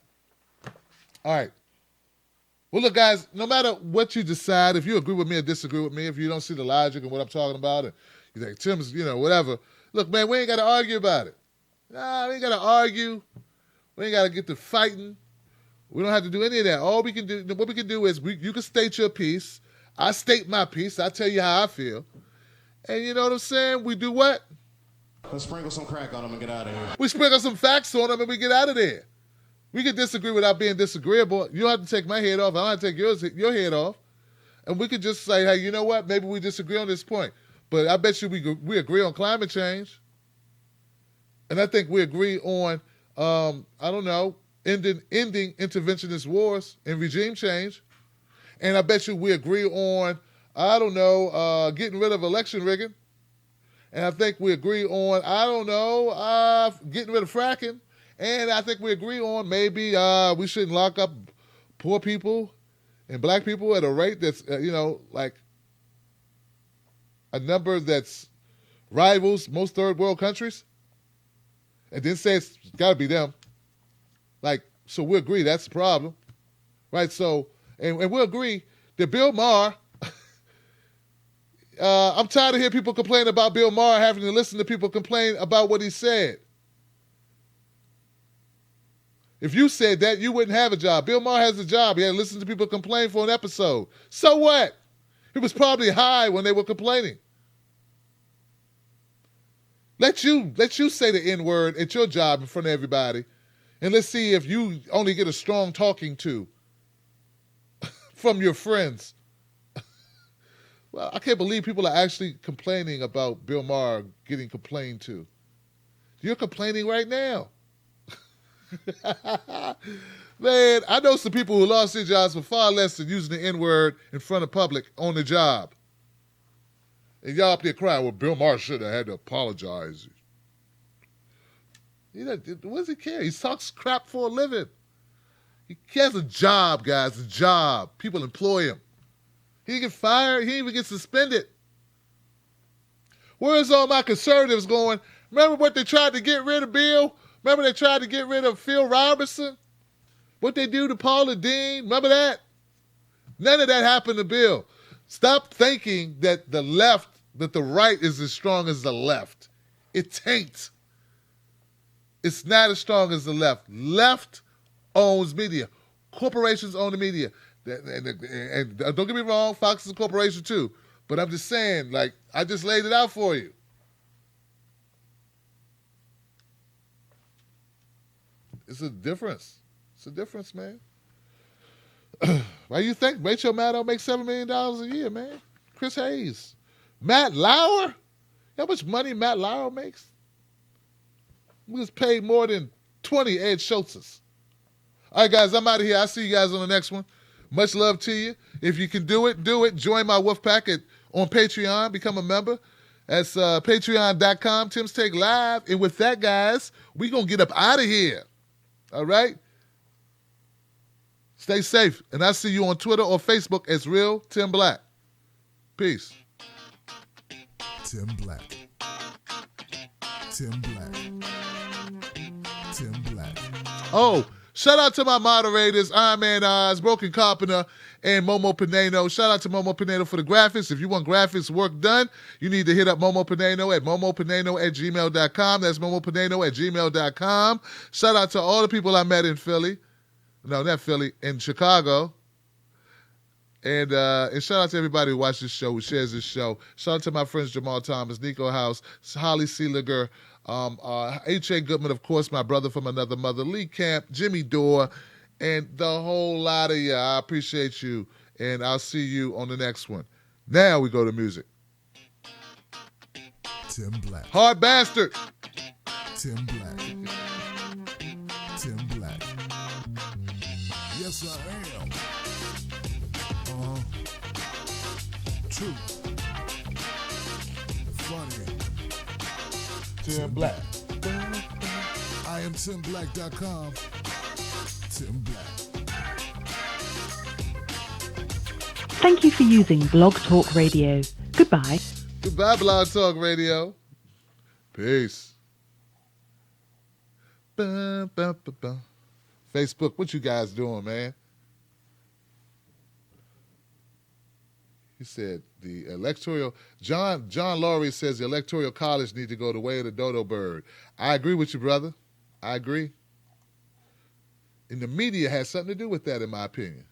All right. Well, look, guys, no matter what you decide, if you agree with me or disagree with me, if you don't see the logic in what I'm talking about, and you think Tim's, whatever, look, man, we ain't got to argue about it. Nah, we ain't got to argue. We ain't got to get to fighting. We don't have to do any of that. All we can do, what we can do is you can state your piece. I state my piece. I tell you how I feel. And you know what I'm saying? We do what? Let's sprinkle some crack on them and get out of here. We sprinkle some facts on them and we get out of there. We can disagree without being disagreeable. You don't have to take my head off. I don't have to take your head off. And we could just say, hey, you know what? Maybe we disagree on this point. But I bet you we agree on climate change. And I think we agree on, ending interventionist wars and regime change. And I bet you we agree on, getting rid of election rigging. And I think we agree on, getting rid of fracking. And I think we agree on maybe we shouldn't lock up poor people and black people at a rate that's, a number that's rivals most third world countries. And then say it's got to be them. So we agree that's the problem. Right? So, and we'll agree that Bill Maher, I'm tired of hearing people complain about Bill Maher, having to listen to people complain about what he said. If you said that, you wouldn't have a job. Bill Maher has a job. He had to listen to people complain for an episode. So what? He was probably high when they were complaining. Let you say the N-word at your job in front of everybody, and let's see if you only get a strong talking to from your friends. Well, I can't believe people are actually complaining about Bill Maher getting complained to. You're complaining right now. Man, I know some people who lost their jobs for far less than using the N-word in front of public on the job. And y'all up there crying, well, Bill Maher should have had to apologize. What does he care? He talks crap for a living. He has a job, guys, a job. People employ him. He didn't get fired. He didn't even get suspended. Where's all my conservatives going? Remember what they tried to get rid of Bill? Remember they tried to get rid of Phil Robertson? What they do to Paula Dean? Remember that? None of that happened to Bill. Stop thinking that the left, that the right is as strong as the left. It taints. It's not as strong as the left. Left owns media. Corporations own the media. And don't get me wrong, Fox is a corporation too. But I'm just saying, like, I just laid it out for you. It's a difference. It's a difference, man. Why you think Rachel Maddow makes $7 million a year, man? Chris Hayes. Matt Lauer? You know how much money Matt Lauer makes? He was paid more than 20 Ed Schultz's. All right, guys, I'm out of here. I'll see you guys on the next one. Much love to you. If you can do it, do it. Join my wolf pack on Patreon. Become a member. That's patreon.com, Tim's Take Live. And with that, guys, we're going to get up out of here. All right? Stay safe. And I'll see you on Twitter or Facebook as Real Tim Black. Peace. Tim Black. Tim Black. Tim Black. Oh, shout out to my moderators, Iron Man Oz, Broken Carpenter, and Momo Pineno. Shout out to Momo Pineno for the graphics. If you want graphics work done, you need to hit up Momo Pineno at momopineno@gmail.com. That's momopineno@gmail.com. Shout out to all the people I met in Philly. No, not Philly, in Chicago. And shout out to everybody who watches this show, who shares this show. Shout out to my friends Jamal Thomas, Nico House, Holly Seeliger, H.A. Goodman, of course, my brother from another mother, Lee Camp, Jimmy Dore, and the whole lot of you. I appreciate you, and I'll see you on the next one. Now we go to music. Tim Black. Hard Bastard. Tim Black. Tim Black. Yes, I am. True. Funny. Tim Black. I am TimBlack.com. Tim Black. Thank you for using Blog Talk Radio. Goodbye. Goodbye, Blog Talk Radio. Peace. Facebook, what you guys doing, man? He said the electoral, John Laurie says the electoral college need to go the way of the dodo bird. I agree with you, brother. I agree. And the media has something to do with that, in my opinion.